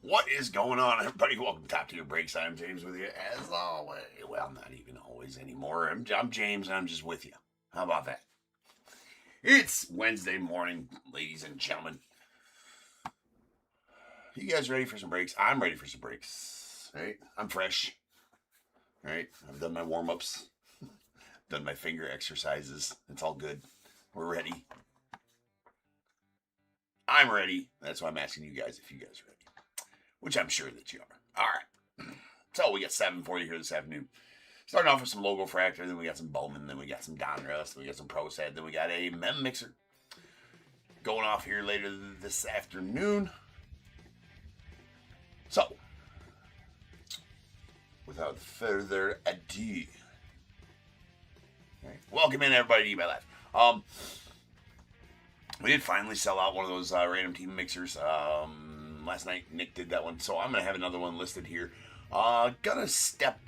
What is going on, everybody? Welcome to Top Tier Breaks. I'm James with you, as always. Well, not even always anymore. I'm James, and I'm just with you. How about that? It's Wednesday morning, ladies and gentlemen. You guys ready for some breaks? I'm ready for some breaks. Right? I'm fresh. Right? I've done my warm-ups. Done my finger exercises. It's all good. We're ready. I'm ready. That's why I'm asking you guys if you guys are ready. Which I'm sure that you are. All right. So we got 7 for you here this afternoon. Starting off with some LOGOFRACTOR, then we got some Bowman, then we got some Donruss, then we got some ProSet, then we got a Mem Mixer going off here later this afternoon. So, without further ado, right, welcome in everybody to eBay Live. We did finally sell out one of those random team mixers. Last night Nick did that one, so I'm gonna have another one listed here. Gonna step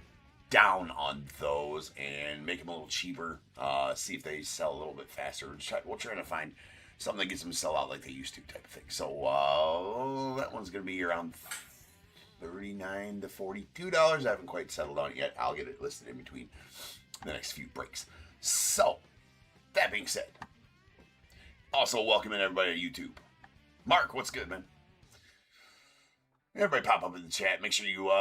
down on those and make them a little cheaper. See if they sell a little bit faster. We're trying to find something that gets them to sell out like they used to, type of thing. So that one's gonna be around $39 to $42. I haven't quite settled on it yet. I'll get it listed in between the next few breaks. So that being said, also welcome in everybody to YouTube. Mark, what's good, man? Everybody pop up in the chat. Make sure you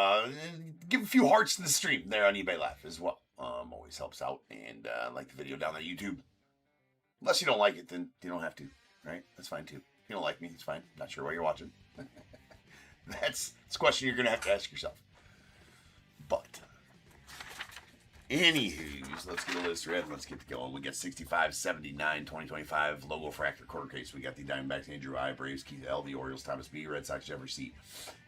give a few hearts to the stream there on eBay Live as well. Always helps out. And like the video down on YouTube. Unless you don't like it, then you don't have to. Right? That's fine too. If you don't like me, it's fine. Not sure why you're watching. That's a question you're going to have to ask yourself. But anywho, let's get a list read. Let's get going. We got 65, 79, 2025 LOGOFRACTOR quarter case. We got the Diamondbacks, Andrew I, Braves, Keith L, the Orioles, Thomas B, Red Sox, Jeffrey C,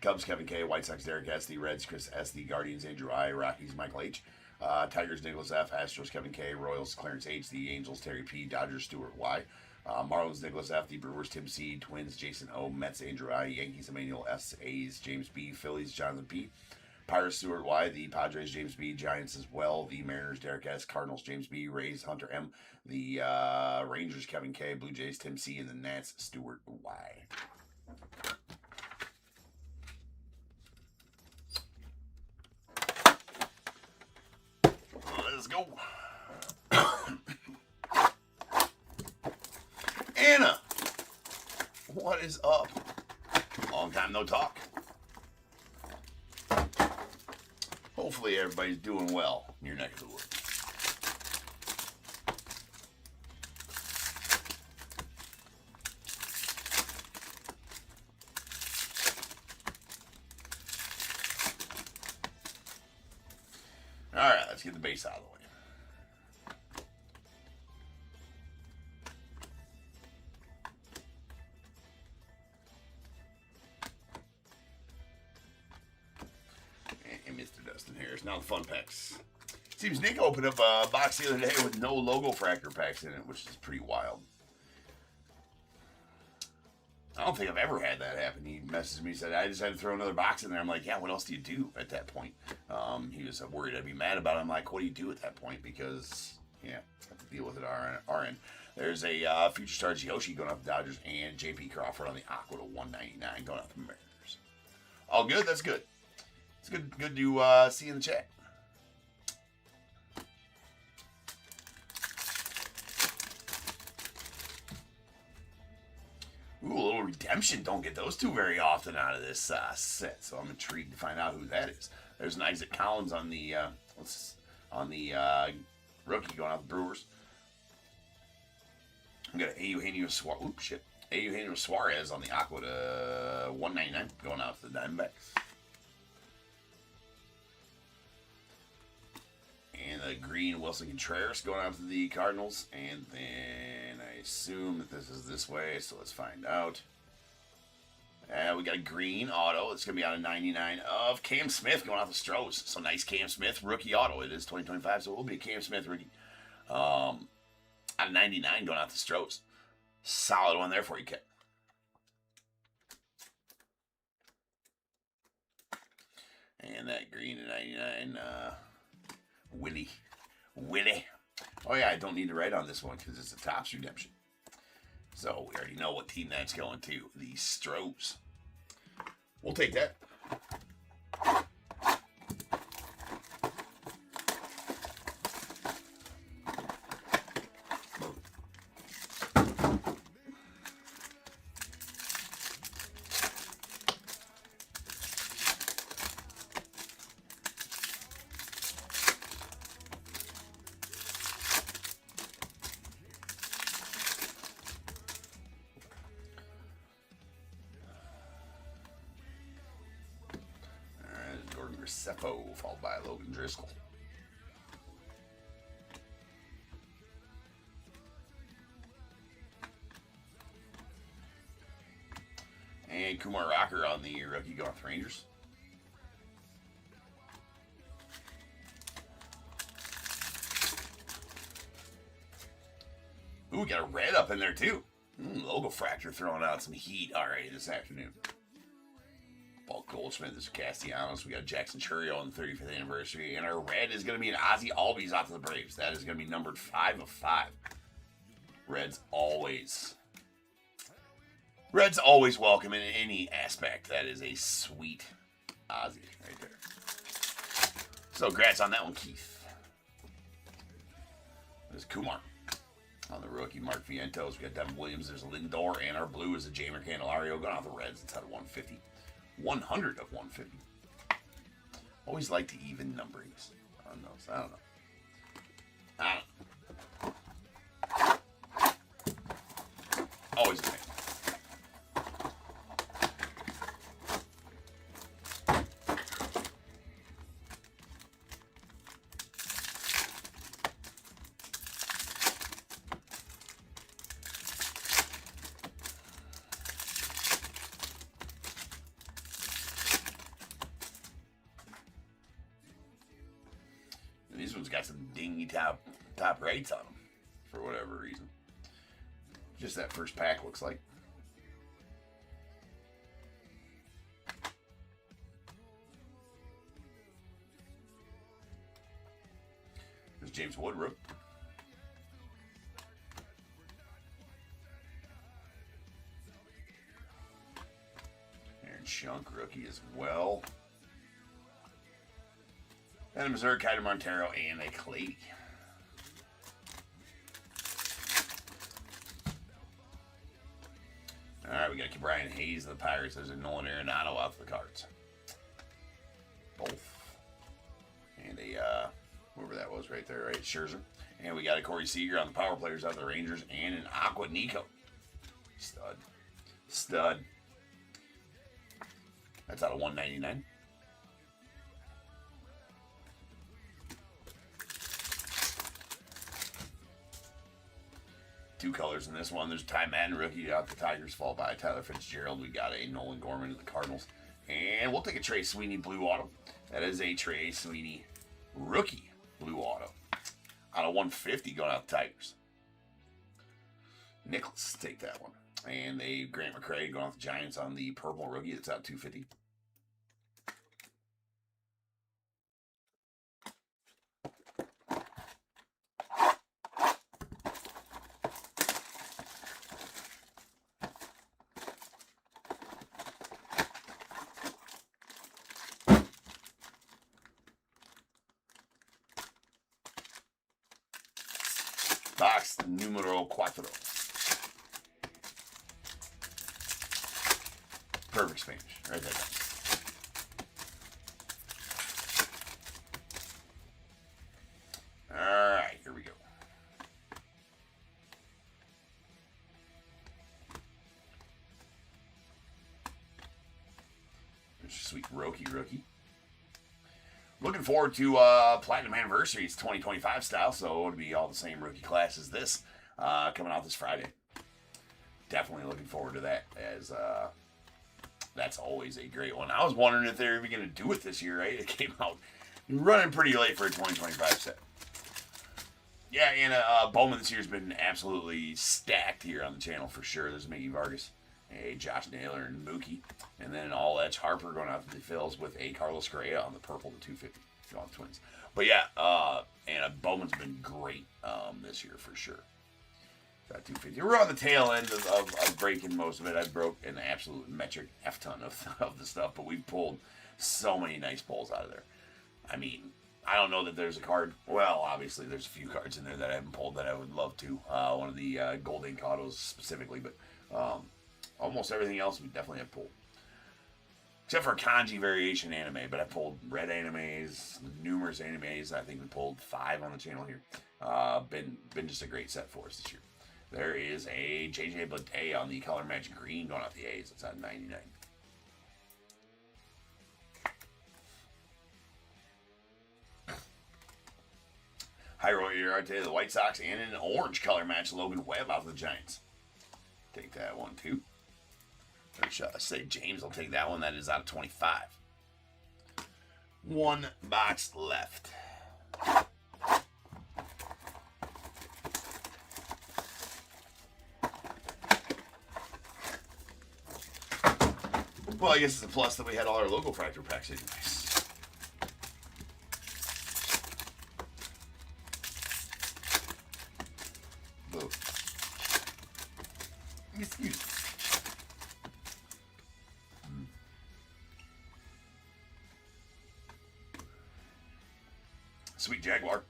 Cubs, Kevin K, White Sox, Derek S, the Reds, Chris S, the Guardians, Andrew I, Rockies, Michael H, Tigers, Nicholas F, Astros, Kevin K, Royals, Clarence H, the Angels, Terry P, Dodgers, Stuart Y, Marlins, Nicholas F, the Brewers, Tim C, Twins, Jason O, Mets, Andrew I, Yankees, Emmanuel S, A's, James B, Phillies, Jonathan P, Pirates, Stuart Y, the Padres, James B, Giants as well, the Mariners, Derek S, Cardinals, James B, Rays, Hunter M, the Rangers, Kevin K, Blue Jays, Tim C, and the Nats, Stuart Y. Let's go. Anna, what is up? Long time no talk. Hopefully everybody's doing well in your neck of the woods. Alright, let's get the base out of the way. Mr. Dustin Harris. Now the fun packs. Seems Nick opened up a box the other day with no LOGOFRACTOR packs in it, which is pretty wild. I don't think I've ever had that happen. He messaged me and said, I just had to throw another box in there. I'm like, yeah, what else do you do at that point? He was worried I'd be mad about it. I'm like, what do you do at that point? Because, yeah, I have to deal with it our end. There's a Future Stars Yoshi going out the Dodgers and J.P. Crawford on the Aqua to 199 going out the Mariners. All good? That's good. It's good to see you in the chat. Ooh, a little redemption. Don't get those two very often out of this set, so I'm intrigued to find out who that is. There's an Isaac Collins on the rookie going out the Brewers. We got Eugenio Suarez. Oops, shit. Eugenio Suarez on the Aqua to 199 going out to the Diamondbacks. And the green Wilson Contreras going out to the Cardinals. And then I assume that this is this way, so let's find out. We got a green auto. It's going to be out of 99 of Cam Smith going out the Stros. So nice Cam Smith rookie auto. It is 2025, so it will be a Cam Smith rookie. Out of 99 going out the Stros. Solid one there for you, Ken. And that green to 99, Willie. Oh yeah, I don't need to write on this one because it's a Topps redemption. So we already know what team that's going to. The Stros. We'll take that. Seppo, followed by Logan Driscoll. And Kumar Rocker on the rookie going with Rangers. Ooh, we got a red up in there too. LOGOFRACTOR throwing out some heat already this afternoon. Paul Goldschmidt, this is Castellanos. We got Jackson Churio on the 35th anniversary. And our red is going to be an Ozzie Albies out to the Braves. That is going to be numbered 5 of 5. Red's always welcome in any aspect. That is a sweet Ozzie right there. So, congrats on that one, Keith. There's Kumar on the rookie. Mark Vientos. We got Devin Williams. There's Lindor. And our blue is a Jamer Candelario going off the Reds. It's out of 150. 100 of 150. Always like the even numberings on those. I don't know. Always a fan. These ones got some dingy top rates on them for whatever reason. Just that first pack looks like. There's James Woodruff. Aaron Shunk rookie as well. And a Missouri, Kaiser Montero, and a Clady. All right, we got Brian Hayes of the Pirates. There's a Nolan Arenado out for the Cards. Both. And a, whoever that was right there, right? Scherzer. And we got a Corey Seager on the power players out of the Rangers, and an Aqua Nico. Stud. That's out of 199. Two colors in this one. There's a Ty Madden rookie out the Tigers, followed by Tyler Fitzgerald. We got a Nolan Gorman of the Cardinals. And we'll take a Trey Sweeney blue auto. That is a Trey Sweeney rookie blue auto. Out of 150 going out the Tigers. Nicholas, take that one. And a Grant McCray going off the Giants on the purple rookie. It's out 250. Box numero 4. Perfect Spanish. Right there. Alright, here we go. There's a sweet rookie. Looking forward to Platinum Anniversary. It's 2025 style, so it'll be all the same rookie class as this coming out this Friday. Definitely looking forward to that, as that's always a great one. I was wondering if they're even going to do it this year, right? It came out running pretty late for a 2025 set. Yeah, and Bowman this year has been absolutely stacked here on the channel for sure. There's Mickey Vargas, a Josh Naylor, and Mookie. And then all Edge Harper going out to the Phils with a Carlos Correa on the purple to 250. On the Twins. But yeah, and Bowman's been great this year for sure. Got 250. We're on the tail end of breaking most of it. I broke an absolute metric F ton of the stuff, but we've pulled so many nice pulls out of there. I mean, I don't know that there's a card. Well, obviously, there's a few cards in there that I haven't pulled that I would love to. One of the gold ink autos specifically, but almost everything else we definitely have pulled. Except for kanji variation anime, but I pulled red animes, numerous animes. I think we pulled 5 on the channel here. Been just a great set for us this year. There is a JJ Blade on the color match green going off the A's. It's at 99. High roll your art today, the White Sox, and an orange color match, Logan Webb out of the Giants. Take that one, too. Or should I say James will take that one. That is out of 25. One box left. Well, I guess it's a plus that we had all our LOGOFRACTOR packs anyways. Boo. Excuse me. Sweet Jaguar.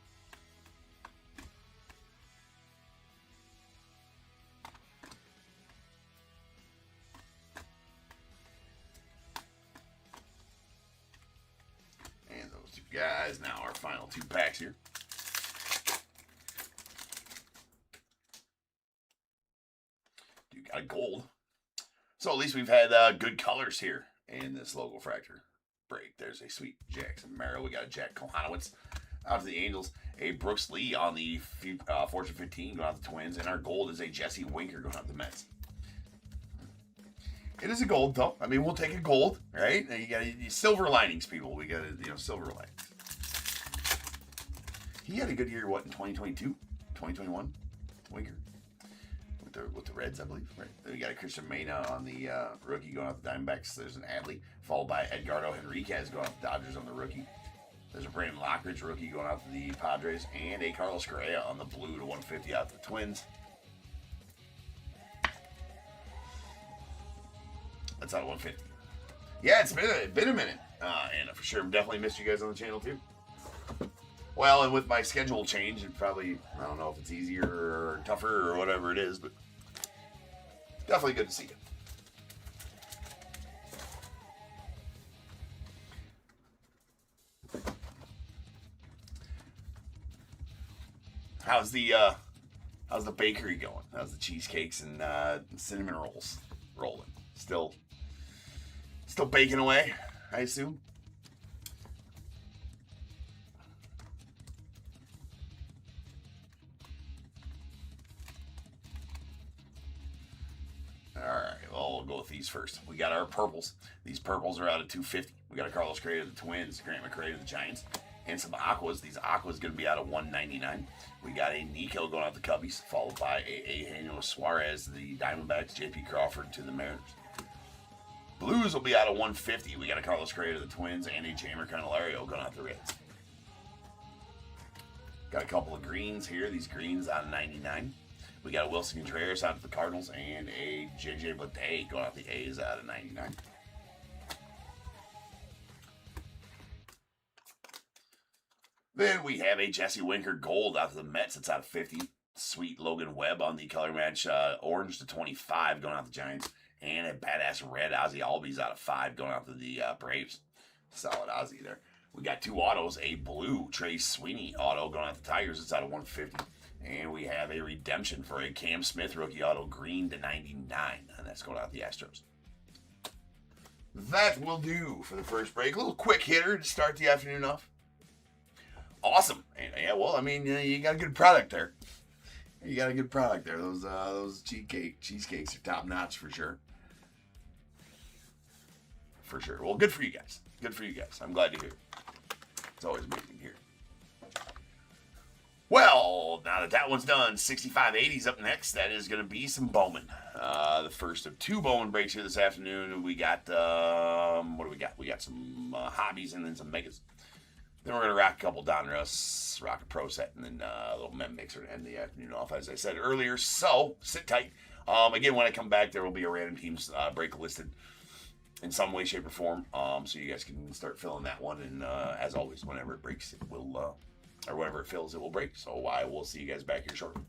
And those two guys. Now our final 2 packs here. Dude got a gold. So at least we've had good colors here in this LOGOFRACTOR break. There's a sweet Jackson Merrill. We got a Jack Kohanowitz out to the Angels. A Brooks Lee on the Fortune 15 going out the Twins. And our gold is a Jesse Winker going out the Mets. It is a gold, though. I mean, we'll take a gold, right? You got silver linings, people. We got silver linings. He had a good year, what, in 2022? 2021? Winker. With the Reds, I believe. Right. Then we got a Christian Mena on the rookie going out the Diamondbacks. There's an Adley, followed by Edgardo Henriquez going out the Dodgers on the rookie. There's a Brandon Lockridge rookie going out to the Padres, and a Carlos Correa on the blue to 150 out to the Twins. That's out of 150. Yeah, it's been a minute, and for sure, definitely missed you guys on the channel too. Well, and with my schedule change, it probably, I don't know if it's easier or tougher or whatever it is, but definitely good to see you. How's the bakery going? How's the cheesecakes and cinnamon rolls rolling? Still baking away, I assume. All right, well, we'll go with these first. We got our purples. These purples are out at 250. We got a Carlos Correa to the Twins, Grant McCray to the Giants, and some aquas. These aquas going to be out of 199. We got a Nico going out the Cubbies, followed by a Eugenio Suarez, the Diamondbacks, J.P. Crawford to the Mariners. Blues will be out of 150. We got a Carlos Correa to the Twins and a Jamer Candelario going out the Reds. Got a couple of greens here. These greens out of 99. We got a Wilson Contreras out of the Cardinals and a JJ Blade going out the A's out of 99. Then we have a Jesse Winker gold out of the Mets. It's out of 50. Sweet Logan Webb on the color match orange to 25 going out the Giants. And a badass red Ozzy Albies out of 5 going out to the Braves. Solid Ozzy there. We got 2 autos. A blue Trey Sweeney auto going out the Tigers. It's out of 150. And we have a redemption for a Cam Smith rookie auto green to 99. And that's going out the Astros. That will do for the first break. A little quick hitter to start the afternoon off. Awesome. And yeah, well, I mean, you got a good product there. You got a good product there. Those cheesecakes are top notch for sure. For sure. Well, good for you guys. Good for you guys. I'm glad to hear. It's always amazing here. Well, now that one's done, 6580's up next. That is going to be some Bowman. The first of 2 Bowman breaks here this afternoon. We got, what do we got? We got some hobbies and then some megas. Then we're going to rock a couple Donruss, rock a Pro set, and then a little Mem Mixer to end the afternoon off, as I said earlier. So, sit tight. Again, when I come back, there will be a random teams break listed in some way, shape, or form. So you guys can start filling that one. And as always, whenever it breaks, it will, or whenever it fills, it will break. So I will see you guys back here shortly.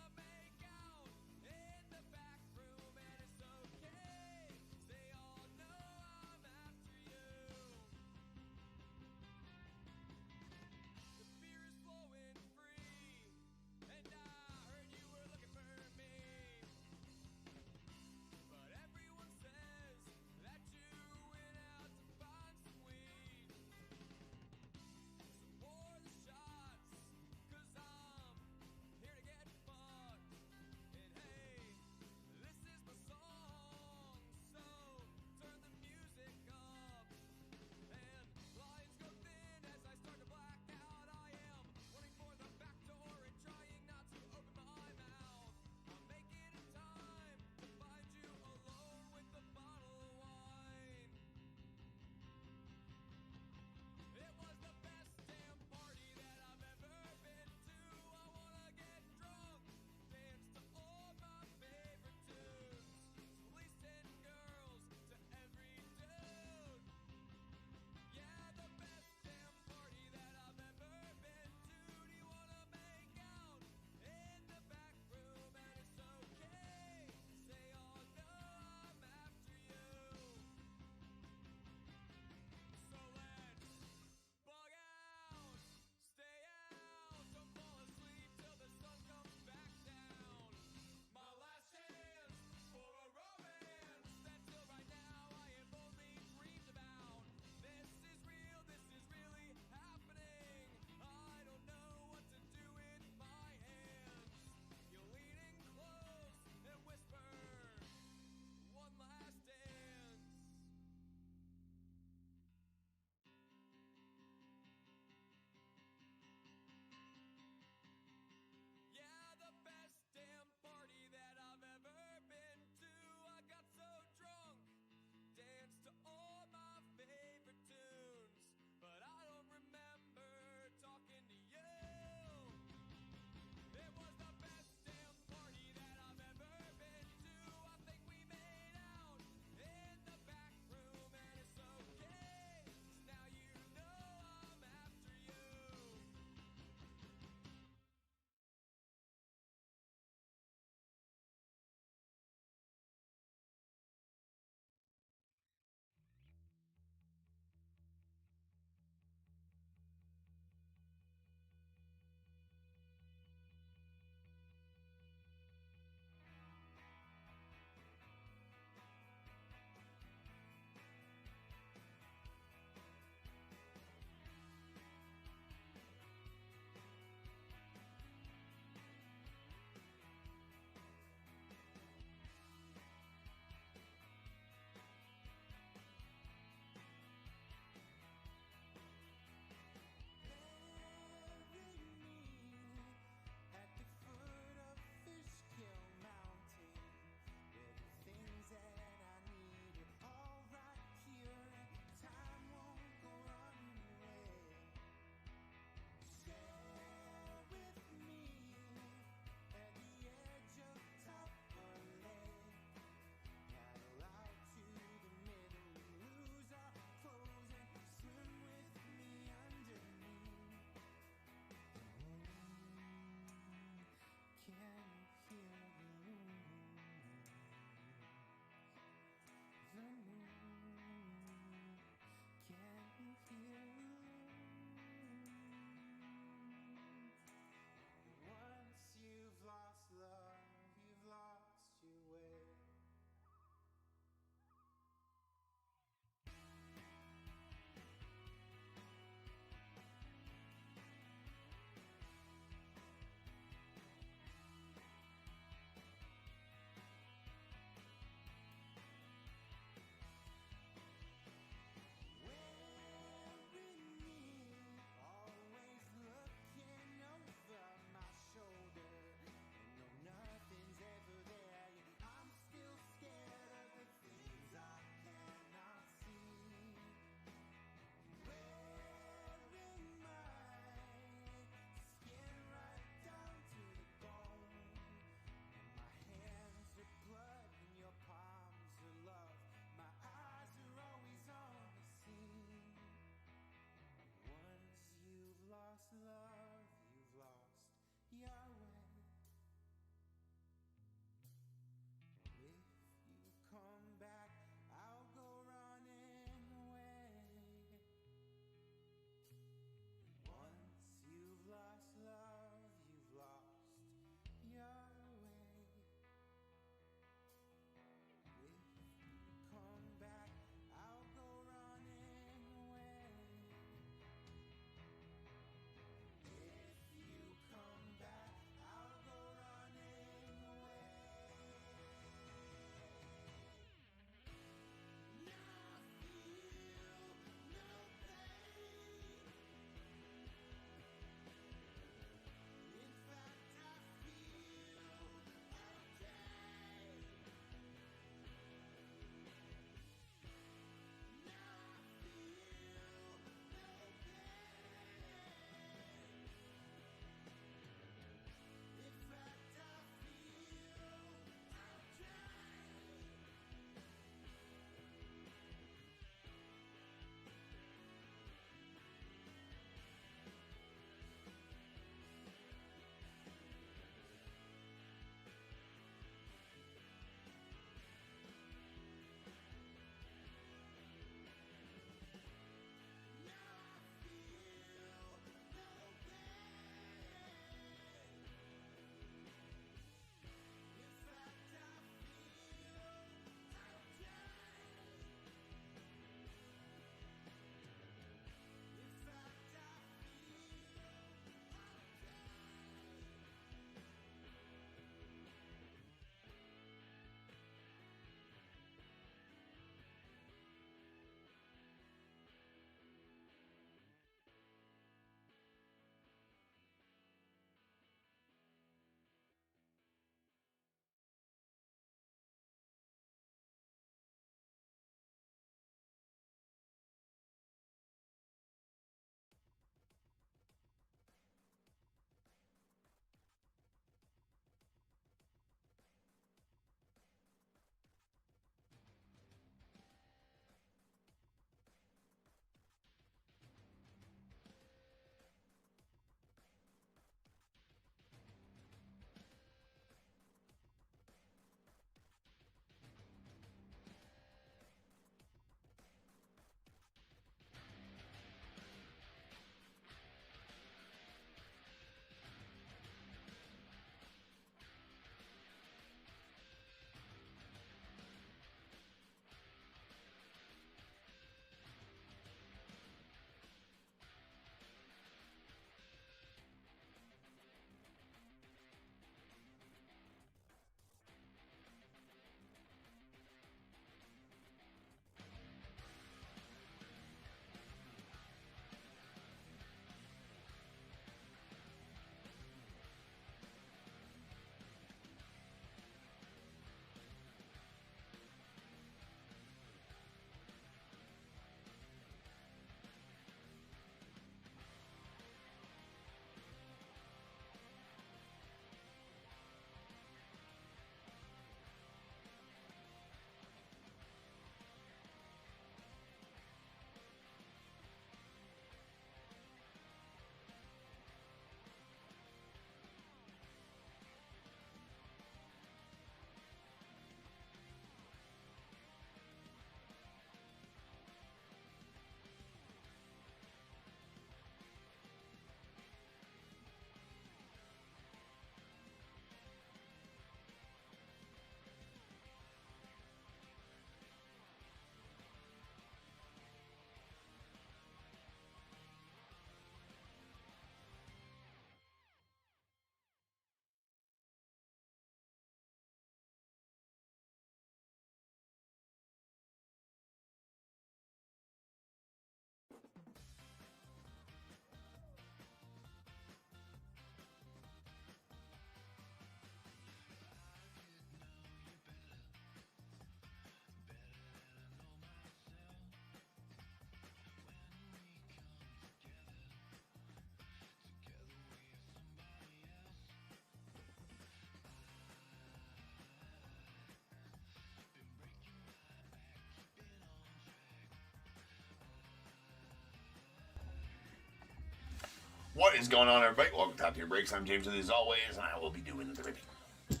What is going on, everybody? Welcome to Top Tier Breaks. I'm James, as always, and I will be doing the ripping.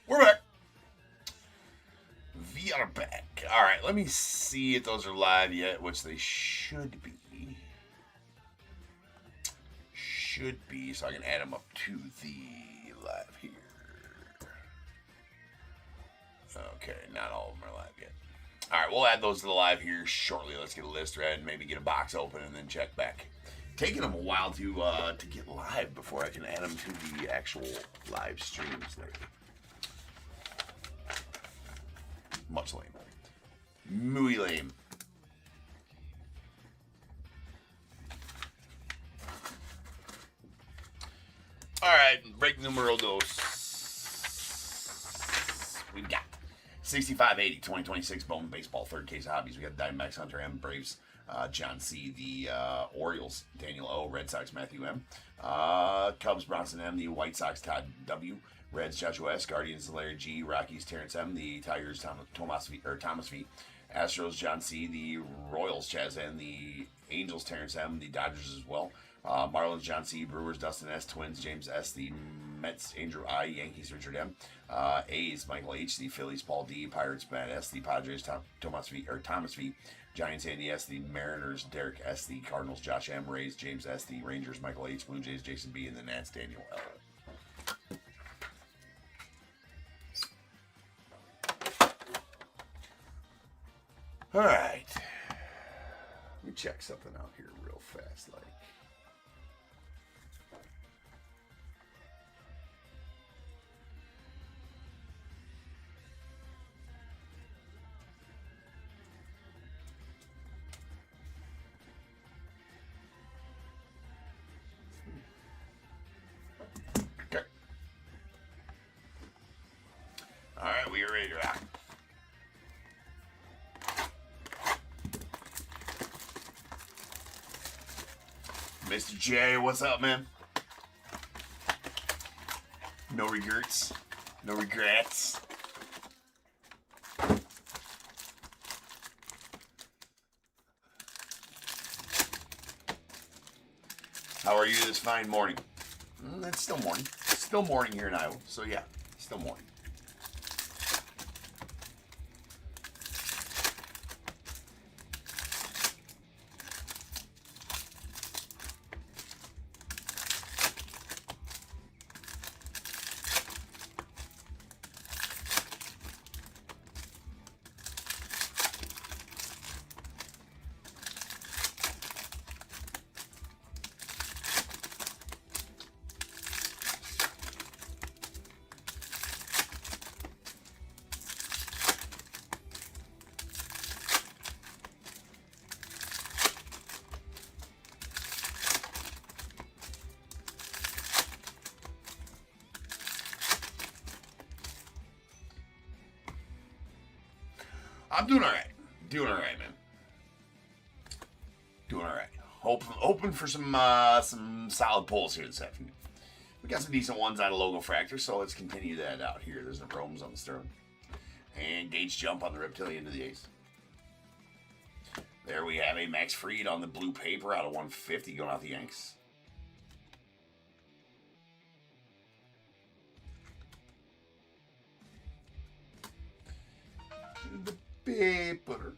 We're back. We are back. All right, let me see if those are live yet, which they should be. So I can add them up to the live here. Okay, not all of them are live yet. All right, we'll add those to the live here shortly. Let's get a list read, maybe get a box open, and then check back. Taking them a while to get live before I can add them to the actual live streams there. Much lame. Muy lame. All right, break numero dos. We've got 6580 2026 Bowman Baseball, third case of hobbies. We got Diamondbacks, Hunter M, Braves, John C, the Orioles, Daniel O, Red Sox, Matthew M, Cubs, Bronson M, the White Sox, Todd W, Reds, Joshua S, Guardians, Larry G, Rockies, Terrence M, the Tigers, Thomas V, Astros, John C, the Royals, Chaz N, the Angels, Terrence M, the Dodgers as well, Marlins, John C, Brewers, Dustin S, Twins, James S, the Mets, Andrew I, Yankees, Richard M, A's, Michael H, the Phillies, Paul D, Pirates, Matt S, the Padres, Thomas V, Giants, Andy S, the Mariners, Derek S, the Cardinals, Josh M, Rays, James S, the Rangers, Michael H, Blue Jays, Jason B, and the Nats, Daniel L. All right, let me check something out here real fast, like. Okay. All right, we are ready to rock. Mr. J, what's up, man? No regrets. No regrets. How are you this fine morning? It's still morning. It's still morning here in Iowa. So yeah, still morning. I'm doing all right. Doing all right, man. Doing all right. Hoping for some solid pulls here this afternoon. We got some decent ones out of LOGOFRACTOR, so let's continue that out here. There's no problems on the Sterling. And gauge jump on the Reptilian to the ace. There we have a Max Fried on the blue paper out of 150 going out the Yanks. The paper,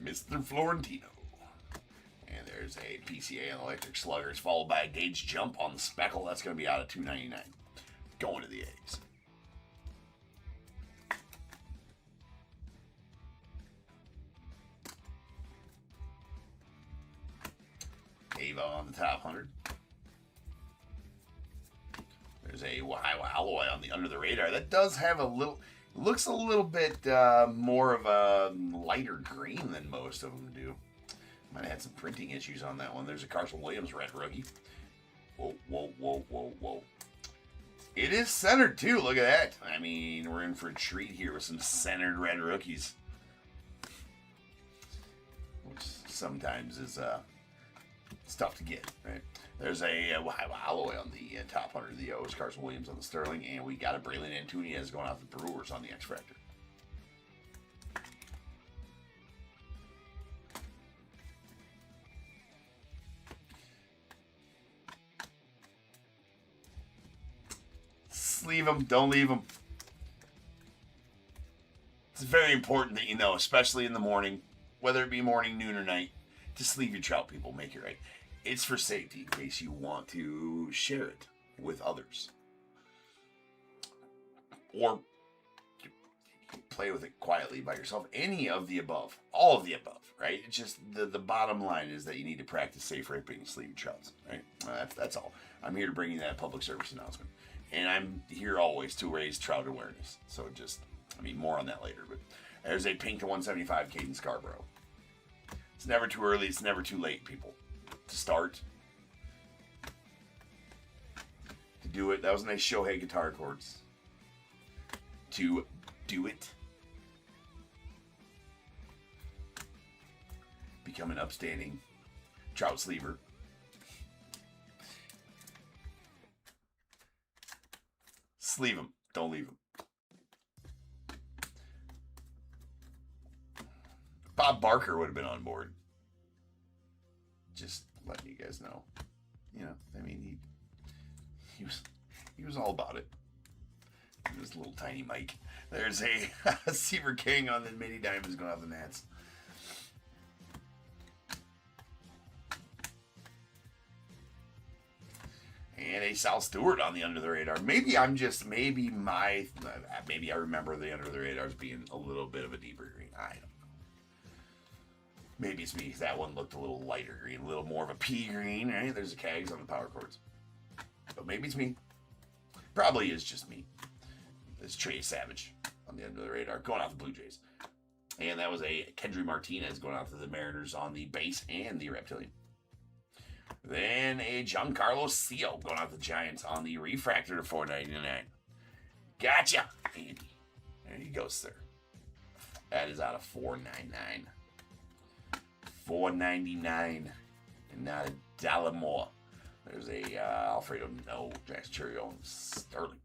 Mr. Florentino. And there's a PCA on Electric Sluggers, followed by a gauge jump on the Speckle. That's going to be out of 299. Going to the A's. Ava on the top 100. There's a alloy on the under the radar. That does have a little, looks a little bit more of a lighter green than most of them do. Might have had some printing issues on that one. There's a Carson Williams red rookie. Whoa, whoa, whoa, whoa, whoa. It is centered too. Look at that. I mean, we're in for a treat here with some centered red rookies. Which sometimes is it's tough to get, right? There's a alloy on the top 100 of the O's, Carson Williams on the Sterling, and we got a Braylon Antunez going out the Brewers on the X-Fractor. Sleeve them. Don't leave them. It's very important that you know, especially in the morning, whether it be morning, noon, or night, to sleeve your trout, people. Make it right. It's for safety in case you want to share it with others. Or play with it quietly by yourself. Any of the above. All of the above, right? It's just the bottom line is that you need to practice safe ripping and sleeve your trouts, right? That's all. I'm here to bring you that public service announcement. And I'm here always to raise trout awareness. So just, more on that later. But there's a pink to 175 Caden Scarborough. It's never too early. It's never too late, people. To start. To do it. That was a nice Shohei guitar chords. To do it. Become an upstanding trout sleever. Sleeve them. Don't leave them. Bob Barker would have been on board. Just letting you guys know. He was all about it. This little tiny mic. There's a Seaver King on the mini diamonds going off the mats. And a Sal Stewart on the under the radar. Maybe I remember the under the radars being a little bit of a deeper green. I don't know. Maybe it's me. That one looked a little lighter green, a little more of a pea green. Right? There's the Cags on the power cords. But maybe it's me. Probably is just me. It's Trey Savage on the under the radar, going out the Blue Jays. And that was a Kendry Martinez going out to the Mariners on the base and the Reptilian. Then a Giancarlo Seal going out to the Giants on the refractor to $4.99. Gotcha, Andy. There you go, sir. That is out of $4.99. $4.99 and not a dollar more. There's a Alfredo Jax Cherry on Sterling.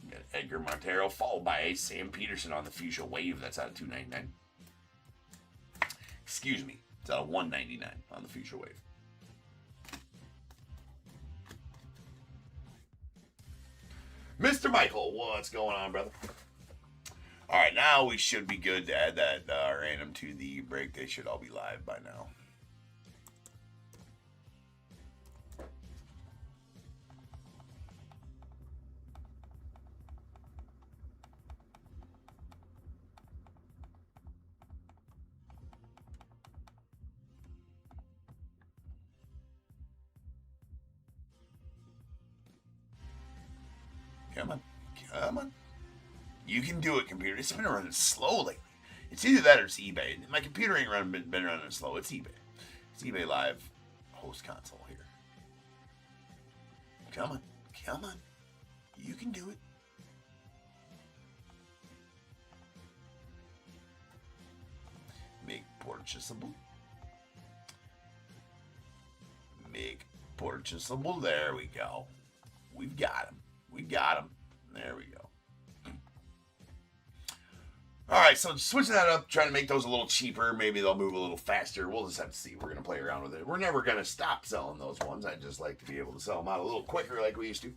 You got Edgar Montero followed by a Sam Peterson on the Fuchsia Wave. That's out of $2.99. Excuse me. It's out of $1.99 on the Fuchsia Wave. Mr. Michael, what's going on, brother? All right, now we should be good to add that random to the break. They should all be live by now. Come on. You can do it, computer. It's been running slow lately. It's either that or it's eBay. My computer ain't been running slow. It's eBay. It's eBay Live host console here. Come on. You can do it. Make purchasable. There we go. We've got him. There we go. All right, so switching that up, trying to make those a little cheaper. Maybe they'll move a little faster. We'll just have to see. We're going to play around with it. We're never going to stop selling those ones. I'd just like to be able to sell them out a little quicker like we used to.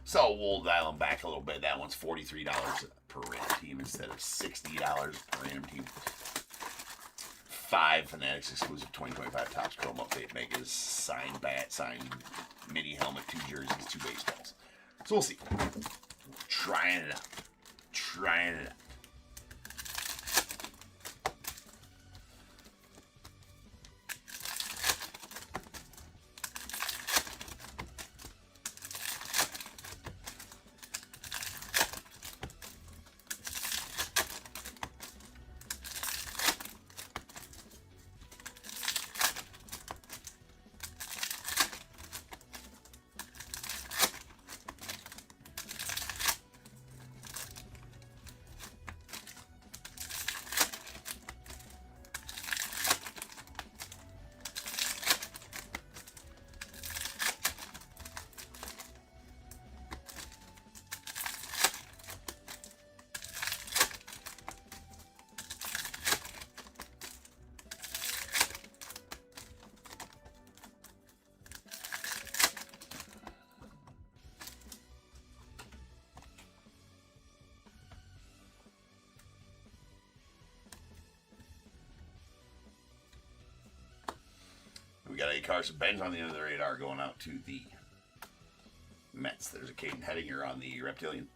So we'll dial them back a little bit. That one's $43 per random team instead of $60 per random team. 5 Fanatics exclusive 2025 Topps Chrome Update Megas, signed bat, signed mini helmet, 2 jerseys, 2 baseballs. So we'll see. Trying it out. We got a Carson Bench on the end of the radar going out to the Mets. There's a Caden Hettinger on the Reptilian.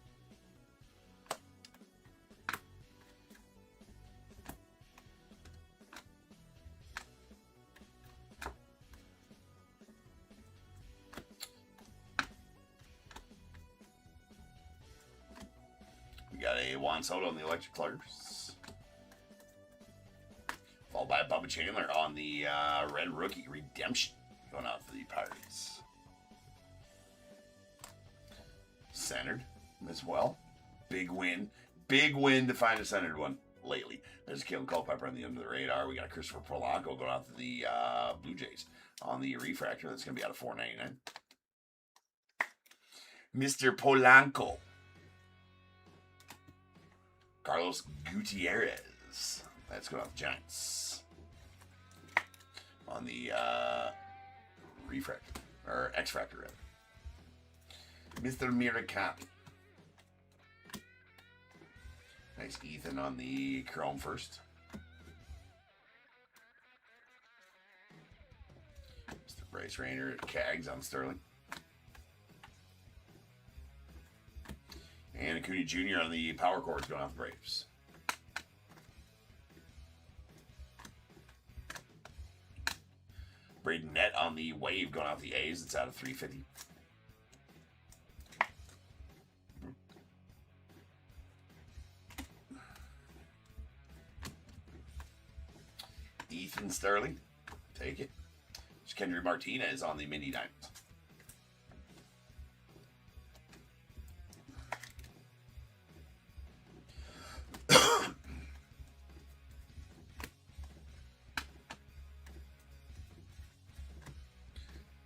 We got a Juan Soto on the Electric Colors. Followed by Bubba Chandler on the Red Rookie Redemption going out for the Pirates. Centered as well. Big win. Big win to find a centered one lately. There's Kalen Culpepper on the end of the radar. We got Christopher Polanco going out to the Blue Jays on the refractor. That's going to be out of $4.99. Mr. Polanco. Carlos Gutierrez. That's going out the Giants. On the refractor. Or X-Fractor, rather. Mr. Murakami. Nice Ethan on the Chrome first. Mr. Bryce Rayner at Cags on Sterling. And Acuna Jr. on the power chords going off the Braves. Braden Nett on the Wave going off the A's. It's out of $3.50. Ethan Sterling. Take it. There's Kendry Martinez on the Mini Diamonds.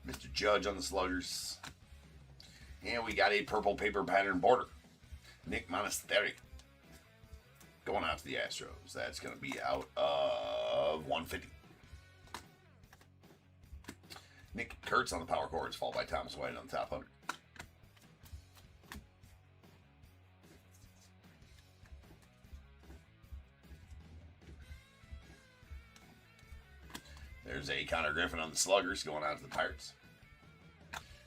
Mr. Judge on the Sluggers. And we got a purple paper pattern border. Nick Monasteri. Going out to the Astros. That's going to be out of $150. Nick Kurtz on the power chords, followed by Thomas White on the top 100. There's a Connor Griffin on the Sluggers going out to the Pirates.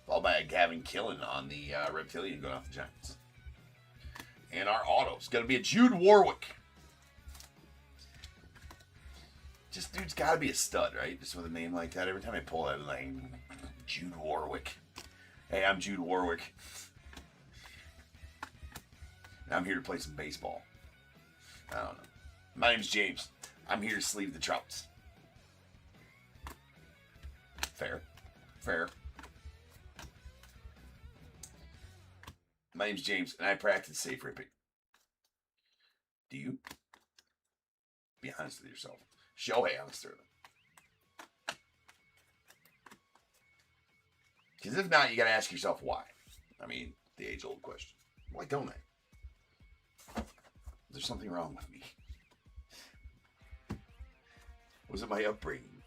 Followed by a Gavin Killen on the Reptilian going out to the Giants. And our auto is going to be a Jude Warwick. Just, dude's got to be a stud, right? Just with a name like that. Every time I pull that, I'm like, Jude Warwick. Hey, I'm Jude Warwick. I'm here to play some baseball. I don't know. My name's James. I'm here to sleeve the Trouts. Fair. Fair. My name's James, and I practice safe ripping. Do you? Be honest with yourself. Shohei on the Sterling. Because if not, you got to ask yourself why. I mean, the age-old question. Why don't I? There's something wrong with me. Was it my upbringing?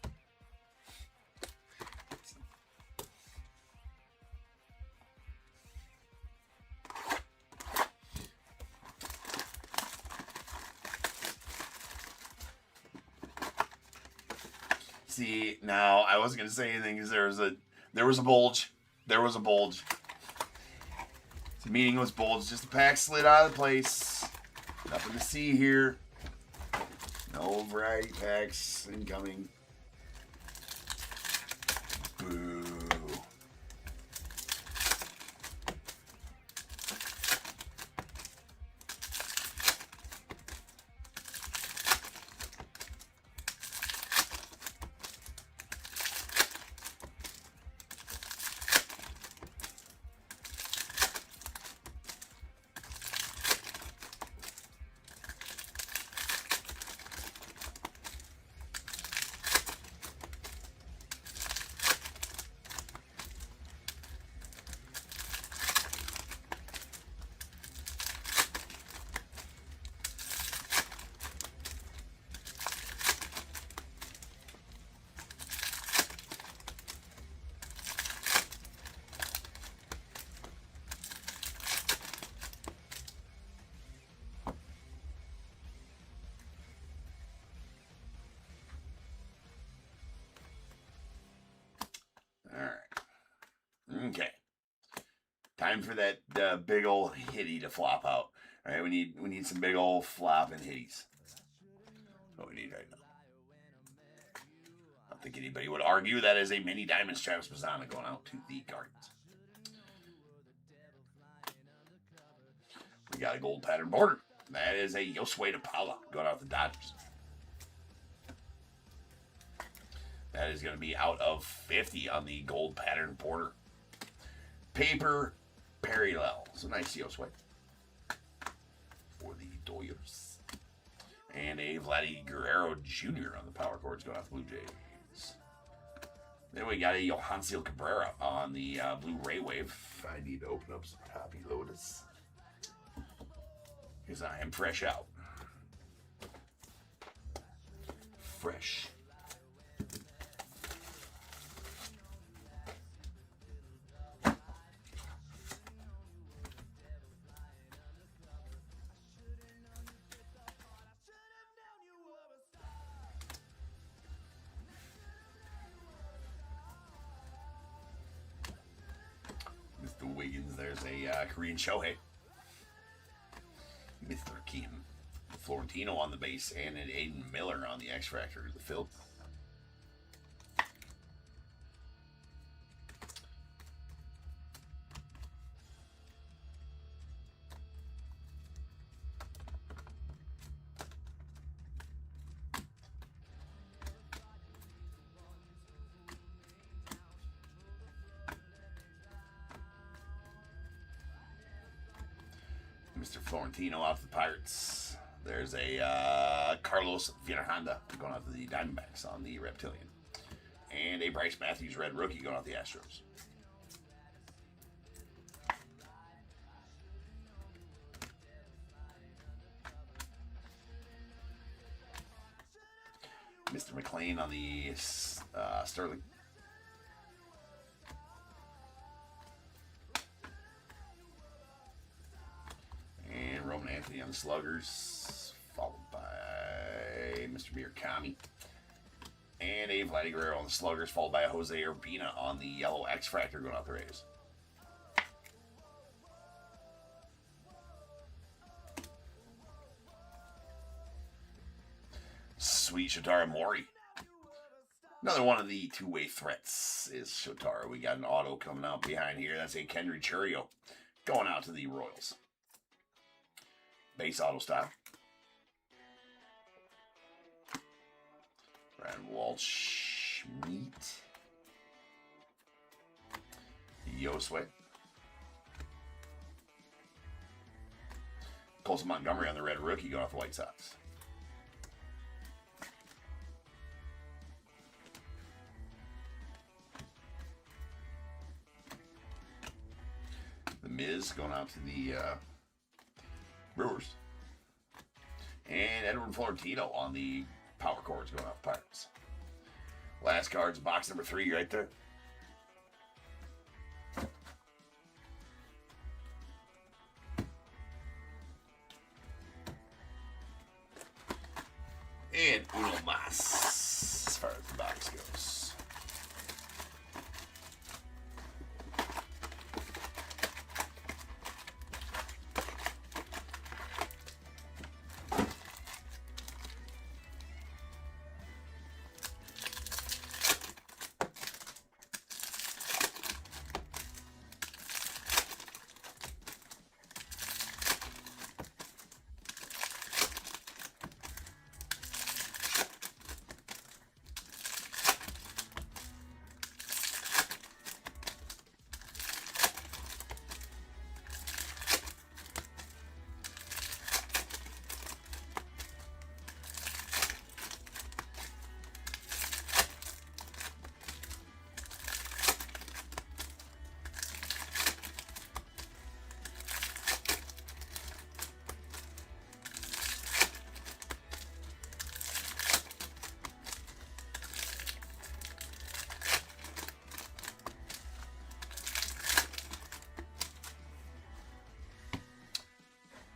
See, now I wasn't gonna say anything because there was a bulge. There was a bulge. It's a meaningless bulge. Just a pack slid out of the place. Nothing to see here. No variety packs incoming. Boo. time for that big old hitty to flop out. All right, we need some big old flopping hitties. That's what we need right now. I don't think anybody would argue that is a mini diamond Travis Mazzana going out to the Guardians. We got a gold pattern border. That is a Yosway Paula going out to the Dodgers. That is going to be out of 50 on the gold pattern border. Paper parallel. So nice Yosway for the Doyers. And a Vladdy Guerrero Jr. on the power cords going out the Blue Jays. Then we got a Johansil Cabrera on the Blue Ray Wave. I need to open up some Toppy Lotus, because I am fresh out. Fresh. Mr. Wiggins, there's a Korean Shohei. Mr. Kim. Florentino on the base, and an Aiden Miller on the X-Fractor, the field. Mr. Florentino out to the Pirates. There's a Carlos Villarhanda going out to the Diamondbacks on the Reptilian. And a Bryce Matthews red rookie going out to the Astros. Mr. McLean on the Sterling. And Roman Anthony on the Sluggers, followed by Mr. Murakami. And a Vladdy Guerrero on the Sluggers, followed by a Jose Urbina on the yellow X-Fractor going out the Rays. Sweet Shotaro Mori. Another one of the two-way threats is Shotaro. We got an auto coming out behind here. That's a Kendry Churio going out to the Royals. Base auto style. Brad Walsh Meat. Yosway. Colson Montgomery on the red rookie going off the White Sox. The Miz going out to the Brewers. And Edwin Florentino on the power cords going off Pirates. Last card's box number 3 right there. And uno mas as far as the box goes.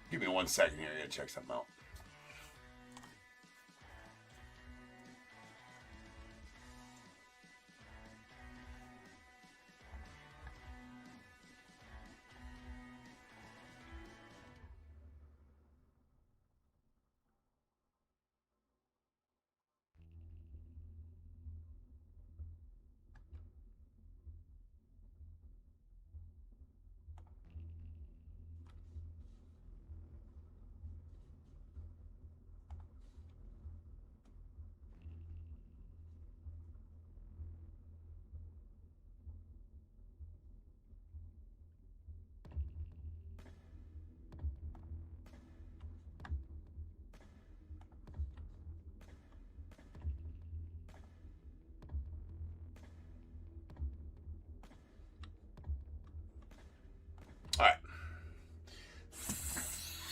Give me 1 second here. I gotta check something out.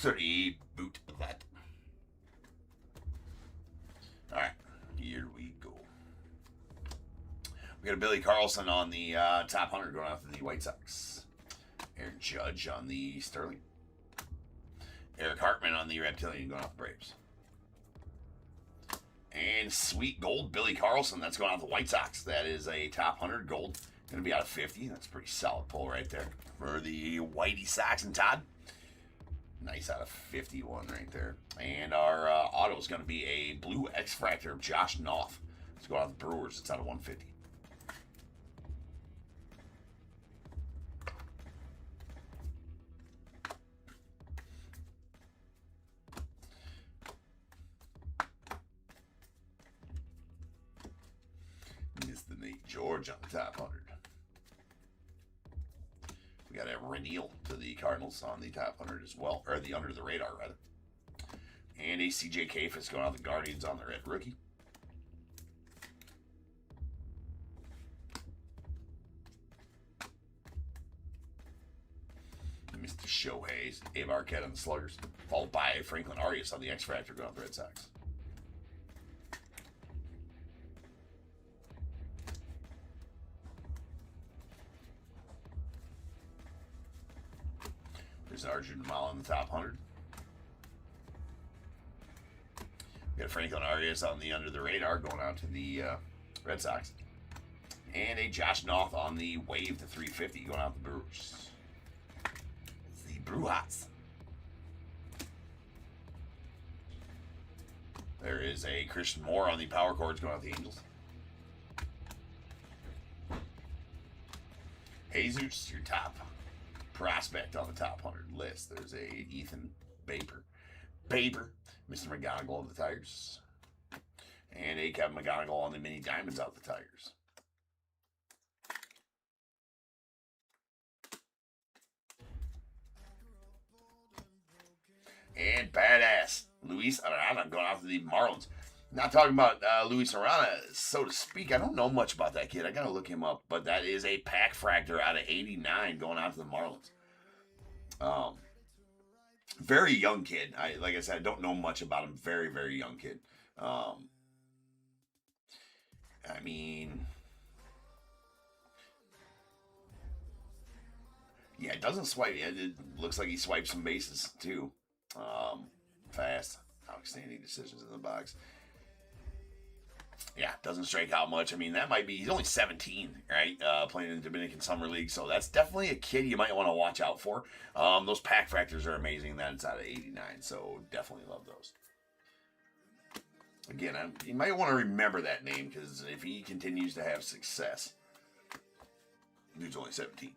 38 boot of that. All right, here we go. We got a Billy Carlson on the top 100 going out to the White Sox. Aaron Judge on the Sterling. Eric Hartman on the Reptilian going out the Braves. And sweet gold Billy Carlson, that's going out the White Sox. That is a top 100 gold. Going to be out of 50. That's a pretty solid pull right there for the Whitey Sox and Todd. Nice out of 51 right there. And our auto is going to be a blue X-Fractor of Josh Knopf. Let's go out the Brewers. It's out of 150. Mr. Nate George on the top 100. We got a Reneel to the Cardinals on the top 100 as well, or the under the radar rather. And a CJ Kafis going out the Guardians on the red rookie. Mr. Shohei's Abe Arquette on the Sluggers, followed by Franklin Arias on the X-Fractor going out the Red Sox. There's Arjun Mal on the top 100. We got Franklin Arias on the under the radar going out to the Red Sox. And a Josh Knopf on the wave to 350 going out to the Brewers. The Brewhots. There is a Christian Moore on the power chords going out to the Angels. Jesus, your top prospect on the top 100 list. There's a Ethan Baber, Mr. McGonigal of the Tigers, and a Kevin McGonigal on the mini diamonds out the Tigers. And badass Luis Arana going out to the Marlins. Not talking about Luis Arana, so to speak. I don't know much about that kid. I got to look him up. But that is a pack fractor out of 89 going out to the Marlins. Very young kid. Like I said, I don't know much about him. Very, very young kid. I mean, yeah, it doesn't swipe. It looks like he swipes some bases too. Fast. Outstanding decisions in the box. Yeah, doesn't strike out much. I mean, that might be, he's only 17, right? Playing in the Dominican Summer League. So that's definitely a kid you might want to watch out for. Those pack fractors are amazing. That's out of 89. So definitely love those. Again, you might want to remember that name because if he continues to have success, dude's only 17.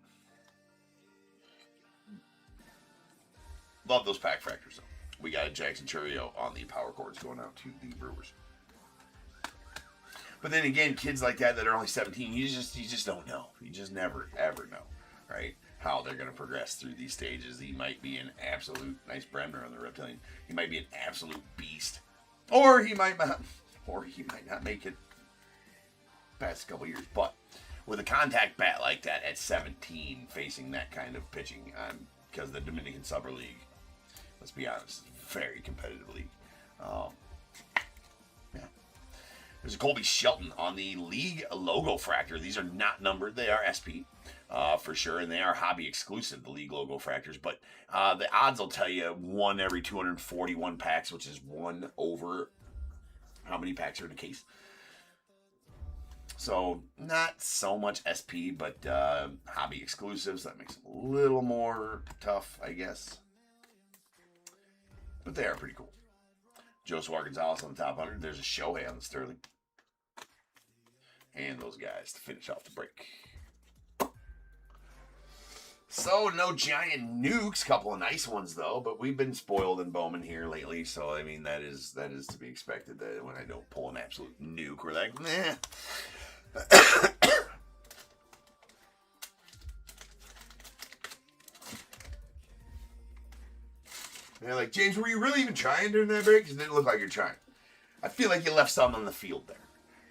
Love those pack fractors, though. We got a Jackson Churio on the power chords going out to the Brewers. But then again, kids like that are only 17, you just don't know. You just never, ever know, right? How they're going to progress through these stages. He might be an absolute, nice Bremner on the Reptilian. He might be an absolute beast. Or he might not make it past a couple years. But with a contact bat like that at 17, facing that kind of pitching, because the Dominican Summer League, let's be honest, very competitive league. Yeah. There's a Colby Shelton on the League LOGOFRACTOR. These are not numbered. They are SP for sure, and they are hobby exclusive, the League LOGOFRACTORs. But the odds will tell you 1 every 241 packs, which is 1 over how many packs are in a case. So not so much SP, but hobby exclusives. That makes it a little more tough, I guess. But they are pretty cool. Joshua Gonzalez on the top 100. There's a Shohei on the Sterling. And those guys to finish off the break. So, no giant nukes. Couple of nice ones, though. But we've been spoiled in Bowman here lately. So, I mean, that is to be expected. That when I don't pull an absolute nuke, we're like, meh. And they're like, James, were you really even trying during that break? Because it didn't look like you're trying. I feel like you left some on the field there.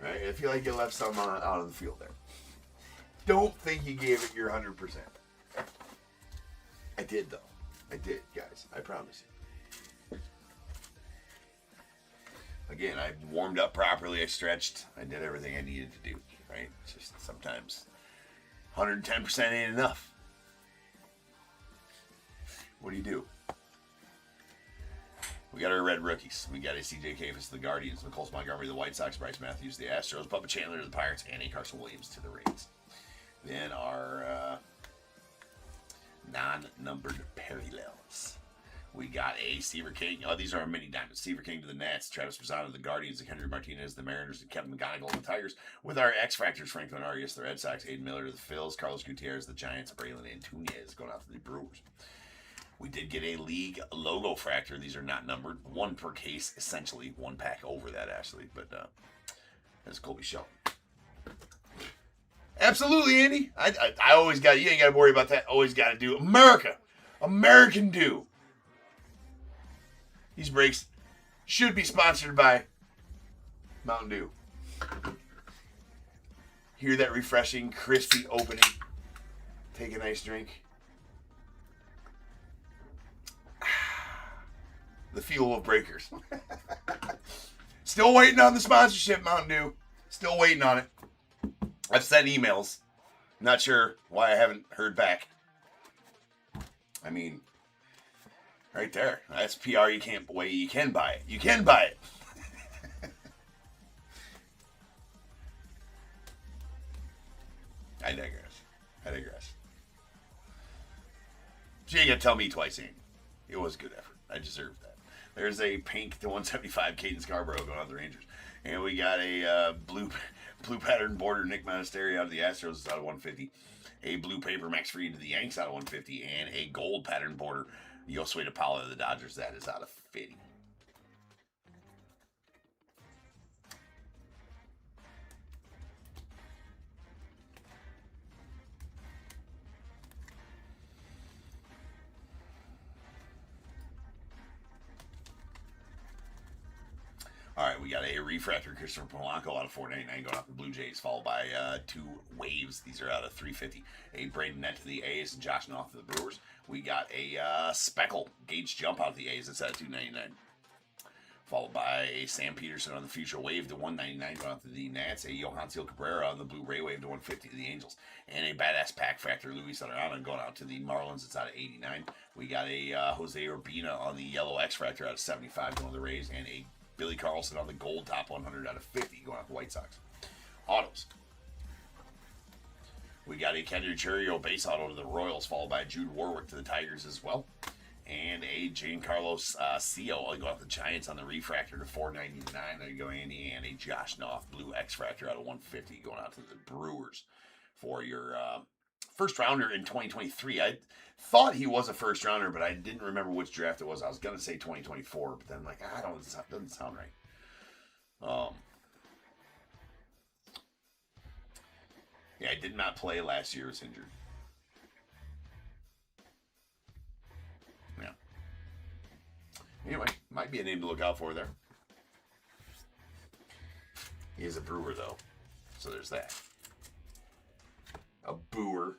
Right? I feel like you left some out on the field there. Don't think you gave it your 100%. I did, though. I did, guys. I promise you. Again, I warmed up properly. I stretched. I did everything I needed to do. Right? It's just sometimes 110% ain't enough. What do you do? We got our red rookies. We got a C.J. Kafis, the Guardians, Nicole Montgomery, the White Sox, Bryce Matthews, the Astros, Bubba Chandler, the Pirates, and a Carson Williams to the Rays. Then our non-numbered parallels. We got a Seaver King. Oh, these are our mini diamonds. Seaver King to the Nats, Travis Pisano to the Guardians, and Henry Martinez, the Mariners, and Kevin McGonigal to the Tigers. With our X-Factors, Franklin Arias, the Red Sox, Aiden Miller to the Phils, Carlos Gutierrez, the Giants, Braylon Antunez going out to the Brewers. We did get a league logo fractor. These are not numbered. One per case, essentially. One pack over that, actually. But that's Colby Shelton. Absolutely, Andy. I always got, you ain't got to worry about that. Always got to do America. American do. These breaks should be sponsored by Mountain Dew. Hear that refreshing, crispy opening. Take a nice drink. The fuel of breakers. Still waiting on the sponsorship, Mountain Dew. Still waiting on it. I've sent emails. Not sure why I haven't heard back. I mean, right there. That's PR you can't wait. You can buy it. You can buy it. I digress. She ain't gonna tell me twice, Andy. It was a good effort. I deserved that. There's a pink to 175 Caden Scarborough going on the Rangers. And we got a blue pattern border Nick Monasterio out of the Astros out of 150. A blue paper Max Fried to the Yanks out of 150. And a gold pattern border Josue DePaula of the Dodgers. That is out of 50. All right, we got a refractor Christopher Polanco out of 499 going off the Blue Jays, followed by two waves. These are out of 350. A Braden Nett to the A's and Josh Knopf to the Brewers. We got a Speckle Gage Jump out of the A's. That's out of 299. Followed by a Sam Peterson on the Future Wave to 199 going out to the Nats. A Johancio Cabrera on the Blue Ray Wave to 150 to the Angels. And a Badass Pack Factor Luis Arana going out to the Marlins. It's out of 89. We got a Jose Urbina on the Yellow X Factor out of 75 going to the Rays. And a Billy Carlson on the gold top 100 out of 50 going out the White Sox. Autos. We got a Kendrick Churio base auto to the Royals, followed by Jude Warwick to the Tigers as well. And a Giancarlo Seal going out the Giants on the refractor to 499. There you go, Andy. And a Josh Knopf blue X Factor out of 150 going out to the Brewers for your first rounder in 2023. I thought he was a first rounder, but I didn't remember which draft it was. I was gonna say 2024, but then like doesn't sound right. Yeah, I did not play last year. Was injured. Yeah. Anyway, might be a name to look out for there. He is a Brewer though, so there's that. A Brewer.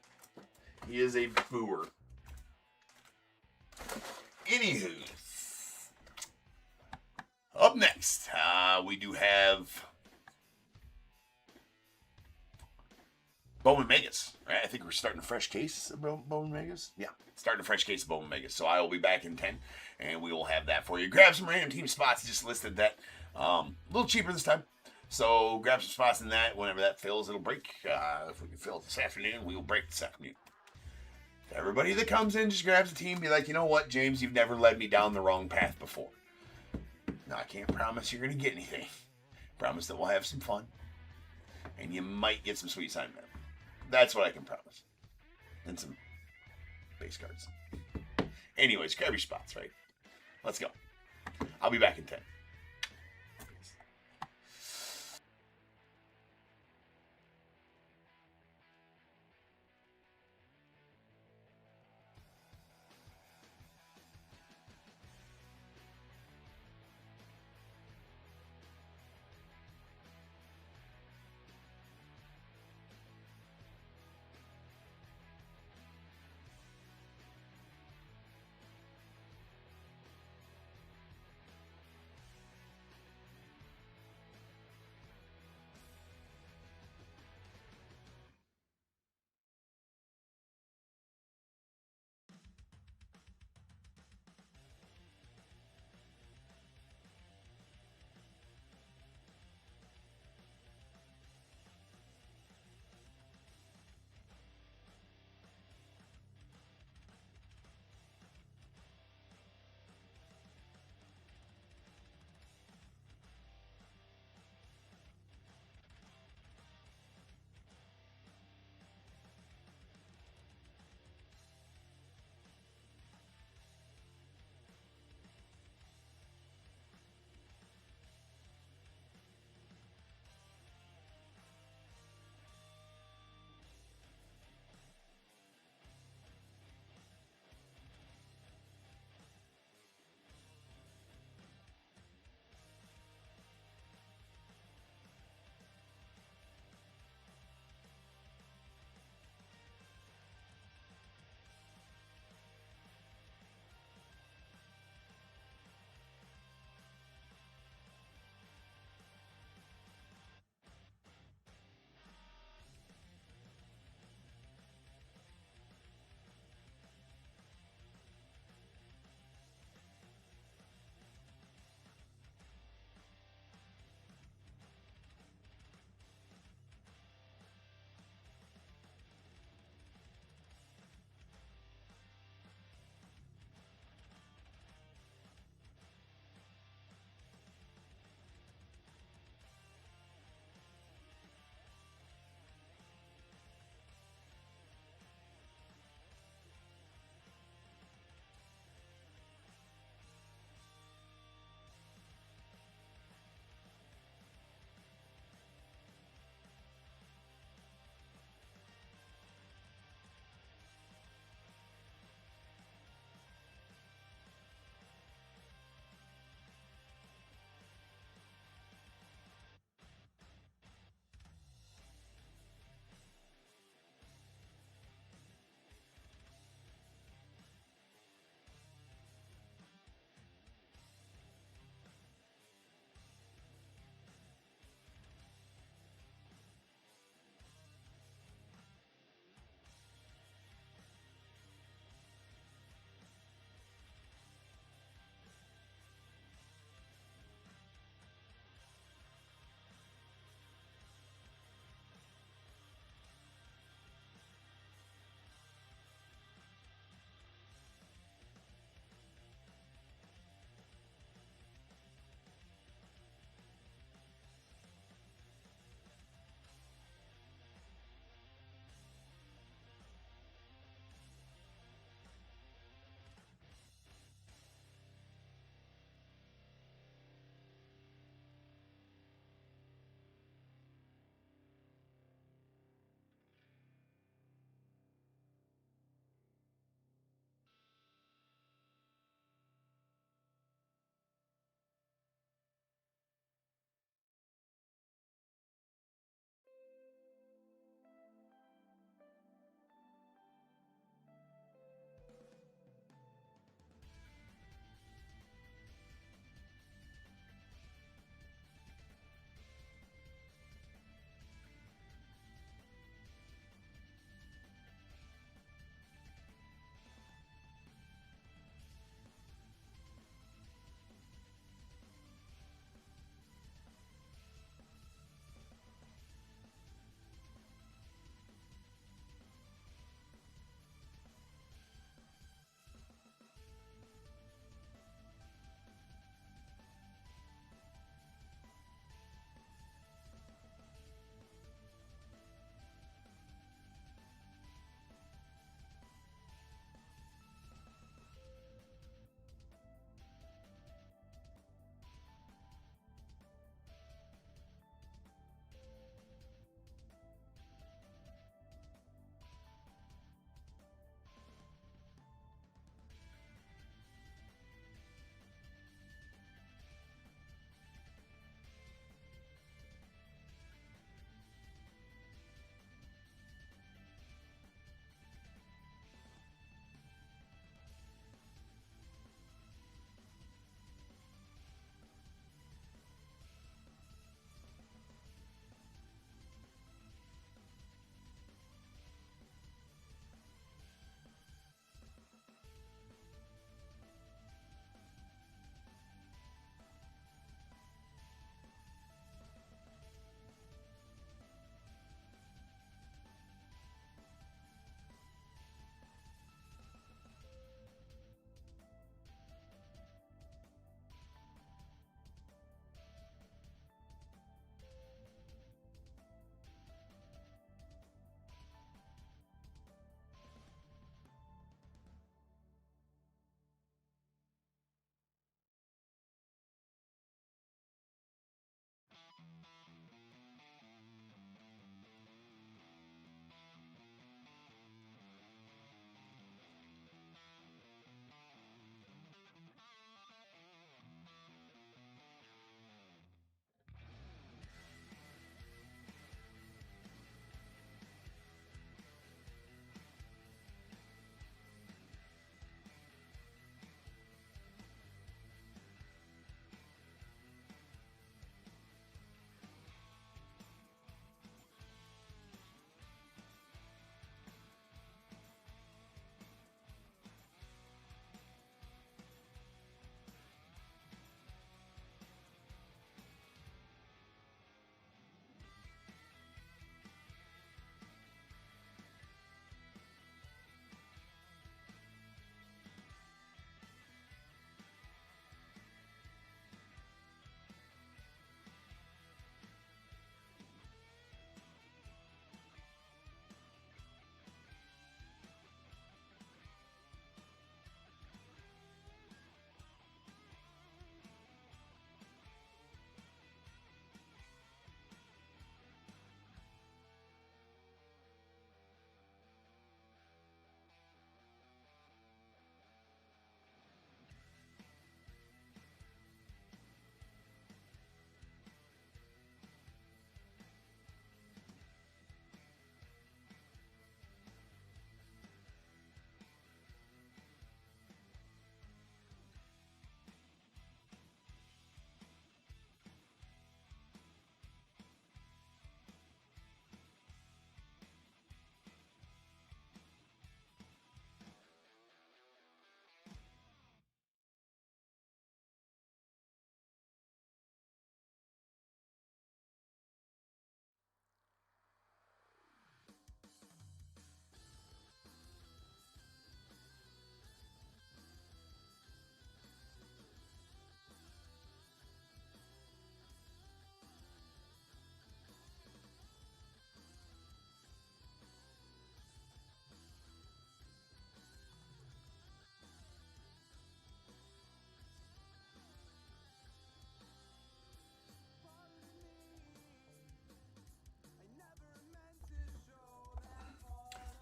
He is a Brewer. Anywho, up next, we do have Bowman Megas. Right? I think we're starting a fresh case of Bowman Megas. Yeah, starting a fresh case of Bowman Megas. So I will be back in 10, and we will have that for you. Grab some random team spots. Just listed that. A little cheaper this time. So grab some spots in that. Whenever that fills, it'll break. If we can fill it this afternoon, we will break this afternoon. Everybody that comes in just grabs a team, be like, you know what, James, you've never led me down the wrong path before. Now, I can't promise you're going to get anything. Promise that we'll have some fun. And you might get some sweet sign mail. That's what I can promise. And some base cards. Anyways, grab your spots, right? Let's go. I'll be back in 10.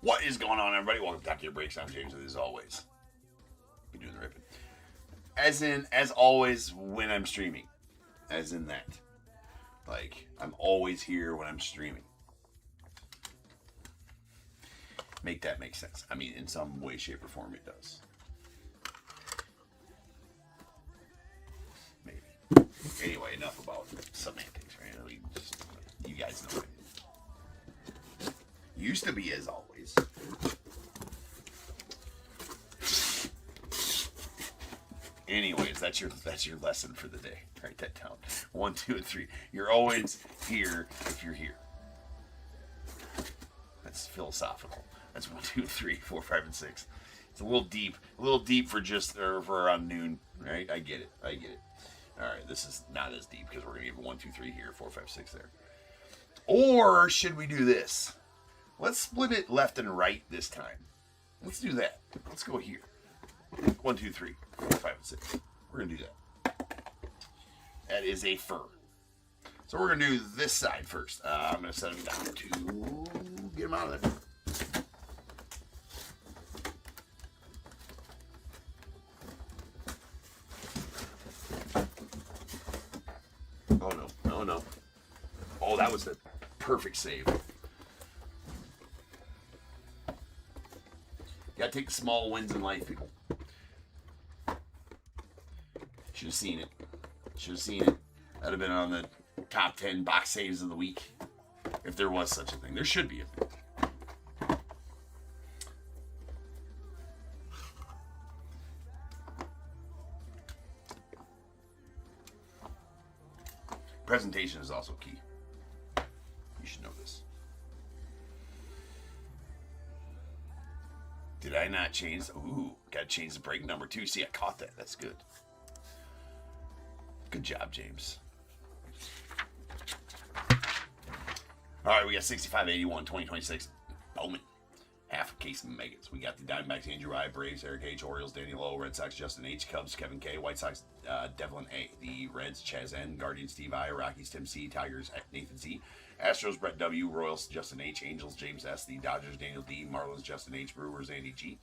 What is going on, everybody? Welcome to Top Tier Breaks. I'm James, as always. Be doing the ripping. As always, when I'm streaming. As in that. Like, I'm always here when I'm streaming. Make that make sense. I mean, in some way, shape, or form, it does. Maybe. Anyway, enough about semantics, right? I mean, just, you guys know it. Used to be as always. Anyways, that's your lesson for the day. Write that down. 1, 2, and 3. You're always here if you're here. That's philosophical. That's 1, 2, 3, 4, 5, and 6. It's a little deep for just for around noon, right? I get it. All right, this is not as deep because we're gonna give 1, 2, 3 here, 4, 5, 6 there. Or should we do this? Let's split it left and right this time. Let's do that. Let's go here. 1, 2, 3, 4, 5, and 6. We're gonna do that. That is a fur. So we're gonna do this side first. I'm gonna set him down to get him out of there. Oh no! Oh no! Oh, that was the perfect save. Gotta take the small wins in life, people. Should have seen it. That'd have been on the top 10 box saves of the week. If there was such a thing. There should be a thing. Presentation is also key. You should know this. Did I not change? Ooh, gotta change the break number 2. See, I caught that. That's good. Good job, James. All right, we got 6581 2026 Bowman. Half a case of Megas. We got the Diamondbacks, Andrew I, Braves, Eric H, Orioles, Danny Lowe, Red Sox, Justin H, Cubs, Kevin K, White Sox, Devlin A, the Reds, Chaz N, Guardians, Steve I, Rockies, Tim C, Tigers, Nathan Z, Astros, Brett W, Royals, Justin H, Angels, James S, the Dodgers, Daniel D, Marlins, Justin H, Brewers, Andy G,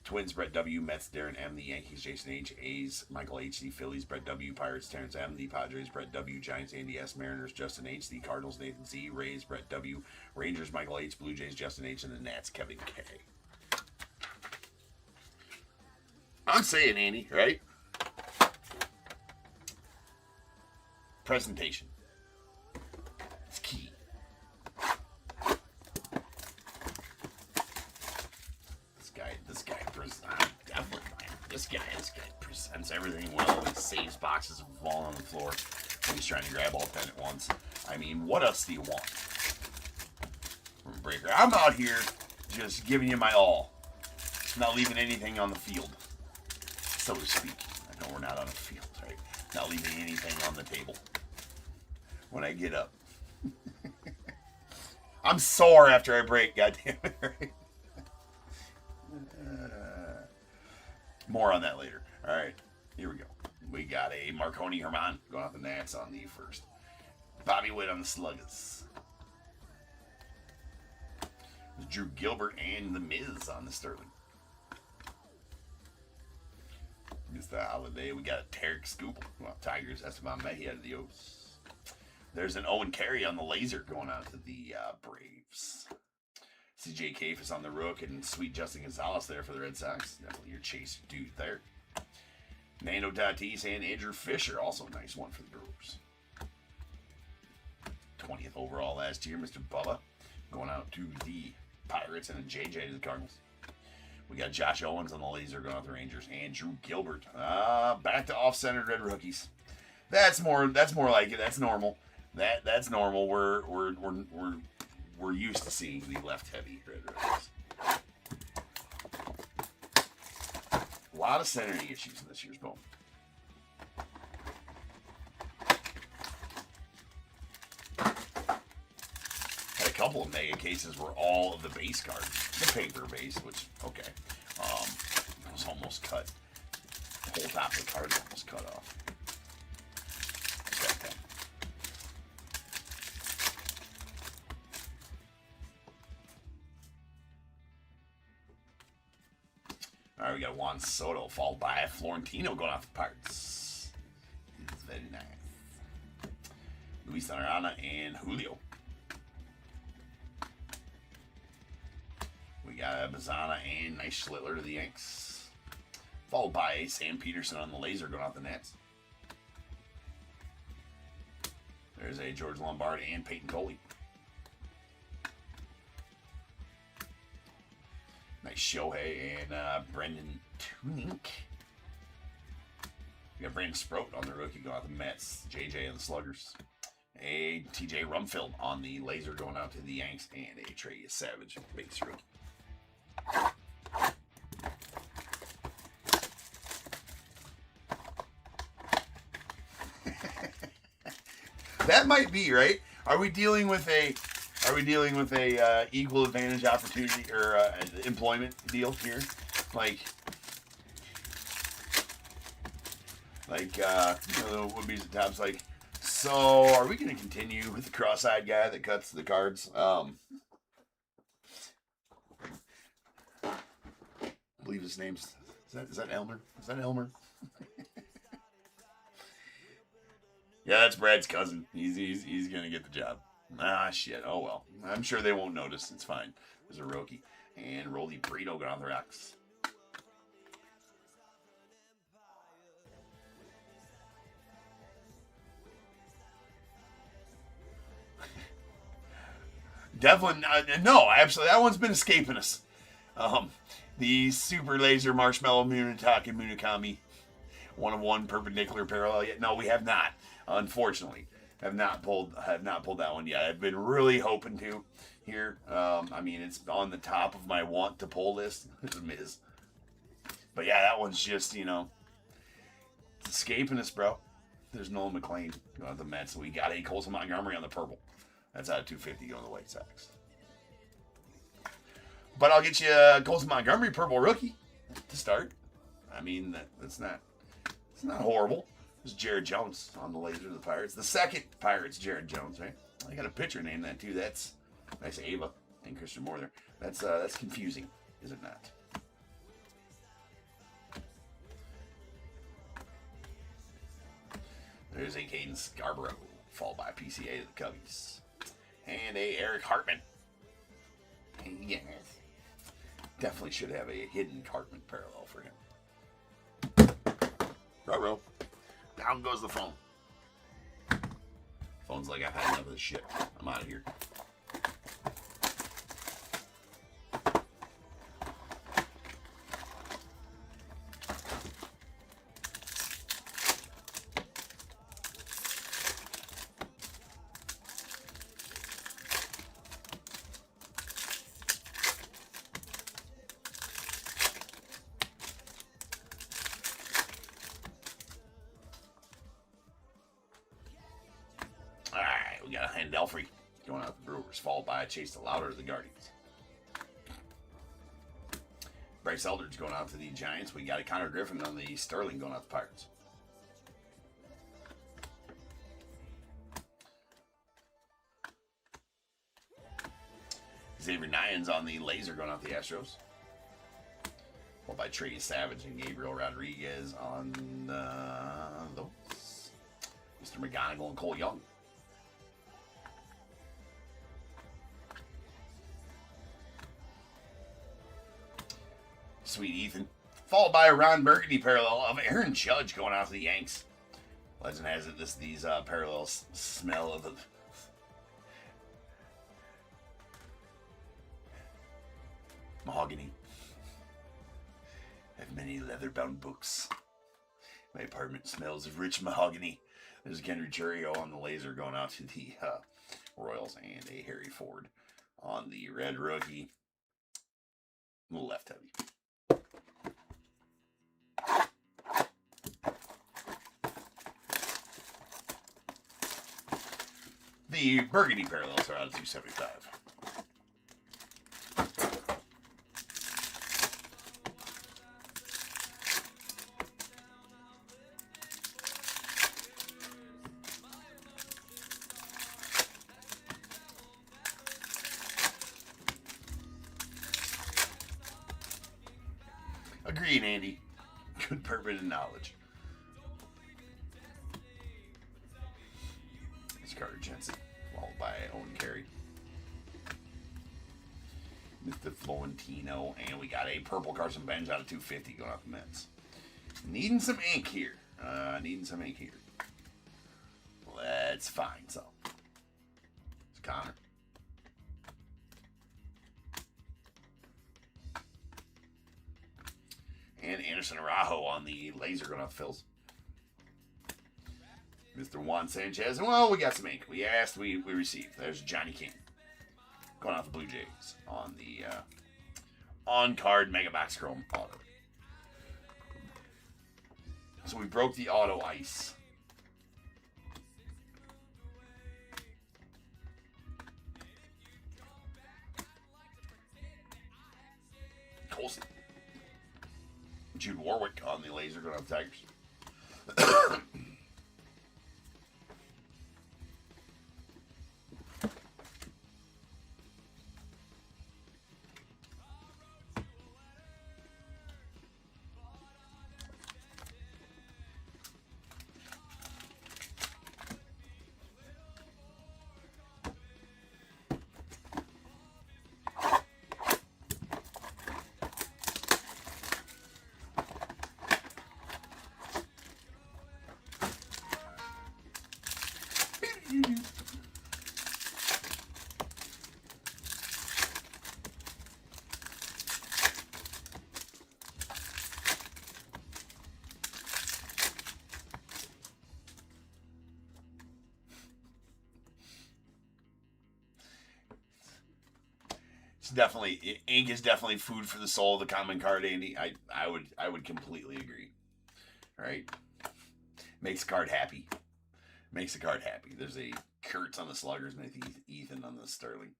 Twins, Brett W, Mets, Darren M, the Yankees, Jason H, A's, Michael H, the Phillies, Brett W, Pirates, Terrence M, the Padres, Brett W, Giants, Andy S, Mariners, Justin H, the Cardinals, Nathan Z, Rays, Brett W, Rangers, Michael H, Blue Jays, Justin H, and the Nats, Kevin K. I'm saying, Andy, right? Presentation. It's key. This guy presents everything well. He saves boxes and falling on the floor. He's trying to grab all 10 at once. I mean, what else do you want from a breaker? I'm out here just giving you my all. Not leaving anything on the field, so to speak. I know we're not on a field, right? Not leaving anything on the table when I get up. I'm sore after I break, goddammit, right? More on that later. All right, here we go. We got a Marconi Herman going off the Nats on the first. Bobby Witt on the Sluggers. Drew Gilbert and The Miz on the Sterling. Mr. Holiday, we got a Tarek Scoop. Well, Tigers, Esteban Mejia to the O's. There's an Owen Carey on the laser going out to the Braves. CJ Kafis on the Rook and sweet Justin Gonzalez there for the Red Sox. Definitely your chase dude there. Nando Tatis and Andrew Fisher, also a nice one for the Brewers. 20th overall last year, Mr. Bubba, going out to the Pirates and a JJ to the Cardinals. We got Josh Owens on the laser going out to the Rangers. Andrew Gilbert, back to off-centered red rookies. That's more like it. That's normal. That's normal. We're used to seeing the left-heavy red rookies. A lot of centering issues in this year's Bowman. Had a couple of mega cases where all of the base cards, the paper base, which, okay, was almost cut. The whole top of the card almost cut off. All right, we got Juan Soto, followed by Florentino going off the Pirates. It's very nice. Luis Arana and Julio. We got Bazana and nice Schlittler to the Yanks. Followed by Sam Peterson on the laser going off the Nets. There's a George Lombard and Peyton Coley. Nice Shohei and Brendan Tunick. We got Brandon Sproat on the rookie going out the Mets. JJ and the Sluggers. A TJ Rumfield on the laser going out to the Yanks. And a Trey Savage base rookie. That might be right. Are we dealing with a equal advantage opportunity or employment deal here? Like would be the tops. Like, so are we going to continue with the cross-eyed guy that cuts the cards? I believe his name's is that Elmer? Is that Elmer? Yeah, that's Brad's cousin. He's gonna get the job. Ah, shit. Oh well. I'm sure they won't notice. It's fine. There's a rookie. And Rolly Burrito got on the rocks. Definitely no. Absolutely, that one's been escaping us. The Super Laser Marshmallow Munitake Munikami, 1-of-1 perpendicular parallel. Yet no, we have not. Unfortunately, have not pulled that one yet. I've been really hoping to here. I mean, it's on the top of my want to pull list. It's a miss. But yeah, that one's just, it's escaping us, bro. There's Nolan McLean going to the Mets. We got a Colson Montgomery on the purple. That's out of 250 going to the White Sox. But I'll get you a Colson Montgomery purple rookie to start. I mean, it's not horrible. There's Jared Jones on the laser of the Pirates. The second Pirates, Jared Jones, right? I got a pitcher named that too. That's nice, Ava and Christian Moore there. That's confusing, is it not? There's a Caden Scarborough, followed by PCA to the Cubbies, and a Eric Hartman. Yes, definitely should have a hidden Hartman parallel for him. Ruh-roh. Down goes the phone. Phone's like, I've had enough of this shit. I'm out of here. We got a Handelfrey going out the Brewers, followed by a Chase the Louder of the Guardians. Bryce Eldridge going out to the Giants. We got a Connor Griffin on the Sterling going out the Pirates. Xavier Nyans on the laser going out the Astros. Followed by Trey Savage and Gabriel Rodriguez on those. Mr. McGonigal and Cole Young. Sweet Ethan. Followed by a Ron Burgundy parallel of Aaron Judge going out to the Yanks. Legend has it these parallels smell of the mahogany. I have many leather-bound books. My apartment smells of rich mahogany. There's Kendry Churio on the laser going out to the Royals, and a Harry Ford on the red rookie. Left heavy. The burgundy parallels are out of 275. Agreed, Andy. Good purpose and knowledge. It's Carter Jensen, followed by Owen Carey. Mr. Florentino, and we got a purple Carson Benz out of 250 going off the Mets. Needing some ink here. Let's find some. It's Connor. And Anderson Araujo on the laser going off the Phils. Mr. Juan Sanchez. Well, we got some ink. We asked, we received. There's Johnny King. Going off the Blue Jays on the on-card Mega Box Chrome auto. So we broke the auto ice. Colson. Jude Warwick on the laser going off the Tigers. Definitely, ink is definitely food for the soul of the common card, Andy. I would completely agree. Right? Makes the card happy. Makes the card happy. There's a Kurtz on the Sluggers and I think Ethan on the Sterling.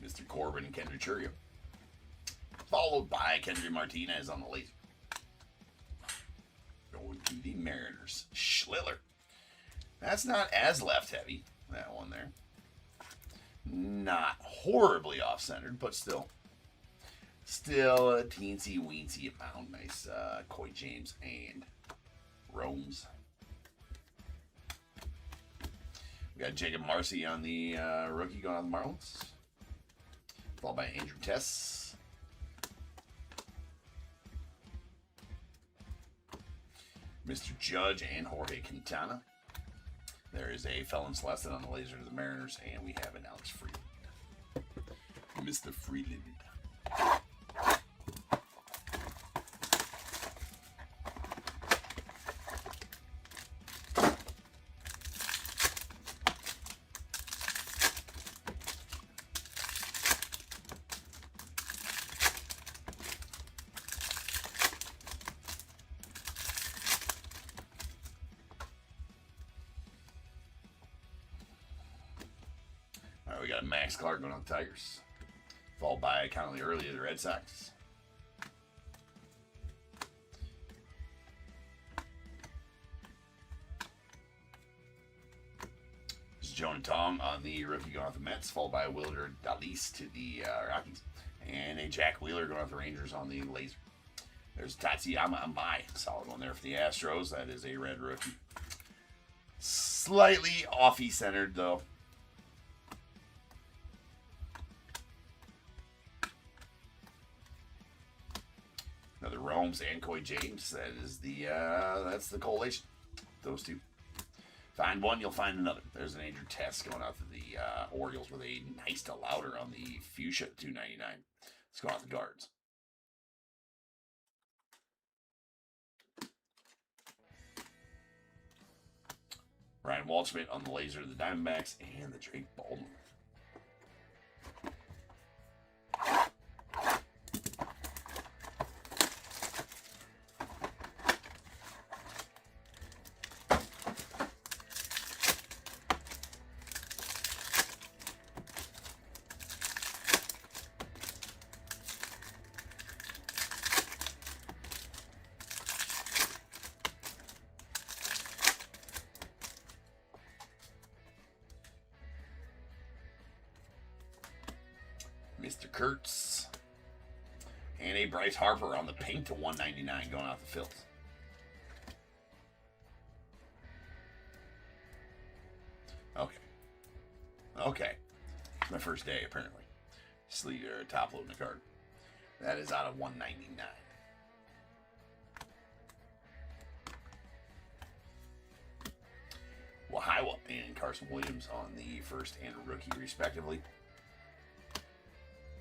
Mr. Corbin and Kendrick Churio. Followed by Kendrick Martinez on the laser. Going to the Mariners. Schliller. That's not as left-heavy, that one there. Not horribly off-centered, but still. Still a teensy-weensy amount. Nice Coy James and Romes. We got Jacob Marcy on the rookie going on the Marlins. Followed by Andrew Tess. Mr. Judge and Jorge Quintana. There is a Felon Celestin on the laser to the Mariners, and we have an Alex Freeland. Mr. Freeland. We got Max Clark going on the Tigers. Followed by Connolly early of the Red Sox. This is Jonah Tong on the rookie going off the Mets. Followed by Wilder Dalis to the Rockies. And a Jack Wheeler going off the Rangers on the laser. There's Tatsuyama Amai. Solid one there for the Astros. That is a red rookie. Slightly offy centered though. Another Romes and Coy James. That is the that's the collation. Those two. Find one, you'll find another. There's an Andrew Tess going out to the Orioles with a nice to louder on the Fuchsia at $2.99. Let's go out the Guards. Ryan Waldschmidt on the laser to the Diamondbacks and the Drake Baldwin. Mr. Kurtz. And a Bryce Harper on the pink to 199 going out the Phils. Okay. Okay. It's my first day, apparently. Sleeve or top loading the card. That is out of 199. Wahiwa and Carson Williams on the first and rookie, respectively.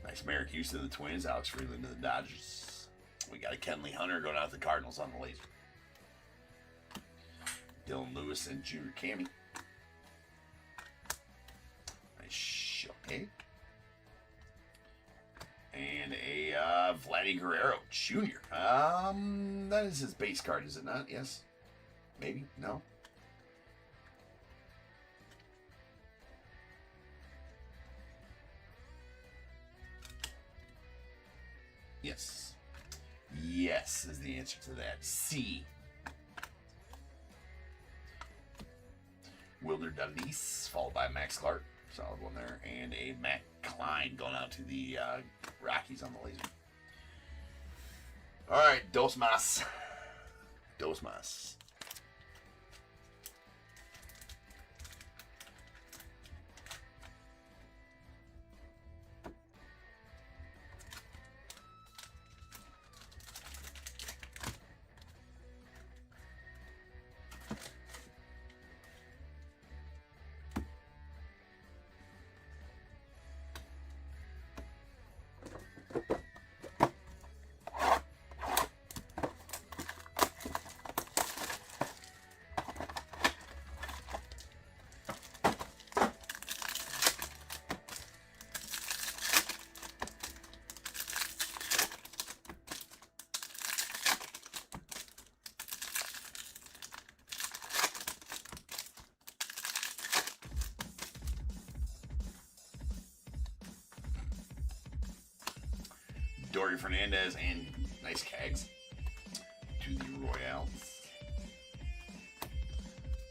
Nice Merrick Houston to the Twins. Alex Freeland to the Dodgers. We got a Kenley Hunter going out to the Cardinals on the laser. Dylan Lewis and Junior Cammy. Nice Shohei. And a Vladdy Guerrero Jr. That is his base card, is it not? Yes? Maybe? No? Yes. Yes is the answer to that. C. Wilder Dalis, followed by Max Clark. Solid one there. And a Matt Klein going out to the Rockies on the laser. All right, Dos Mas. Dos Mas. Dory Fernandez and nice Cags to the Royals.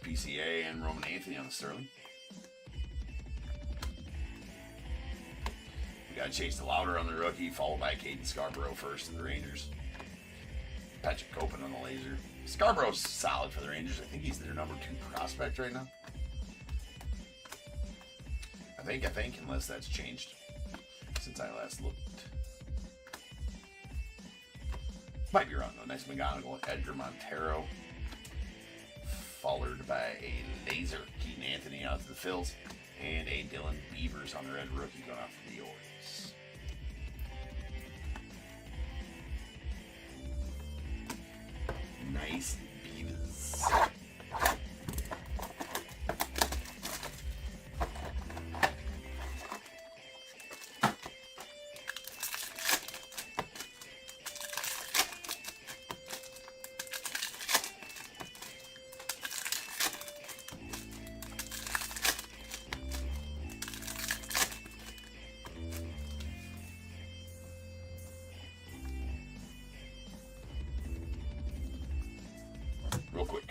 PCA and Roman Anthony on the Sterling. We got Chase DeLauder on the rookie, followed by Caden Scarborough first to the Rangers. Patrick Copen on the laser. Scarborough's solid for the Rangers. I think he's their number 2 prospect right now. I think, unless that's changed since I last looked. Might be wrong though. Nice McGonigal, Edgar Montero, followed by a laser Keaton Anthony out to the Phils, and a Dylan Beavers on the red rookie going out for the Orioles. Nice Beavers. Real quick.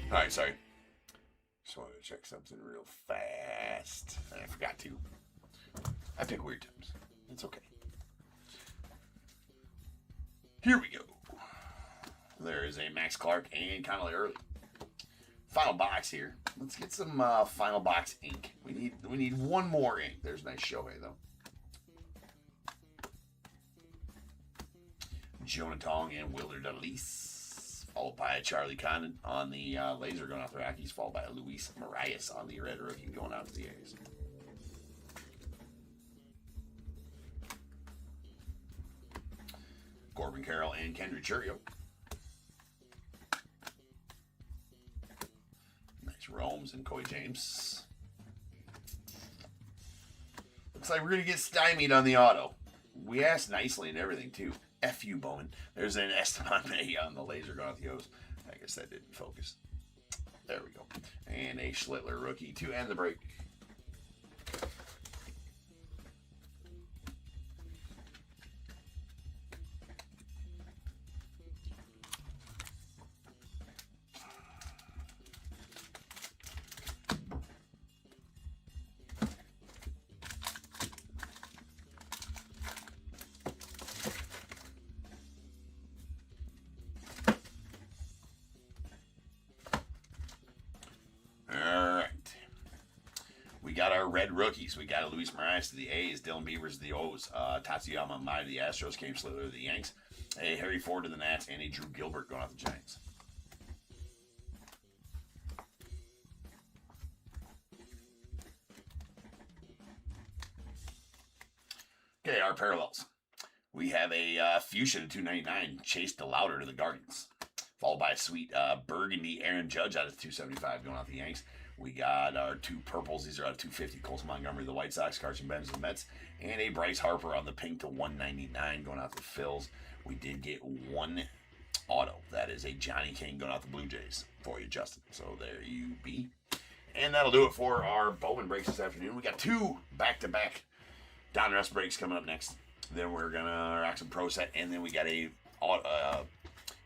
Alright, sorry. Just wanted to check something real fast. And I forgot to. I pick weird times. It's okay. Here we go. There is a Max Clark and Connolly Early. Final box here. Let's get some final box ink. We need one more ink. There's nice Shohei though. Jonah Tong and Willard Elise, followed by Charlie Condon on the laser going out the Rockies, followed by Luis Marias on the red rookie going out to the A's. Corbin Carroll and Kendrick Churio. Nice Romes and Coy James. Looks like we're going to get stymied on the auto. We asked nicely and everything, too. F you, Bowman. There's an Esteban May on the laser going out the O's. I guess that didn't focus. There we go. And a Schlittler rookie to end the break. Got our red rookies. We got a Luis Marias to the A's, Dylan Beavers to the O's, Tatsuyama Mai to the Astros, Cam Slither to the Yanks, a Harry Ford to the Nats, and a Drew Gilbert going out the Giants. Okay, our parallels. We have a Fuchsia to 299, Chase DeLauder to the Guardians, followed by a sweet Burgundy Aaron Judge out of 275 going out the Yanks. We got our two purples. These are out of 250. Colson Montgomery, the White Sox, Carson Benz, the Mets, and a Bryce Harper on the pink to 199 going out the Phils. We did get one auto. That is a Johnny King going out the Blue Jays for you, Justin. So there you be. And that'll do it for our Bowman breaks this afternoon. We got two back-to-back Donruss breaks coming up next. Then we're going to rock some Pro Set, and then we got a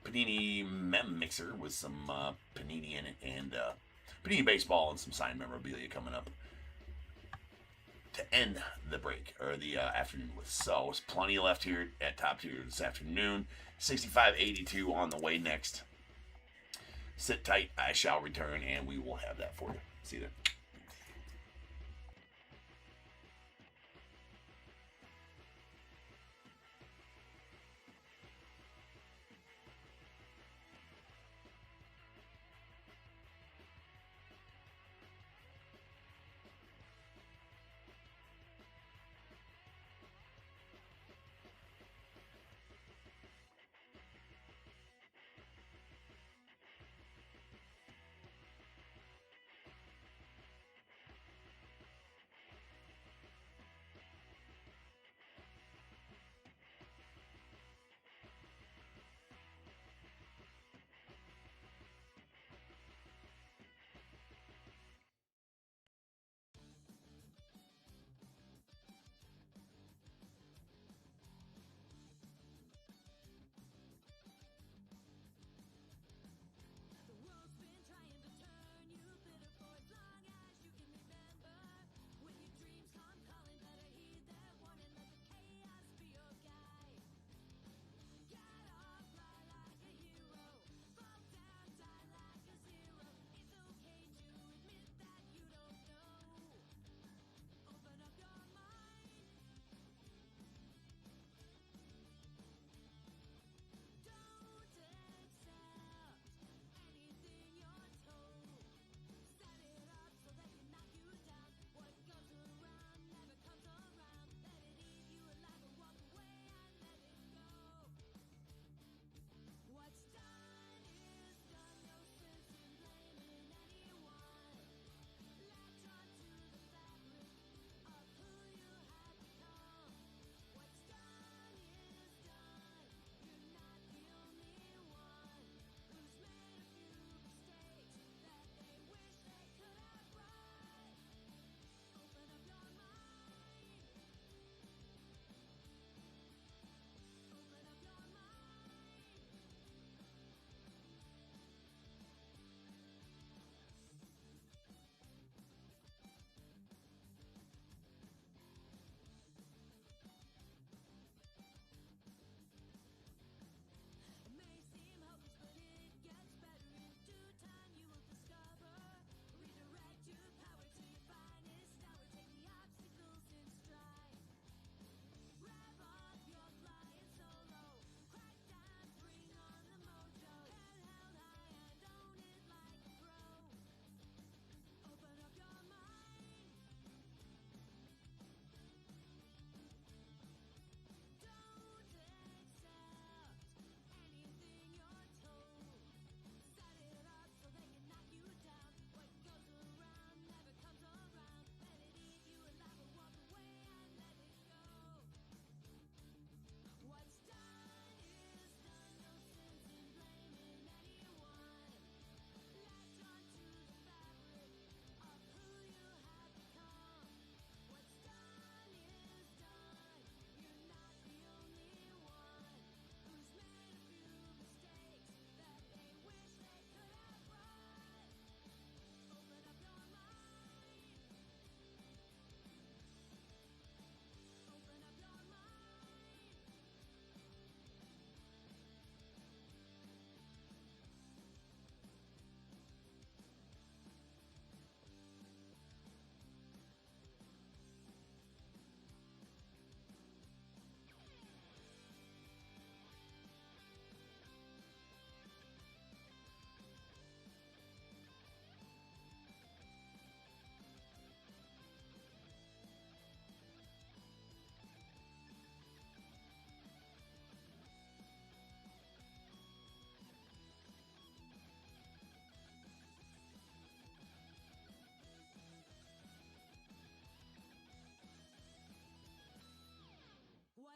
Panini Mem Mixer with some Panini in it, and Panini Baseball and some signed memorabilia coming up to end the break, or the afternoon with. So, there's plenty left here at Top Tier this afternoon. 65.82 on the way next. Sit tight, I shall return, and we will have that for you. See you there.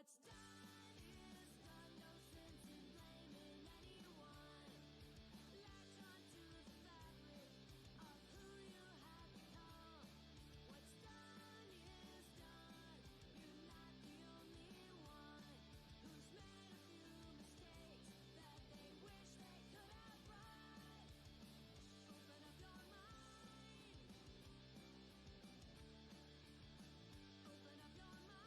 What's done is done, no sense in blaming anyone. Latch on to the fabric of who you have become. What's done is done, you're not the only one who's made a few mistakes that they wish they could have right. Open up your mind. Open up your mind.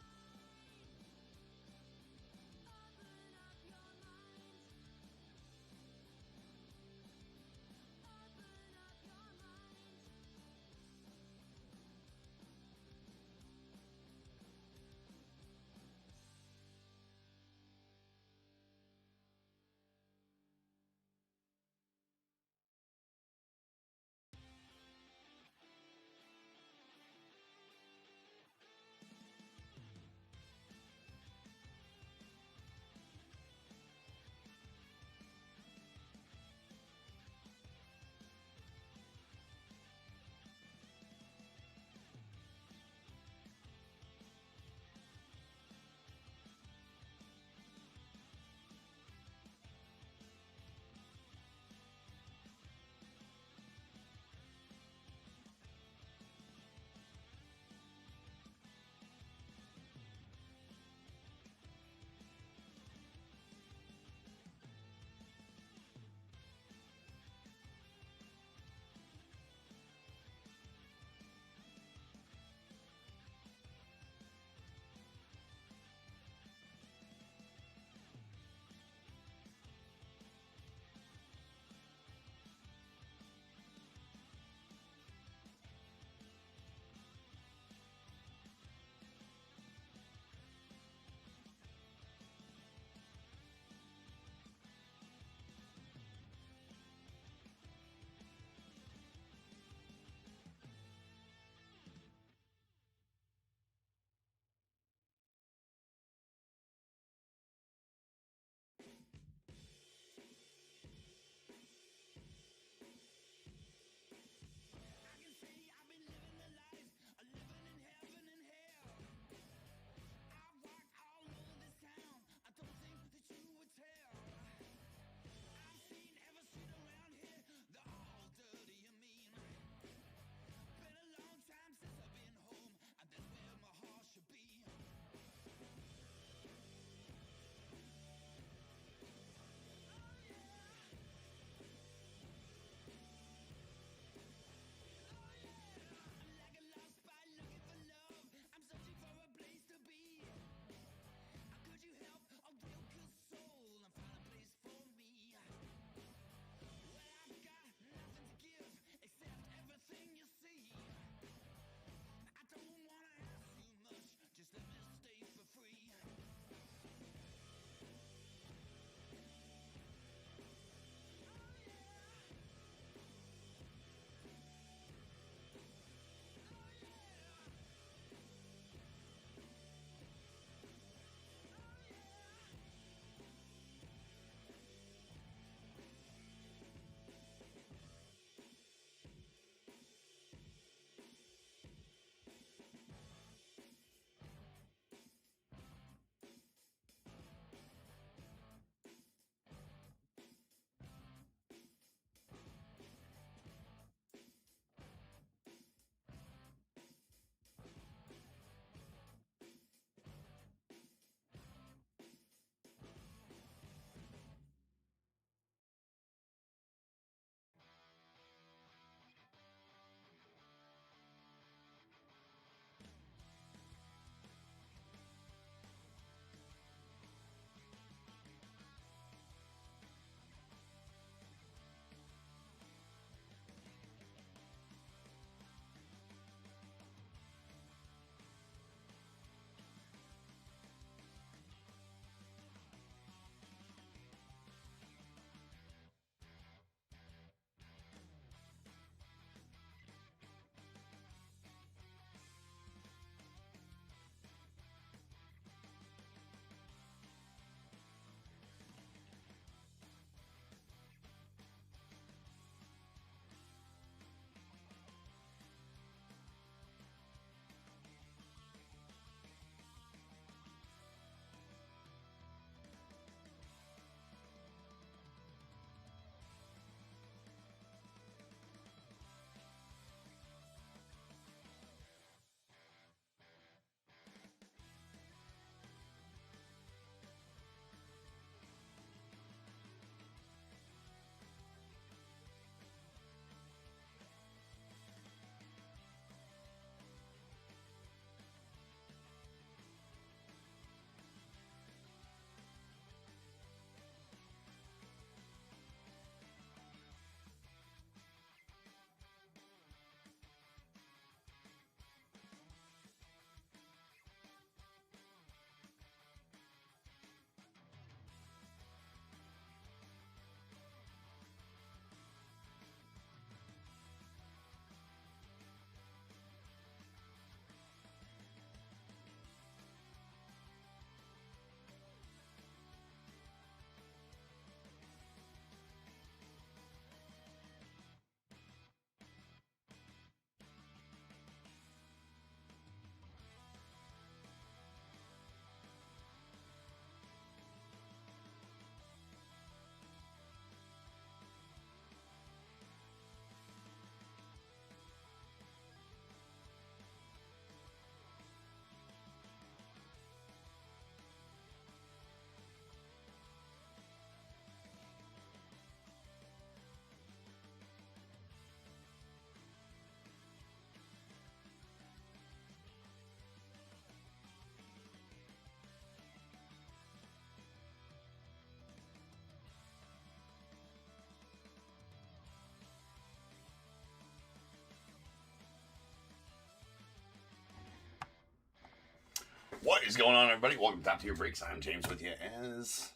What is going on, everybody? Welcome to Top Tier Breaks. I'm James with you, as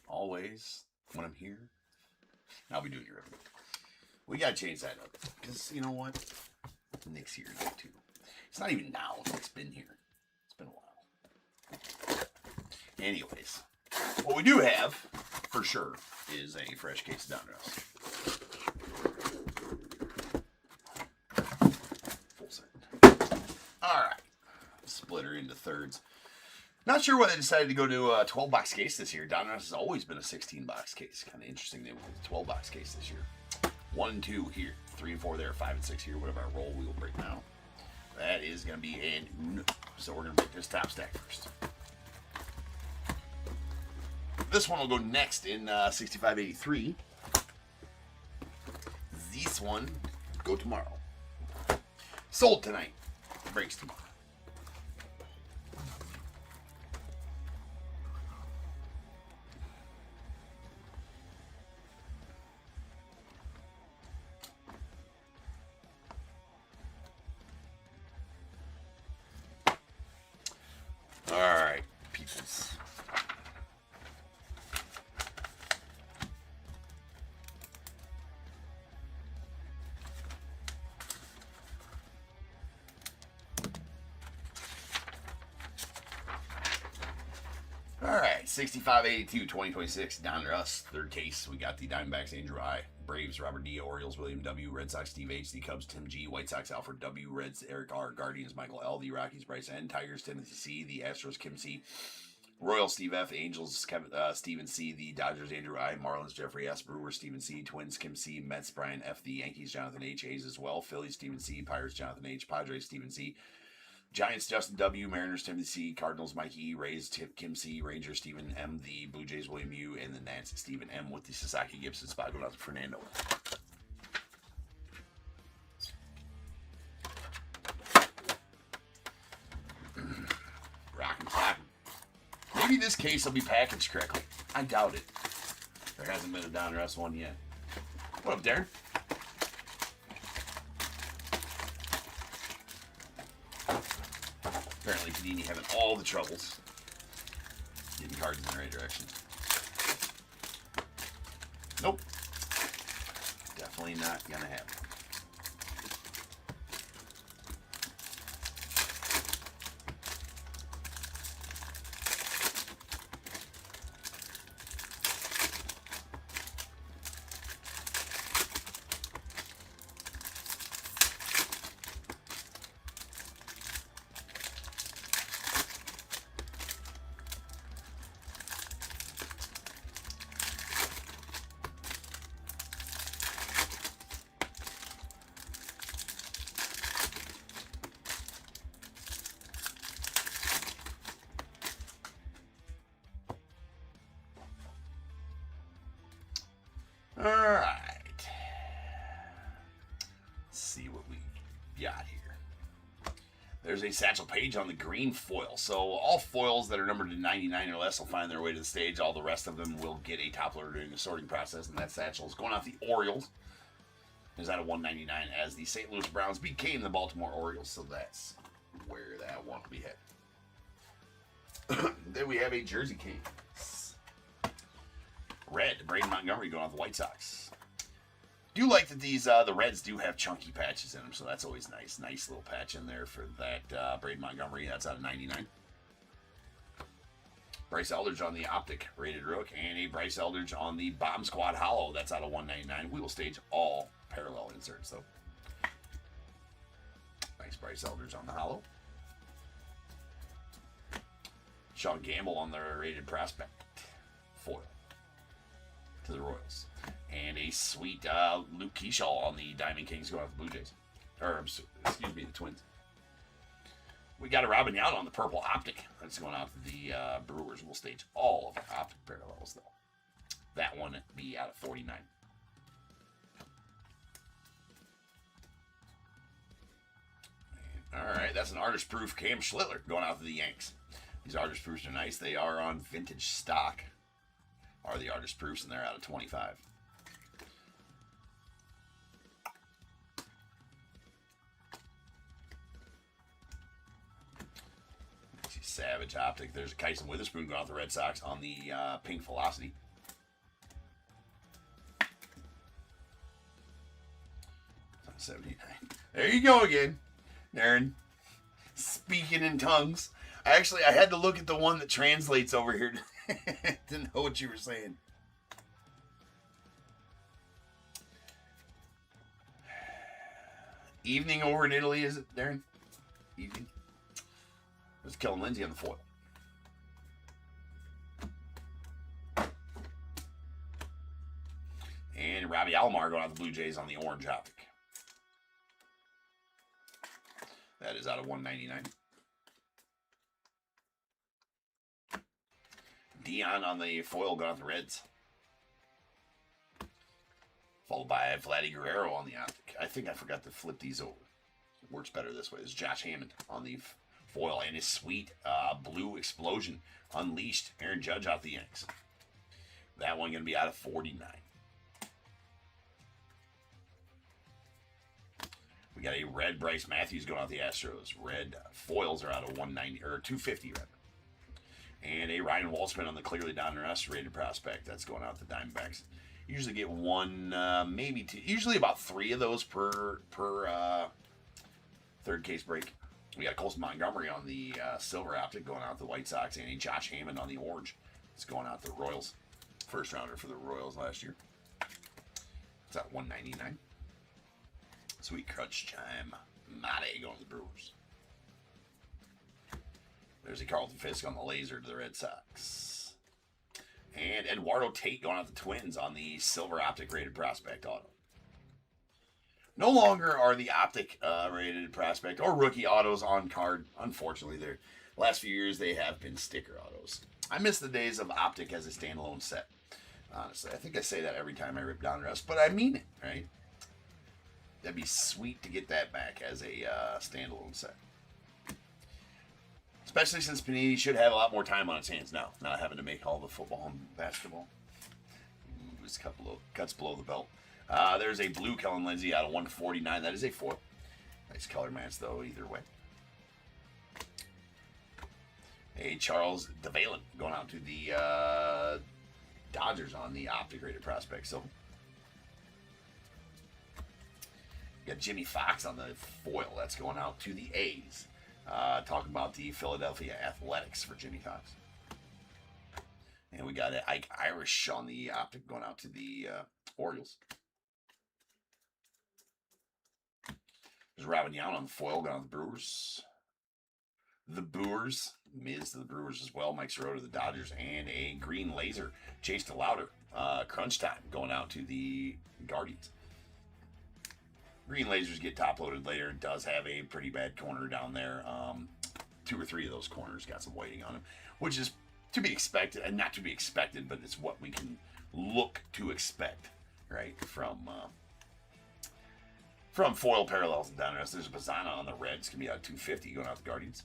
always, when I'm here. I'll be doing your review. We gotta change that up, because you know what? Nick's here now, too. It's not even now. It's been here. It's been a while. Anyways, what we do have, for sure, is a fresh case of Donruss. Full set. Alright. Split her into thirds. Not sure why they decided to go to a 12-box case this year. Donruss has always been a 16-box case. Kind of interesting they went with a 12-box case this year. 1 and 2 here. 3 and 4 there. 5 and 6 here. Whatever our roll we will break now. That is going to be an uno. So we're going to break this top stack first. This one will go next in 6583. This one go tomorrow. Sold tonight. Breaks tomorrow. Alright, pieces. Alright, 6582, 2026, Donruss, third case. We got the Diamondbacks, Andrew I. Braves, Robert D. Orioles, William W. Red Sox, Steve H. The Cubs, Tim G. White Sox, Alfred W. Reds, Eric R. Guardians, Michael L. The Rockies, Bryce N. Tigers, Timothy C. The Astros, Kim C. Royals, Steve F. Angels, Stephen C. The Dodgers, Andrew I. Marlins, Jeffrey S. Brewers, Stephen C. Twins, Kim C. Mets, Brian F. The Yankees, Jonathan H. A's as well. Phillies, Stephen C. Pirates, Jonathan H. Padres, Stephen C. Giants, Justin W. Mariners, Timothy C. Cardinals, Mike E. Rays, Kim C. Rangers, Stephen M. The Blue Jays, William U. And the Nats, Stephen M. With the Sasaki Gibson spot going out to Fernando. Rockin' stockin'. Maybe this case will be packaged correctly. I doubt it. There hasn't been a Donruss one yet. What up, Darren? Apparently, Panini having all the troubles getting cards in the right direction. Nope. Definitely not gonna happen. All right. Let's see what we got here. There's a Satchel Paige on the green foil. So all foils that are numbered to 99 or less will find their way to the stage. All the rest of them will get a top loader during the sorting process, and that Satchel is going off the Orioles. Is at a 199 as the St. Louis Browns became the Baltimore Orioles. So that's where that one will be headed. Then we have a Jersey case. Red, Braden Montgomery going off the White Sox. Do like that these the Reds do have chunky patches in them, so that's always nice. Nice little patch in there for that Braden Montgomery. That's out of 99. Bryce Eldridge on the Optic rated rook, and a Bryce Eldridge on the Bomb Squad Hollow. That's out of 199. We will stage all parallel inserts, though. Nice Bryce Eldridge on the Hollow. Sean Gamble on the rated prospect foil to the Royals. And a sweet Luke Keyshaw on the Diamond Kings going off the Blue Jays. Or, excuse me, the Twins. We got a Robin Yount on the purple Optic. That's going off the Brewers. We'll stage all of our Optic parallels, though. That one be out of 49. All right, that's an artist proof Cam Schlittler going out to the Yanks. These artist proofs are nice. They are on vintage stock. Are the artist proofs, and they're out of 25. Savage Optic. There's a Kyson Witherspoon going out the Red Sox on the pink Velocity. On 79. There you go again, Darren. Speaking in tongues. I had to look at the one that translates over here to know what you were saying. Evening over in Italy, is it, Darren? Evening. There's Kellen Lindsay on the foil. And Robbie Alomar going out the Blue Jays on the orange optic. That is out of 199. Dion on the foil going out the Reds. Followed by Vladdy Guerrero on the optic. I think I forgot to flip these over. It works better this way. It's Josh Hammond on the foil and his sweet blue explosion unleashed. Aaron Judge out the Yanks. That one going to be out of 49. We got a red Bryce Matthews going out the Astros. Red foils are out of 190 or 250 rather. And a Ryan Walshman on the clearly Donruss rated prospect. That's going out the Diamondbacks. Usually get one, maybe two, usually about 3 of those per third case break. We got Colson Montgomery on the silver optic going out the White Sox, and a Josh Hammond on the orange. It's going out the Royals. First rounder for the Royals last year. It's at 199. Sweet crunch chime. Mate going to the Brewers. There's a Carlton Fisk on the laser to the Red Sox. And Eduardo Tate going out the Twins on the silver optic rated prospect auto. No longer are the optic rated prospect or rookie autos on card. Unfortunately, the last few years they have been sticker autos. I miss the days of optic as a standalone set. Honestly, I think I say that every time I rip Donruss, but I mean it, right? That'd be sweet to get that back as a standalone set. Especially since Panini should have a lot more time on its hands now, not having to make all the football and basketball. Ooh, just a couple of cuts below the belt. There's a blue Kellen Lindsay out of 149. That is a foil. Nice color match, though, either way. A Charles DeValen going out to the Dodgers on the optic rated prospect silver. Got Jimmy Fox on the foil. That's going out to the A's. Talking about the Philadelphia Athletics for Jimmy Fox. And we got Ike Irish on the optic going out to the Orioles. There's Robin Yount on the foil going out to the Brewers. The Brewers. Miz to the Brewers as well. Mike Soroka to the Dodgers. And a green laser. Chase DeLauder. Crunch time going out to the Guardians. Green lasers get top loaded later. It does have a pretty bad corner down there. 2 or 3 of those corners got some whiting on them, which is to be expected, and not to be expected, but it's what we can look to expect, right? From foil parallels and Donruss. There's a Bazana on the red. It's gonna be out 250 going out the Guardians.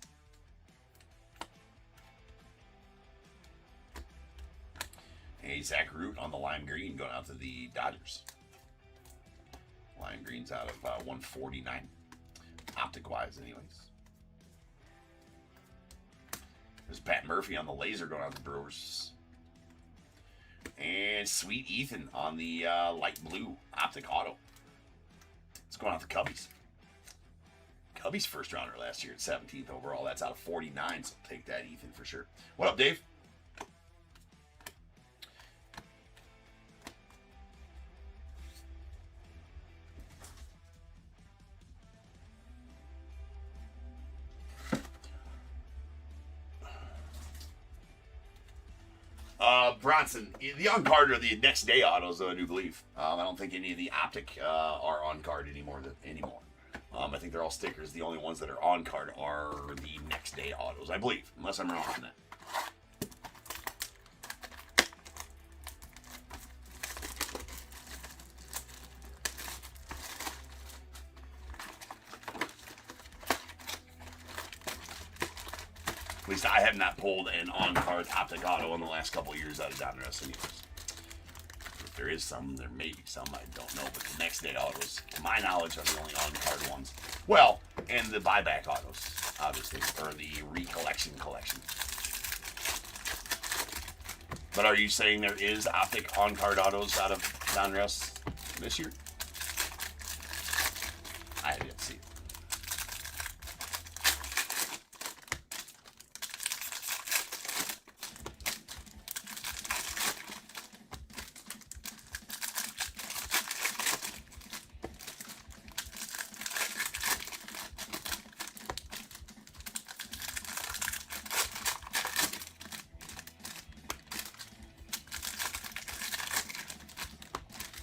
A Zach Root on the lime green going out to the Dodgers. Lime green's out of 149, optic-wise, anyways. There's Pat Murphy on the laser going out to the Brewers. And Sweet Ethan on the light blue optic auto. It's going out to Cubbies. Cubbies first rounder last year at 17th overall. That's out of 49, so take that, Ethan, for sure. What up, Dave? Bronson, the on-card are the next day autos, though, I do believe. I don't think any of the optic are on-card anymore. I think they're all stickers. The only ones that are on-card are the next day autos, I believe, unless I'm wrong on that. At least I have not pulled an on-card optic auto in the last couple of years out of Donruss anyways. If there is some, there may be some, I don't know. But the next day autos, to my knowledge, are the only on-card ones. Well, and the buyback autos. obviously, or the recollection collection. But are you saying there is Optic on-card autos out of Donruss this year? I have yet to see it.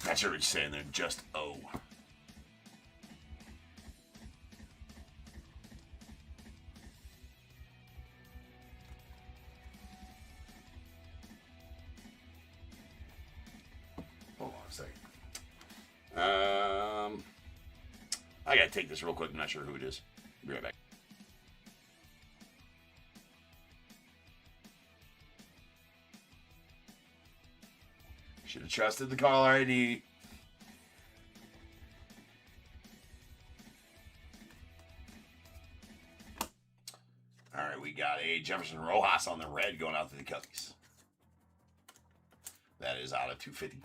Not sure what you're saying there, just O. Hold on a second. I gotta take this real quick. I'm not sure who it is. Be right back. Should have trusted the caller ID. All right, we got a Jefferson Rojas on the red going out to the Cubbies. That is out of 250.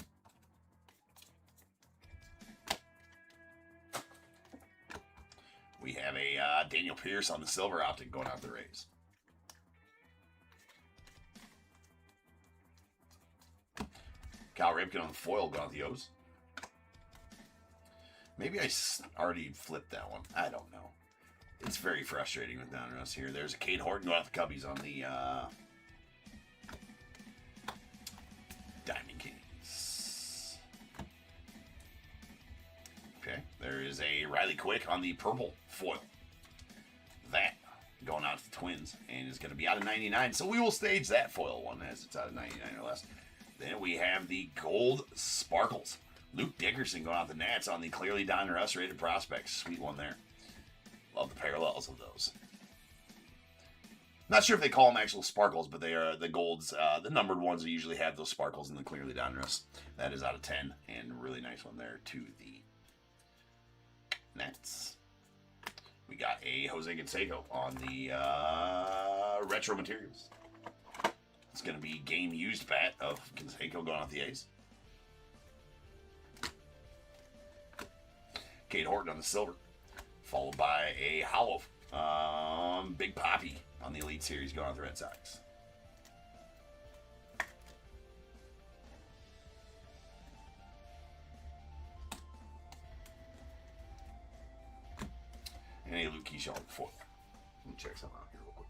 We have a Daniel Pierce on the silver optic going out to the Rays. Cal Ripken on the foil going out the O's. Maybe I already flipped that one. I don't know. It's very frustrating with Donruss here. There's a Cade Horton going out the Cubbies on the Diamond Kings. Okay, there is a Riley Quick on the purple foil. That going out to the Twins and is going to be out of 99. So we will stage that foil one as it's out of 99 or less. Then we have the gold sparkles. Luke Dickerson going out the Nats on the clearly Donruss rated prospects. Sweet one there. Love the parallels of those. Not sure if they call them actual sparkles, but they are the golds. The numbered ones usually have those sparkles in the clearly Donruss. That is out of 10. And really nice one there to the Nats. We got a Jose Canseco on the retro materials. It's going to be game used bat of Canseco going off the A's. Cade Horton on the silver. Followed by a hollow Big Papi on the Elite Series going off the Red Sox. And a Luke Keyshawn on the fourth. Let me check something out here real quick.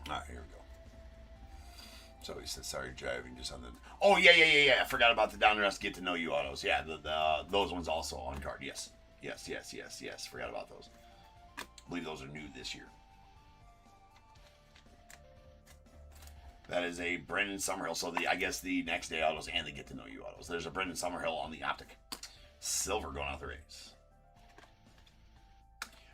All right, here we go. So he said, sorry, driving just on the... Oh, yeah. I forgot about the Donruss Get to Know You autos. Yeah, those ones also on card. Yes. Forgot about those. I believe those are new this year. That is a Brendan Summerhill. So I guess the next day autos and the Get to Know You autos. There's a Brendan Summerhill on the optic. Silver going out the Rays.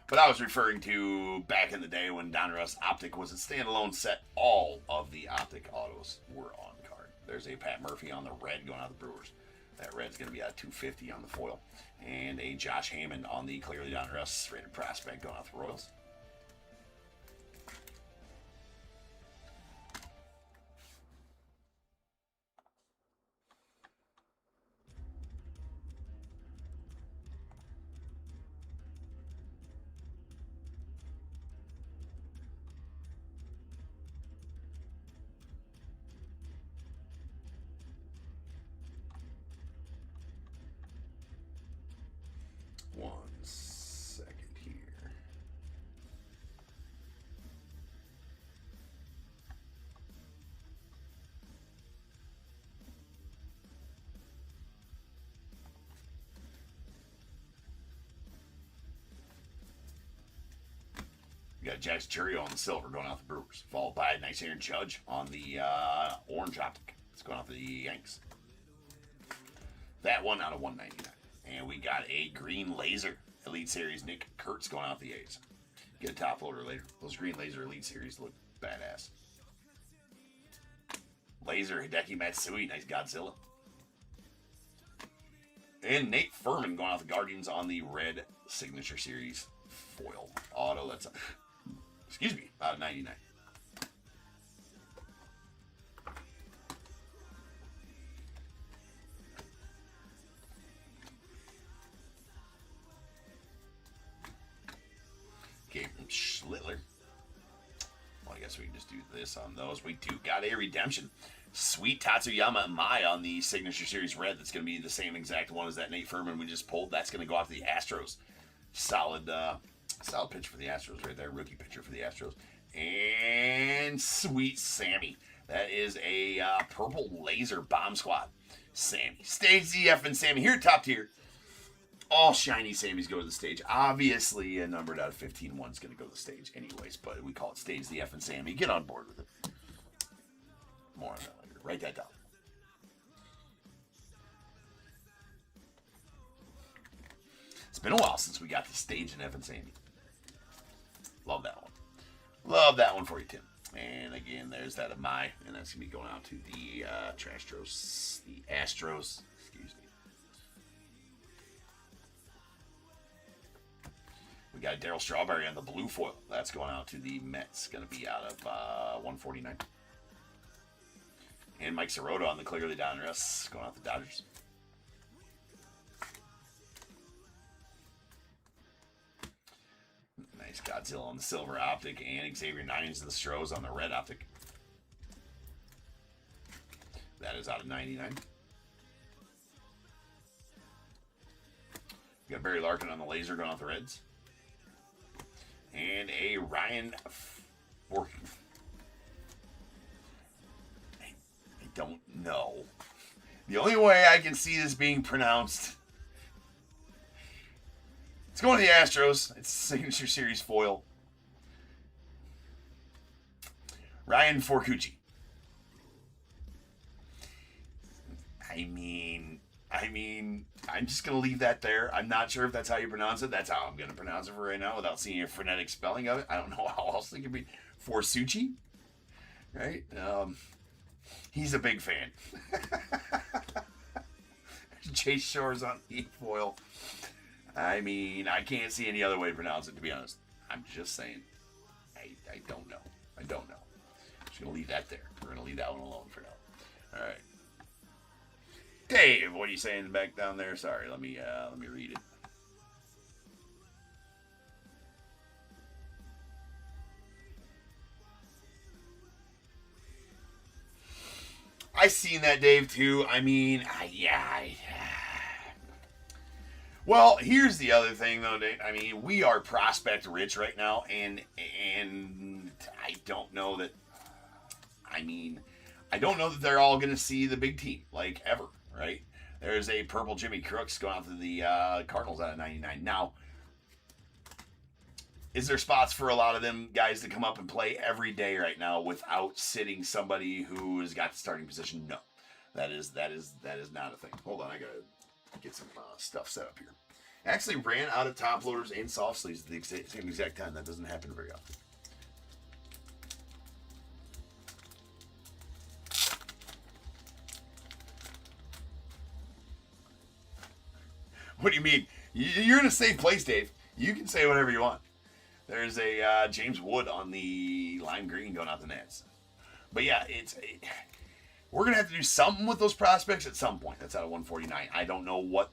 But I was referring to back in the day when Donruss Optic was a standalone set. All of the Optic autos were on card. There's a Pat Murphy on the red going out the Brewers. That red's going to be at 250 on the foil. And a Josh Hammond on the clearly Donruss rated prospect going out the Royals. One second here. We got Jackson Churio on the silver going out the Brewers, followed by a nice Aaron Judge on the orange optic. It's going out the Yanks. That one out of 199. And we got a green laser Elite Series Nick Kurtz going out the A's. Get a top loader later. Those green laser Elite Series look badass. Laser Hideki Matsui, nice Godzilla. And Nate Furman going out the Guardians on the red Signature Series foil auto. That's excuse me, out of 99. Okay, from Schlittler. Well, I guess we can just do this on those. We do got a redemption. Sweet Tatsuyama Mai on the Signature Series red. That's going to be the same exact one as that Nate Furman we just pulled. That's going to go off the Astros. Solid pitch for the Astros right there. Rookie pitcher for the Astros. And Sweet Sammy. That is a purple laser bomb squad. Sammy. Stage ZF and Sammy here at Top Tier. All shiny Sammys go to the stage. Obviously, a numbered out of 15 one's going to go to the stage anyways, but we call it Stage ZF and Sammy. Get on board with it. More on that later. Write that down. It's been a while since we got to Stage and F and Sammy. Love that one. Love that one for you, Tim. And again, there's that of my, and that's going to be going out to the Astros. The Astros. Excuse me. We got Darryl Strawberry on the blue foil. That's going out to the Mets. Going to be out of 149. And Mike Sirota on the clearly Donruss. Going out the Dodgers. Nice Godzilla on the silver optic. And Xavier Nines of the Stros on the red optic. That is out of 99. We got Barry Larkin on the laser going out the Reds. And a Ryan I don't know. The only way I can see this being pronounced, it's going to the Astros. It's Signature Series foil. Ryan Forcucci. I mean, I'm just going to leave that there. I'm not sure if that's how you pronounce it. That's how I'm going to pronounce it for right now without seeing a phonetic spelling of it. I don't know how else it could be. Forcucci, right? He's a big fan. Chase Shores on the foil. I mean, I can't see any other way to pronounce it, to be honest. I'm just saying. I don't know. I don't know. Just going to leave that there. We're going to leave that one alone for now. All right. Dave, what are you saying back down there? Sorry, let me read it. I seen that, Dave, too. I mean, well, here's the other thing, though, Dave. I mean, we are prospect rich right now, and I don't know that. I mean, I don't know that they're all going to see the big team like ever. Right? There's a purple Jimmy Crooks going out to the Cardinals out of 99. Now, is there spots for a lot of them guys to come up and play every day right now without sitting somebody who has got the starting position? No. That is not a thing. Hold on, I gotta get some stuff set up here. Actually ran out of top loaders and soft sleeves at the same exact time. That doesn't happen very often. What do you mean? You're in a safe place, Dave. You can say whatever you want. There's a James Wood on the lime green going out the Nets. But yeah, we're going to have to do something with those prospects at some point. That's out of 149. I don't know what,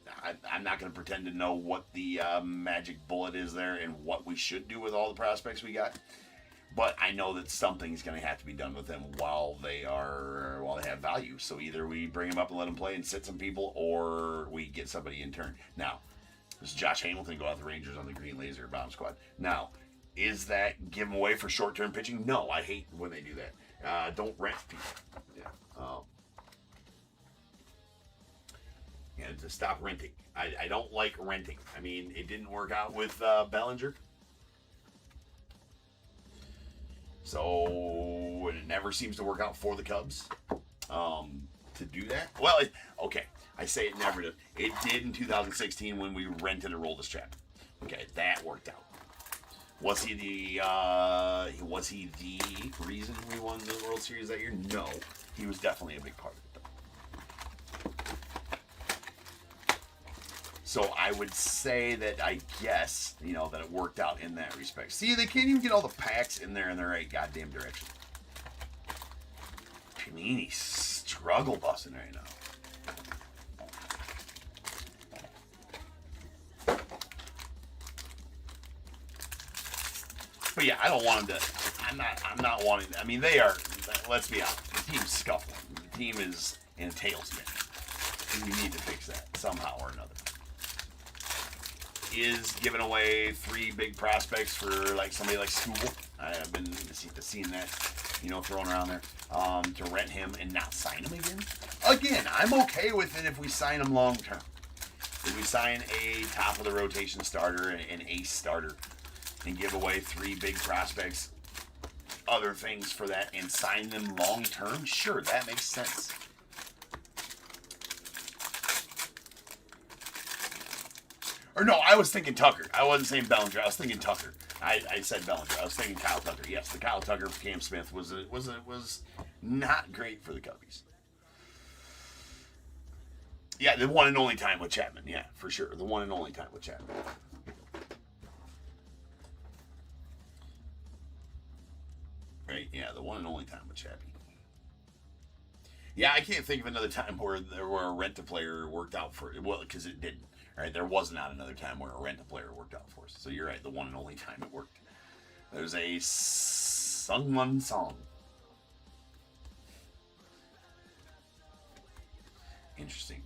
I'm not going to pretend to know what the magic bullet is there and what we should do with all the prospects we got. But I know that something's going to have to be done with them while they have value. So either we bring them up and let them play and sit some people, or we get somebody in turn. Now, this is Josh Hamilton go out the Rangers on the green laser bomb squad. Now, is that give them away for short-term pitching? No, I hate when they do that. Don't rent people. Yeah. To stop renting. I don't like renting. I mean, it didn't work out with Bellinger. So it never seems to work out for the Cubs to do that. Well, okay, I say it never did. It did in 2016 when we rented a Roldis Chapman. Okay, that worked out. Was he the reason we won the World Series that year? No, he was definitely a big part of it, though. So I would say that I guess, that it worked out in that respect. See, they can't even get all the packs in there in the right goddamn direction. Panini struggle busting right now. But yeah, I don't want them to. I'm not wanting. I mean, they are. Let's be honest. The team's scuffling. The team is in a tailspin. We need to fix that somehow or another. Is giving away 3 big prospects for like somebody like Skubal. I've been seeing that, thrown around there. To rent him and not sign him again. Again, I'm okay with it if we sign him long term. If we sign a top of the rotation starter, an ace starter, and give away 3 big prospects, other things for that, and sign them long term, sure, that makes sense. Or no, I was thinking Tucker. I wasn't saying Bellinger. I was thinking Tucker. I said Bellinger. I was thinking Kyle Tucker. Yes, the Kyle Tucker for Cam Smith was not great for the Cubbies. Yeah, the one and only time with Chapman. Yeah, for sure. The one and only time with Chapman. Right? Yeah, the one and only time with Chappie. Yeah, I can't think of another time where a rent-a-player worked out for it. Well, because it didn't. Right? There was not another time where a rent-a-player worked out for us. So you're right, the one and only time it worked. There's a Sungwon Song. Interesting.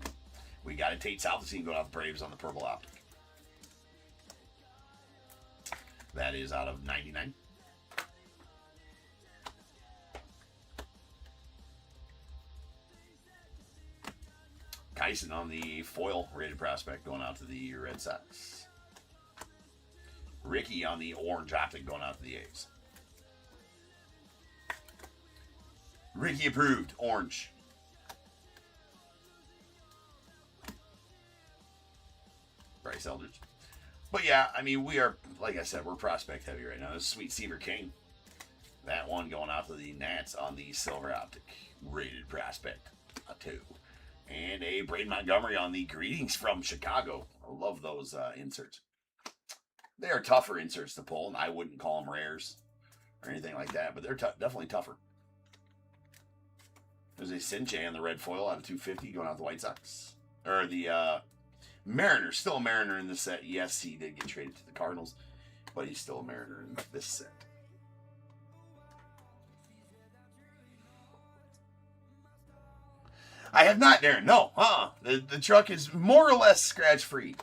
We got a Tate Salvador going off the Braves on the purple optic. That is out of 99. Kyson on the foil rated prospect going out to the Red Sox. Ricky on the orange optic going out to the A's. Ricky approved, orange. Bryce Eldridge. But yeah, I mean, we are, like I said, we're prospect heavy right now. This is Sweet Seaver King. That one going out to the Nats on the silver optic rated prospect. A 2. And a Braden Montgomery on the Greetings from Chicago. I love those inserts. They are tougher inserts to pull, and I wouldn't call them rares or anything like that, but they're definitely tougher. There's a Sinche on the red foil out of 250 going out to the White Sox. Or the Mariner. Still a Mariner in this set. Yes, he did get traded to the Cardinals, but he's still a Mariner in this set. I have not, Darren. No. The truck is more or less scratch-free.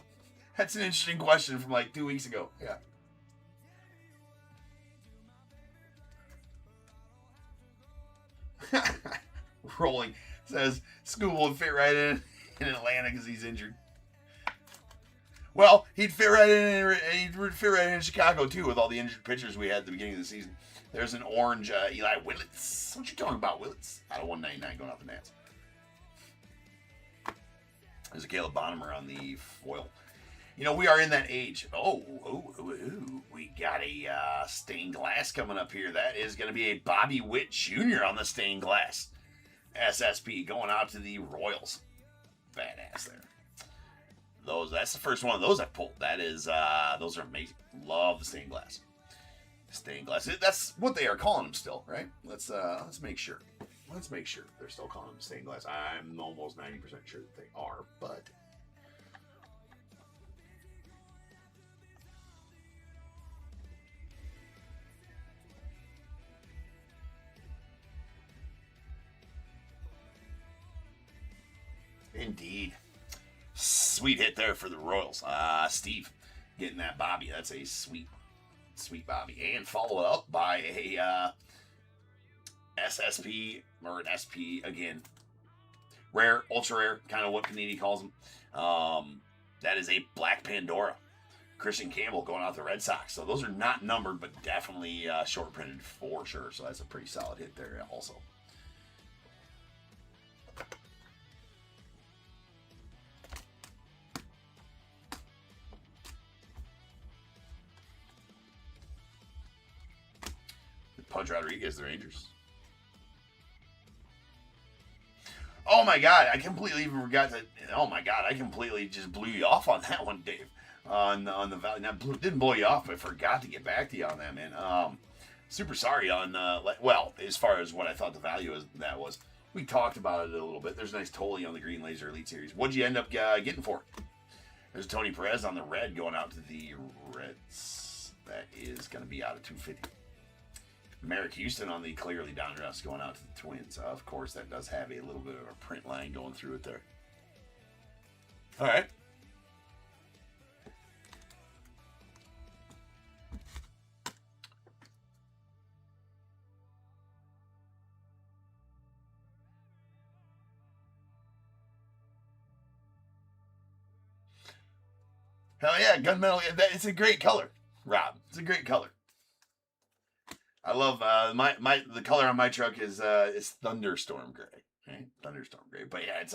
That's an interesting question from like 2 weeks ago. Yeah. Rolling. Says, Scoob would fit right in Atlanta because he's injured. Well, he'd fit right in Chicago, too, with all the injured pitchers we had at the beginning of the season. There's an orange Eli Willits. What you talking about, Willits? Out of 199 going off the Nats. There's a Caleb Bonham on the foil. We are in that age. We got a stained glass coming up here. That is going to be a Bobby Witt Jr. on the stained glass. SSP going out to the Royals. Badass there. That's the first one of those I pulled. That is, those are amazing. Love the stained glass. Stained glass. That's what they are calling them still, right? Let's make sure. Let's make sure they're still calling them stained glass. I'm almost 90% sure that they are, but indeed. Sweet hit there for the Royals. Steve getting that Bobby. That's a sweet Bobby. And follow it up by a SSP or an SP again. Rare, ultra rare, kind of what Panini calls them. That is a Black Pandora Christian Campbell going out the Red Sox. So those are not numbered, but definitely short printed for sure. So that's a pretty solid hit there also. Pudge Rodriguez, the Rangers. Oh my God, I completely even forgot that. Oh my God, I completely just blew you off on that one, Dave. On the value, didn't blow you off, but I forgot to get back to you on that, man. Super sorry on well, as far as what I thought the value of that was. We talked about it a little bit. There's a nice Tolley on the Green Laser Elite Series. What'd you end up getting for it? There's Tony Perez on the red going out to the Reds. That is going to be out of 250. Merrick Houston on the clearly Donruss going out to the Twins. Of course, that does have a little bit of a print line going through it there. All right. Hell yeah, gunmetal. It's a great color, Rob. It's a great color. I love the color on my truck is thunderstorm gray, right? Thunderstorm gray. But yeah, it's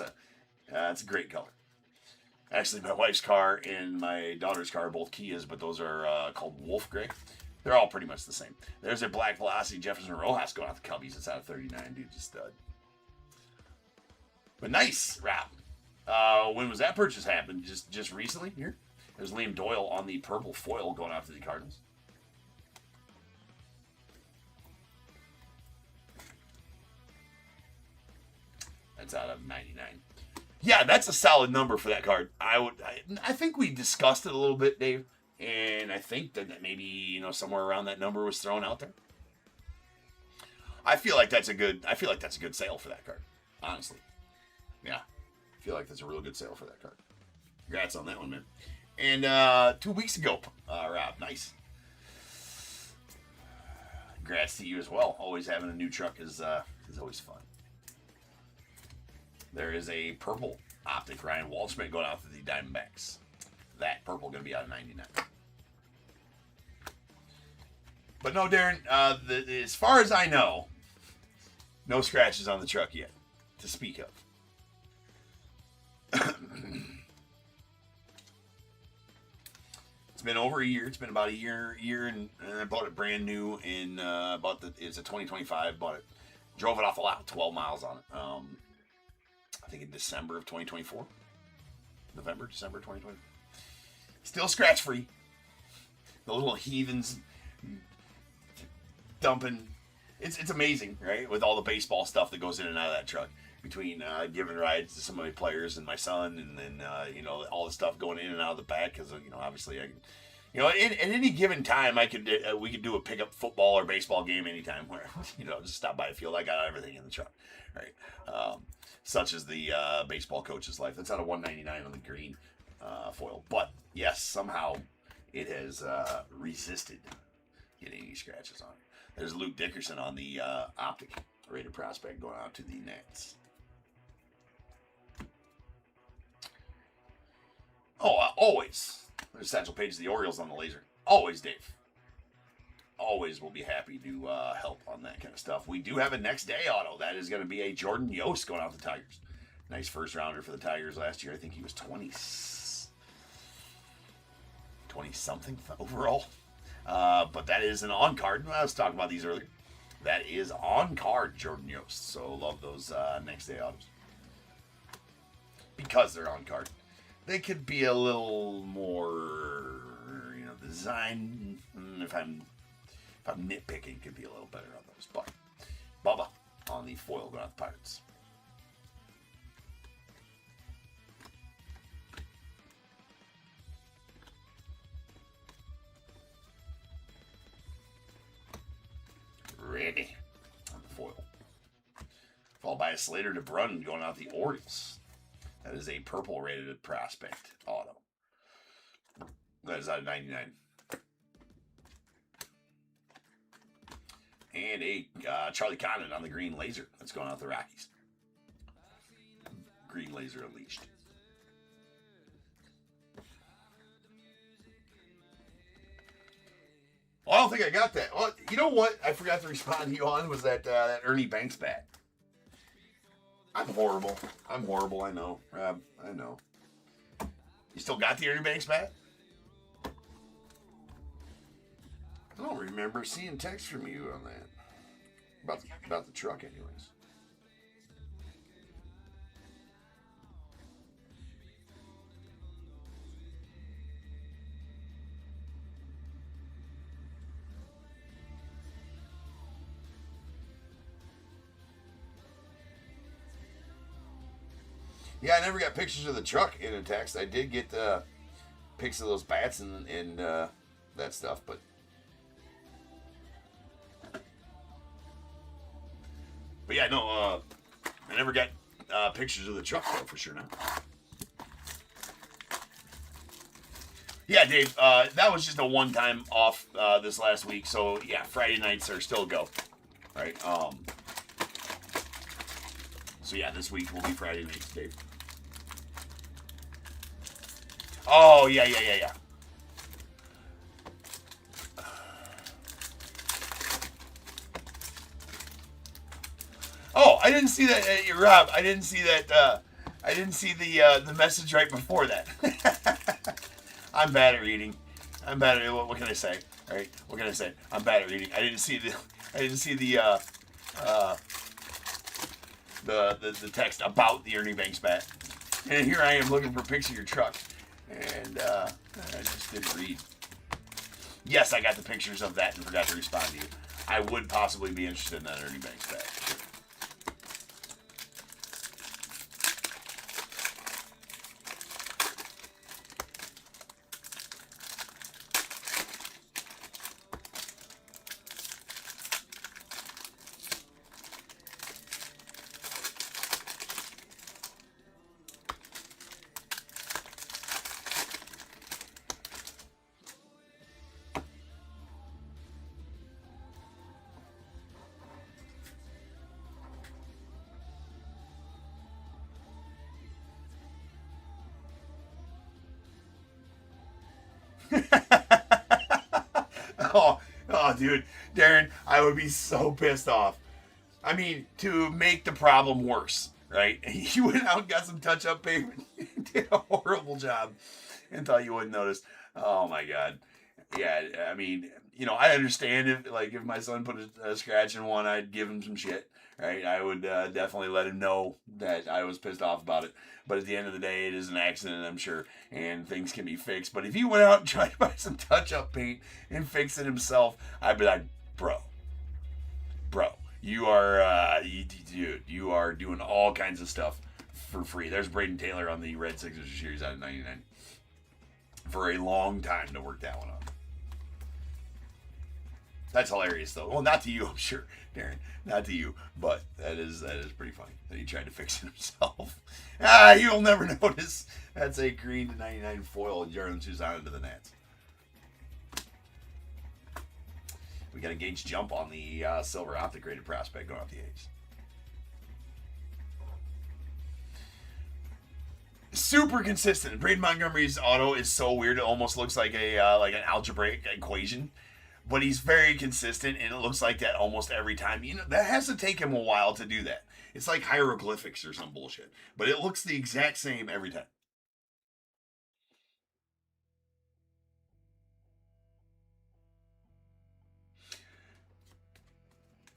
a great color. Actually, my wife's car and my daughter's car are both Kias, but those are called Wolf Gray. They're all pretty much the same. There's a Black Velocity Jefferson Rojas going out the Cubbies. It's out of 39, dude, just stud. But nice, Rob. When was that purchase happened? Just recently here. There's Liam Doyle on the purple foil going out to the Cardinals. That's out of 99. Yeah, that's a solid number for that card. I think we discussed it a little bit, Dave, and I think that maybe somewhere around that number was thrown out there. I feel like that's a good sale for that card, honestly. Yeah, I feel like that's a real good sale for that card. Congrats on that one, man. And 2 weeks ago, Rob, nice. Congrats to you as well. Always having a new truck is always fun. There is a purple optic Ryan Waldschmidt going out to the Diamondbacks. That purple going to be out of 99. But no, Darren, as far as I know, no scratches on the truck yet to speak of. It's been over a year. It's been about a year, and I bought it brand new in it's a 2025. Bought it, drove it off a lot, 12 miles on it. I think in December of 2024. December 2020. Still scratch free. The little heathens dumping. It's amazing, right? With all the baseball stuff that goes in and out of that truck. Between giving rides to some of the players and my son, and then all the stuff going in and out of the back, because obviously I can, at any given time we could do a pickup football or baseball game anytime where just stop by the field. I got everything in the truck, right? Such as the baseball coach's life. That's out of 199 on the green foil, but yes, somehow it has resisted getting any scratches on it. There's Luke Dickerson on the optic rated prospect going out to the Nets. Oh, always. There's Satchel Paige, the Orioles on the laser. Always, Dave. Always will be happy to help on that kind of stuff. We do have a next day auto. That is going to be a Jordan Yost going out the Tigers. Nice first rounder for the Tigers last year. I think he was 20-something overall. But that is an on-card. I was talking about these earlier. That is on-card Jordan Yost. So love those next day autos. Because they're on-card. They could be a little more, design. If I'm nitpicking, could be a little better on those. But Bubba on the foil going out the Pirates. Ready on the foil. Followed by a Slater DeBrun going out the Orioles. That is a purple rated prospect auto. That is out of 99. And a Charlie Condon on the green laser. That's going out the Rockies. Green laser unleashed. think I got that. Well, you know what? I forgot to respond to you on was that Ernie Banks bat. I'm horrible. I know, Rob. I know. You still got the Ernie Banks bat? I don't remember seeing text from you on that. About the truck, anyways. Yeah, I never got pictures of the truck in a text. I did get pics of those bats and that stuff, but yeah, no, I never got pictures of the truck though, for sure. Now, yeah, Dave, that was just a one-time off this last week. So yeah, Friday nights are still go, right? So yeah, this week will be Friday nights, Dave. Oh, yeah. Oh, I didn't see that, Rob. I didn't see that. I didn't see the message right before that. I'm bad at reading. What can I say? All right, what can I say? I'm bad at reading. I didn't see the text about the Ernie Banks bat. And here I am looking for a picture of your truck. And I just didn't read. Yes, I got the pictures of that and forgot to respond to you. I would possibly be interested in that Ernie Banks bat. Sure. Oh, dude, Darren, I would be so pissed off. I mean, to make the problem worse, right? You went out and got some touch-up pavement, did a horrible job, and thought you wouldn't notice. Oh my God, yeah. I mean, I understand if my son put a scratch in one, I'd give him some shit, right? I would definitely let him know that I was pissed off about it. But at the end of the day, it is an accident, I'm sure, and things can be fixed. But if he went out and tried to buy some touch-up paint and fix it himself, I'd be like, bro, you are, dude, you are doing all kinds of stuff for free. There's Braden Taylor on the Red Signature Series out of 99 for a long time to work that one out. That's hilarious, though. Well, not to you, I'm sure, Darren. Not to you, but that is pretty funny that he tried to fix it himself. You'll never notice. That's a green to 99 foil Jarlin Suzanne into the Nats. We got a gauge jump on the silver optic rated prospect going off the A's. Super consistent. Braden Montgomery's auto is so weird. It almost looks like an algebraic equation. But he's very consistent, and it looks like that almost every time. That has to take him a while to do that. It's like hieroglyphics or some bullshit. But it looks the exact same every time.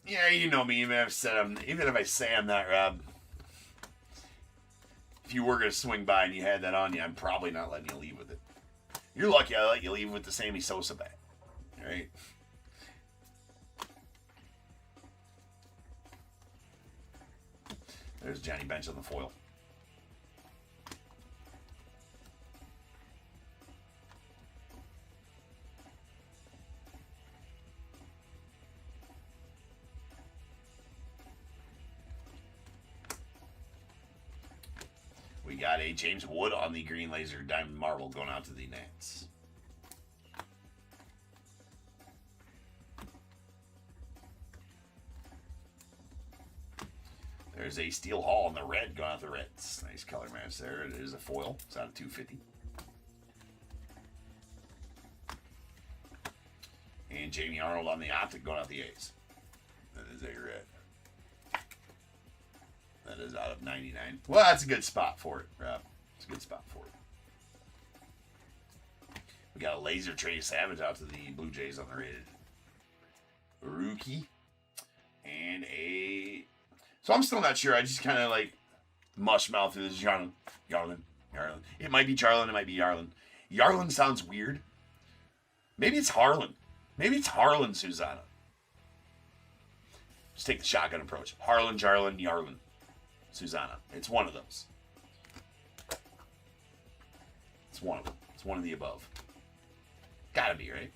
Yeah, you know me. Even if I say I'm not, Rob. If you were going to swing by and you had that on you, I'm probably not letting you leave with it. You're lucky I let you leave with the Sammy Sosa bat. Right? There's Johnny Bench on the foil. We got a James Wood on the green laser diamond marble going out to the Nats. There's a Steel Hall in the red going out the Reds. Nice color match there. It is a foil. It's out of 250. And Jamie Arnold on the optic going out the A's. That is a red. That is out of 99. Well, that's a good spot for it, Rob. It's a good spot for it. We got a laser Trey Savage out to the Blue Jays on the rated rookie. And a... So I'm still not sure. I just kind of like mush mouth through this Yarlin. It might be Charlin. It might be Yarlin. Yarlin sounds weird. Maybe it's Harlan. Maybe it's Harlan Susanna. Just take the shotgun approach. Harlan, Jarlin, Yarlin, Susanna. It's one of those. It's one of them. It's one of the above. Gotta be, right?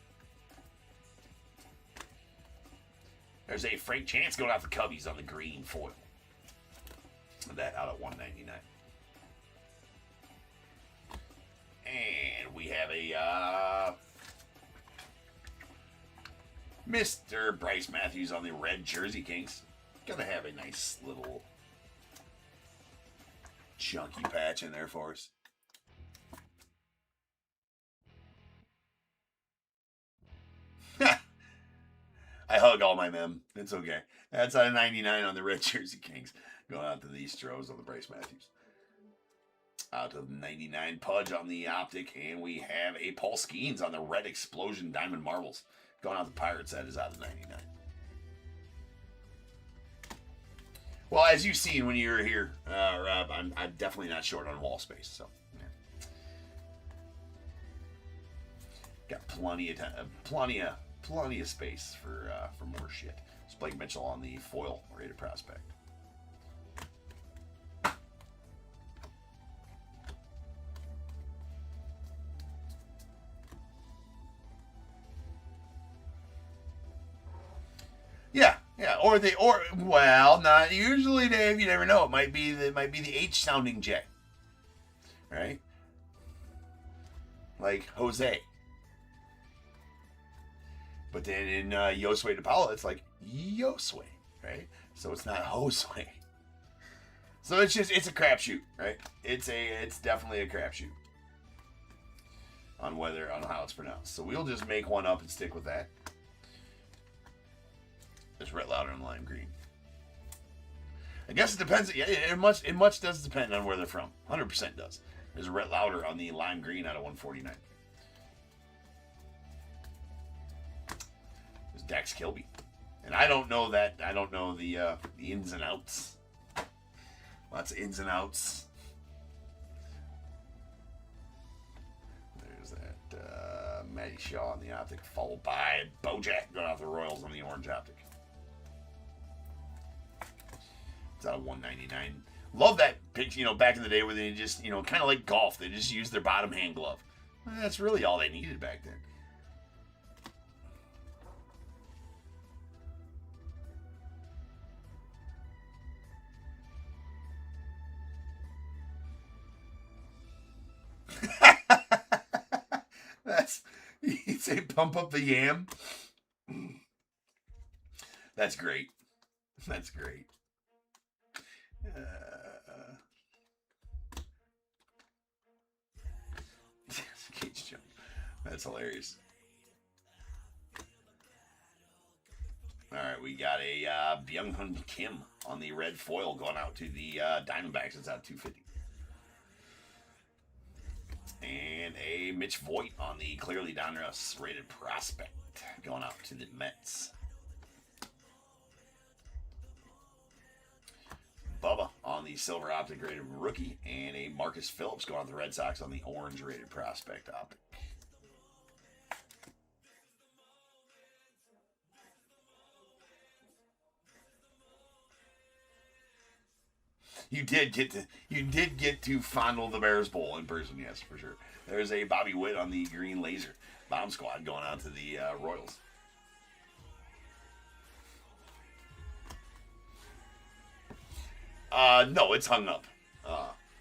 There's a Frank Chance going out the Cubbies on the green foil. That out at 199. And we have a Mr. Bryce Matthews on the red Jersey Kings. Gonna have a nice little chunky patch in there for us. I hug all my mem. It's okay. That's out of 99 on the red Jersey Kings. Going out to the Stros on the Bryce Matthews. Out of 99 Pudge on the optic. And we have a Paul Skeens on the red Explosion Diamond Marbles. Going out the Pirates. That is out of 99. Well, as you've seen when you were here, Rob, I'm definitely not short on wall space. So, yeah. Got plenty of space for more shit. It's Blake Mitchell on the foil rated prospect. Yeah, well, not usually, Dave. You never know. It might be the H sounding J, right? Like Jose. But then in Josue de Paula, it's like Josue, right? So it's not Josue. So it's a crapshoot, right? It's definitely a crapshoot on how it's pronounced. So we'll just make one up and stick with that. There's Rhett Lauder and lime green. I guess it depends. Yeah, it much does depend on where they're from. 100% does. There's Rhett Lauder on the lime green out of 149. There's Dax Kilby. And I don't know the ins and outs. Lots of ins and outs. There's that Matty Shaw on the optic, followed by Bojack going off the Royals on the orange optic. It's out of 199. Love that picture, back in the day where they just, kind of like golf, they just used their bottom hand glove. Well, that's really all they needed back then. You'd say pump up the yam. That's great. That's great. Cage jump. That's hilarious. Alright, we got a Byung-Hun Kim on the red foil going out to the Diamondbacks. It's out 250. And a Mitch Voigt on the clearly Donruss rated prospect going out to the Mets. Bubba on the silver optic rated rookie, and a Marcus Phillips going on the Red Sox on the orange rated prospect optic. You did get to fondle the Bears Bowl in person, yes, for sure. There's a Bobby Witt on the green laser bomb squad going out to the Royals. No, it's hung up.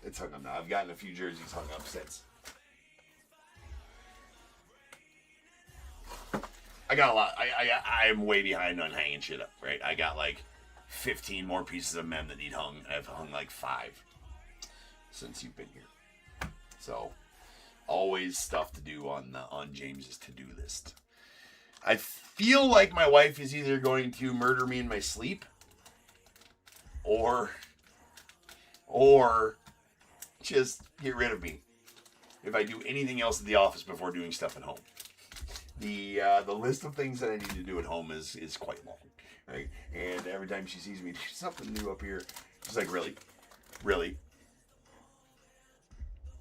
It's hung up now. I've gotten a few jerseys hung up since. I got a lot. I'm way behind on hanging shit up, right? I got like 15 more pieces of mem that need hung. I've hung like 5 since you've been here. So, always stuff to do on James's to-do list. I feel like my wife is either going to murder me in my sleep or just get rid of me if I do anything else at the office before doing stuff at home. The list of things that I need to do at home is quite long, right? And every time she sees me do something new up here, she's like, really?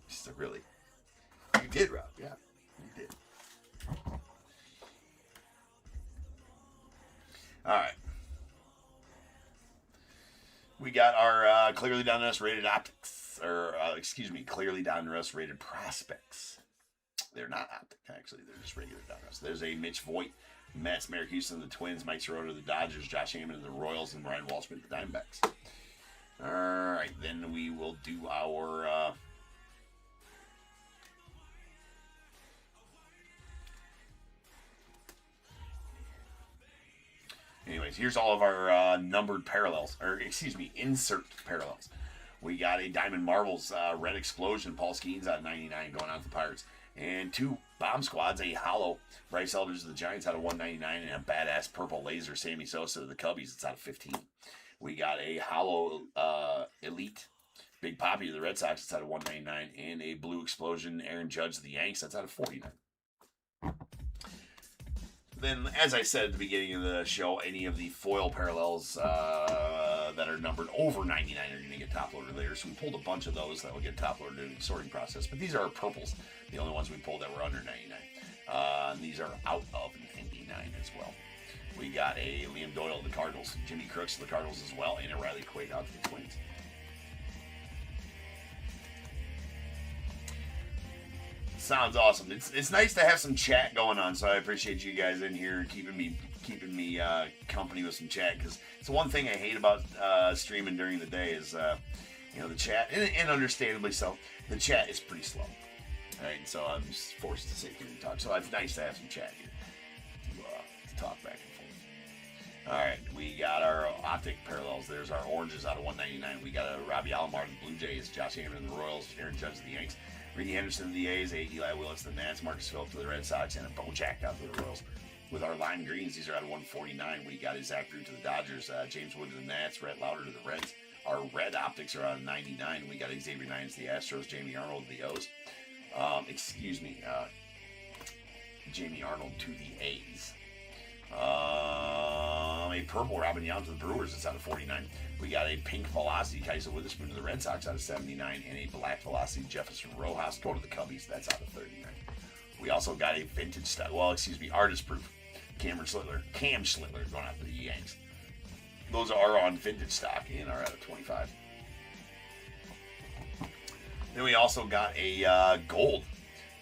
She's like, really? You did, Rob. Yeah, you did. All right. We got our clearly Donruss rated optics, or clearly Donruss rated prospects. They're not optic, actually. They're just regular Donruss. There's a Mitch Voigt, Matt Smerkusen of the Twins, Mike Sirota of the Dodgers, Josh Hammond of the Royals, and Ryan Walshman of the Diamondbacks. All right, then we will do our anyways, here's all of our numbered parallels, insert parallels. We got a Diamond Marbles Red Explosion, Paul Skeens out of 99 going out to the Pirates. And 2 Bomb Squads, a hollow Bryce Eldridge of the Giants out of 199, and a badass purple laser Sammy Sosa of the Cubbies. It's out of 15. We got a hollow Elite Big Poppy of the Red Sox. It's out of 199, and a blue explosion Aaron Judge of the Yanks. That's out of 49. Then, as I said at the beginning of the show, any of the foil parallels that are numbered over 99 are going to get top loaded later. So we pulled a bunch of those that will get top loaded in the sorting process. But these are our purples, the only ones we pulled that were under 99. These are out of 99 as well. We got a Liam Doyle of the Cardinals, Jimmy Crooks of the Cardinals as well, and a Riley Quaid out to the Twins. Sounds awesome. It's nice to have some chat going on, so I appreciate you guys in here keeping me company with some chat, because it's the one thing I hate about streaming during the day is the chat, and understandably so, the chat is pretty slow. Right, so I'm just forced to sit here and talk. So it's nice to have some chat here to talk back and forth. All right, we got our optic parallels. There's our oranges out of 199. We got a Robbie Alomar of the Blue Jays, Josh Hammond of the Royals, Aaron Judge of the Yanks, Ricky Henderson of the A's, Eli Willis of the Nats, Marcus Phillips of the Red Sox, and a Bo Jack out to the Royals. With our lime greens, these are out of 149. We got a Zach Drew to the Dodgers, James Wood to the Nats, Rhett Lauder to the Reds. Our red optics are out of 99. We got Xavier Nines to the Astros, Jamie Arnold to the O's. Jamie Arnold to the A's. A purple Robin Yount to the Brewers. It's out of 49. We got a pink Velocity Kaiser Witherspoon to the Red Sox out of 79, and a black Velocity Jefferson Rojas going to the Cubbies. That's out of 39. We also got a vintage style, artist proof Cam Schlittler going out to the Yanks. Those are on vintage stock and are out of 25. Then we also got a gold,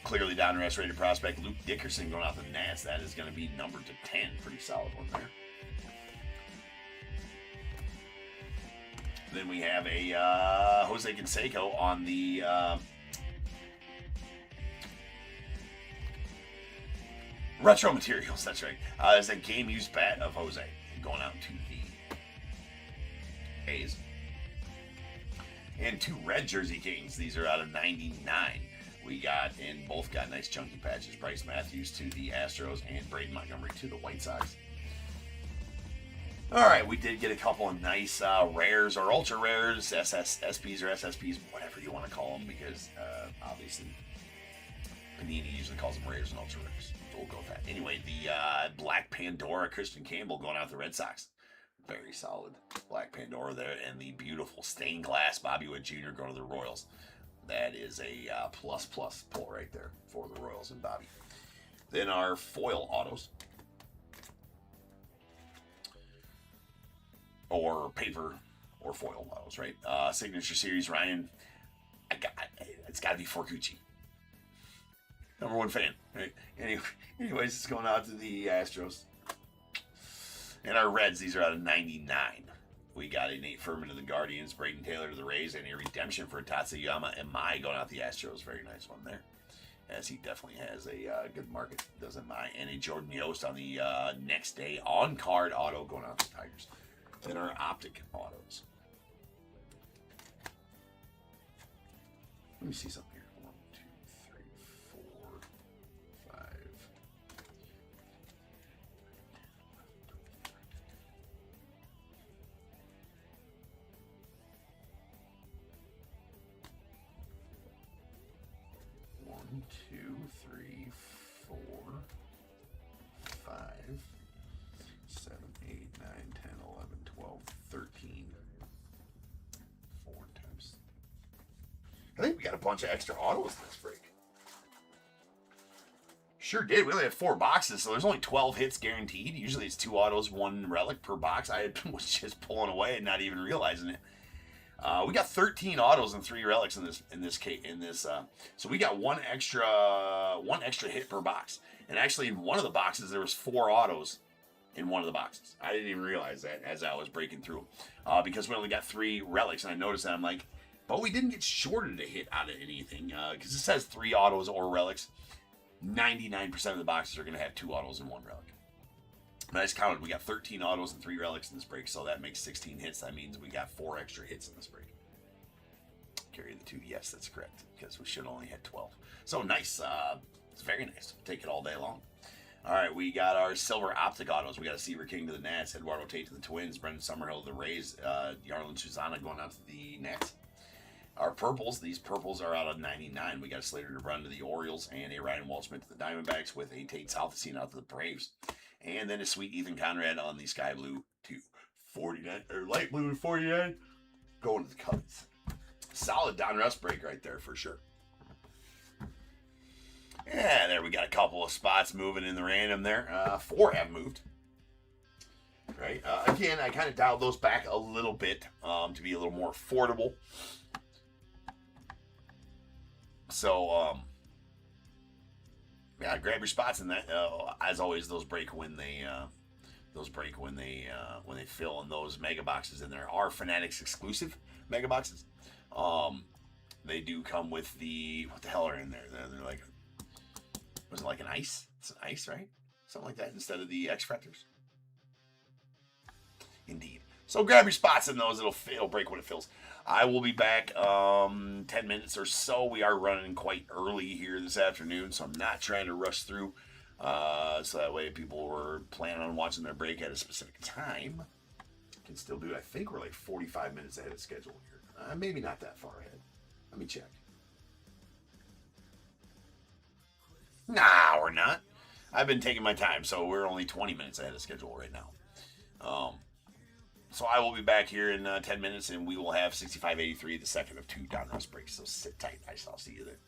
clearly Donruss rated prospect, Luke Dickerson going out to the Nats. That is going to be numbered to 10. Pretty solid one there. Then we have a Jose Canseco on the retro materials. That's right. It's a game used bat of Jose going out to the A's. And 2 red Jersey Kings. These are out of 99. We got, and both got nice chunky patches. Bryce Matthews to the Astros and Braden Montgomery to the White Sox. All right, we did get a couple of nice rares or ultra rares, SPs or SSPs, whatever you want to call them, because obviously Panini usually calls them rares and ultra rares. So we'll go with that. Anyway, the Black Pandora Christian Campbell going out to the Red Sox. Very solid Black Pandora there. And the beautiful stained glass Bobby Witt Jr. going to the Royals. That is a plus pull right there for the Royals and Bobby. Then our foil autos. Or paper or foil autos, right? Signature Series Ryan. It's got to be Forcucci. Number 1 fan, right? Anyways, it's going out to the Astros. And our reds, these are out of 99. We got a Nate Furman to the Guardians, Braden Taylor to the Rays, and a redemption for Tatsuyama Emai going out the Astros. Very nice one there, as he definitely has a good market, does Emai. And a Jordan Yost on the next day on-card auto going out to the Tigers. Then our optic autos. Let me see something here. 1, 2, 3, 4, 5. bunch of extra autos in this break. Sure did. We only had 4 boxes, so there's only 12 hits guaranteed. Usually it's 2 autos, 1 relic per box. I was just pulling away and not even realizing it. We got 13 autos and 3 relics in this case. So we got one extra hit per box. And actually, in one of the boxes, there was 4 autos in one of the boxes. I didn't even realize that as I was breaking through, because we only got 3 relics, and I noticed that. I'm like, but we didn't get shorted a hit out of anything, because it says 3 autos or relics. 99% of the boxes are going to have 2 autos and 1 relic. And I just counted. We got 13 autos and 3 relics in this break, so that makes 16 hits. That means we got 4 extra hits in this break. Carry the 2. Yes, that's correct, because we should only had 12. So nice. It's very nice. Take it all day long. All right, we got our silver optic autos. We got a Seaver King to the Nats, Eduardo Tate to the Twins, Brendan Summerhill to the Rays, Yarlin Susana going out to the Nats. Our purples, these purples are out of 99. We got a Slater to run to the Orioles and a Ryan Walshman to the Diamondbacks with a Tate Southacene out to the Braves. And then a sweet Ethan Conrad on the Sky Blue to 49, or light blue to 49, going to the Cubs. Solid Donruss break right there for sure. Yeah, there we got a couple of spots moving in the random there. 4 have moved. Right. Again, I kind of dialed those back a little bit to be a little more affordable. So, yeah, grab your spots in that. As always, those break when they fill, in those mega boxes. And there are Fanatics exclusive mega boxes. They do come with the, what the hell are in there? They're like, was it like an ice? It's an ice, right? Something like that instead of the X Factors. Indeed. So grab your spots in those. It'll break when it fills. I will be back 10 minutes or so. We are running quite early here this afternoon, so I'm not trying to rush through. So that way people were planning on watching their break at a specific time can still do it. I think we're like 45 minutes ahead of schedule here. Maybe not that far ahead. Let me check. Nah, we're not. I've been taking my time, so we're only 20 minutes ahead of schedule right now. So I will be back here in 10 minutes, and we will have 6583, the second of 2 Donruss breaks. So sit tight. I'll see you there.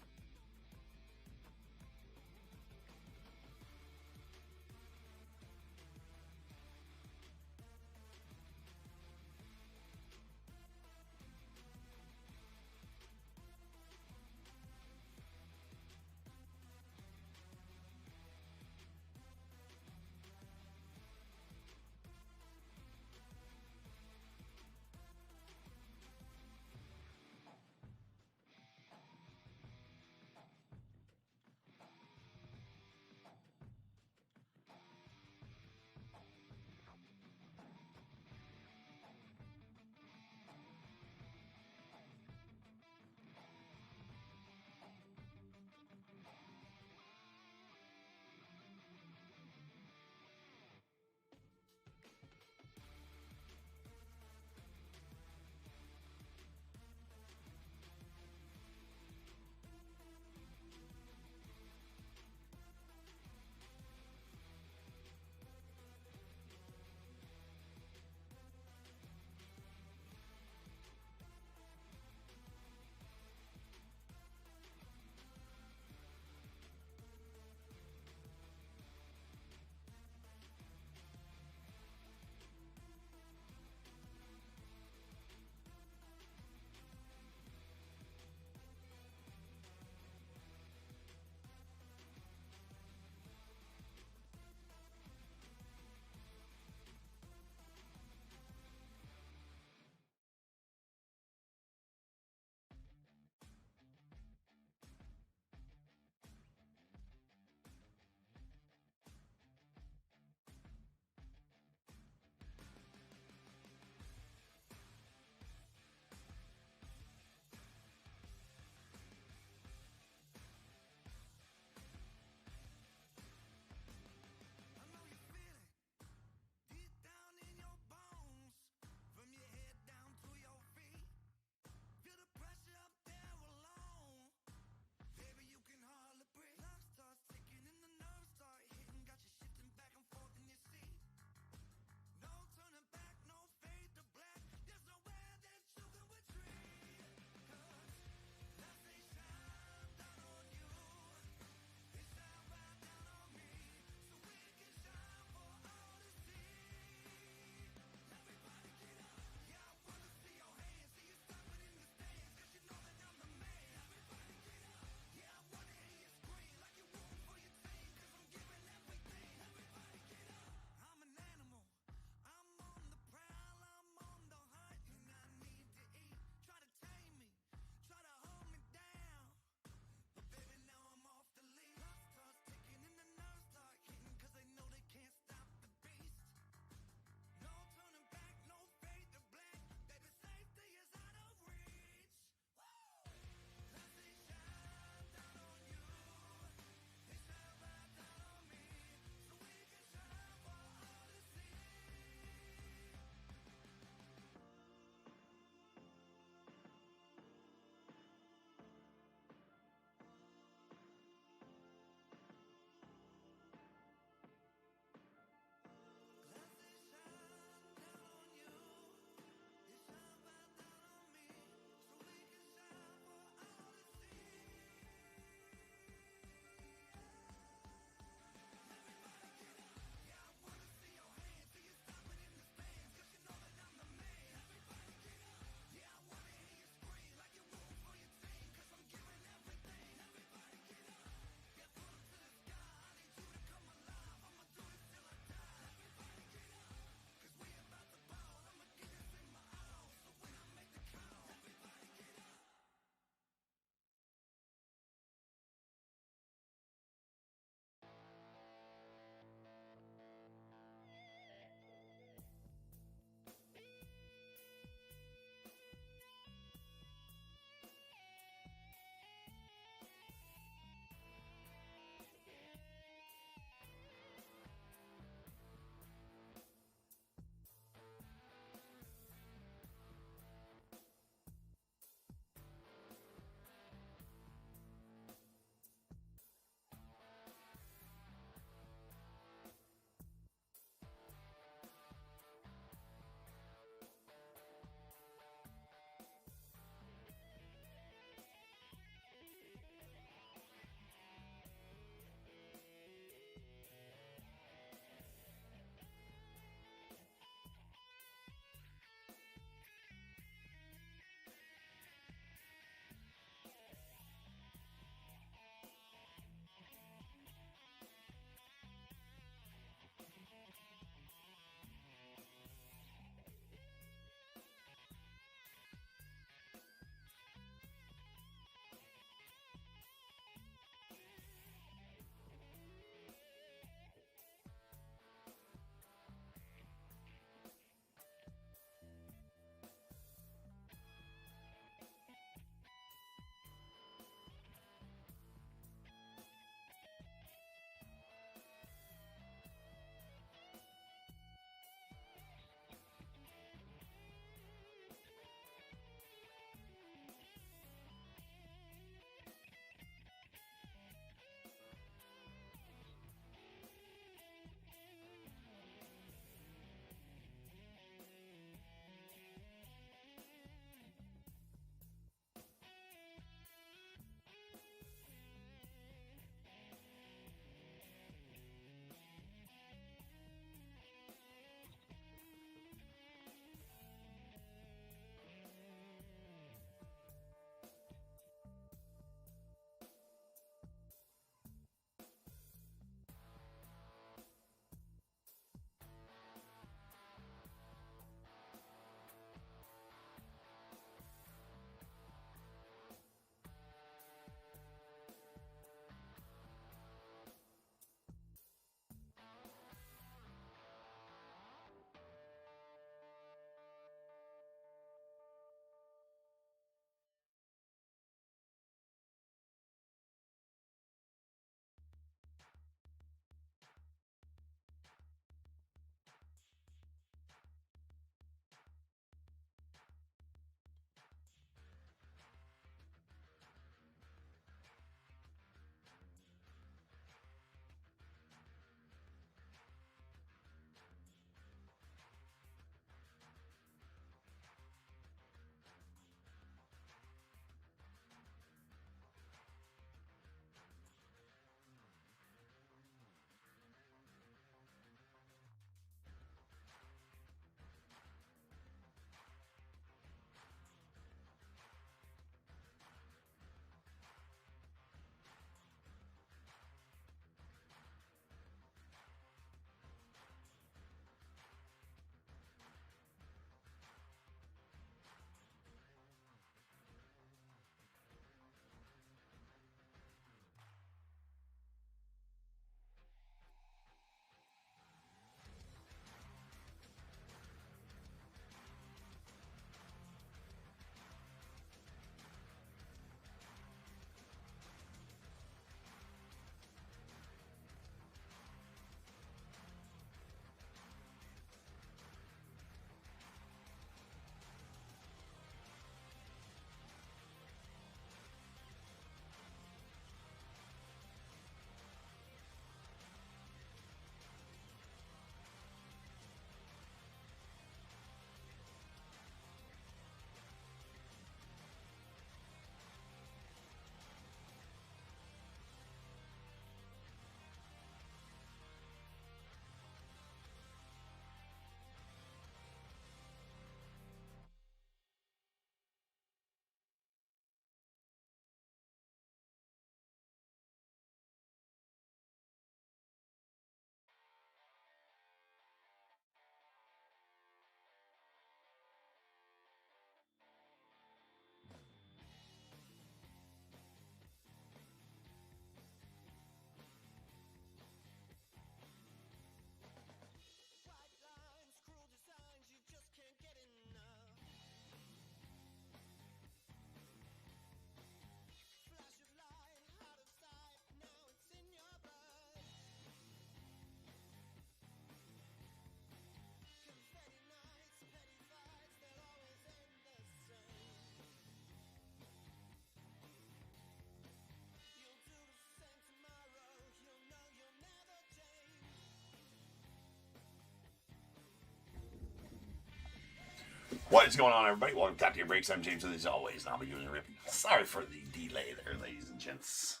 What is going on, everybody? Welcome to Top Tier Breaks. I'm James, as always, and I'll be doing a ripping. Sorry for the delay there, ladies and gents.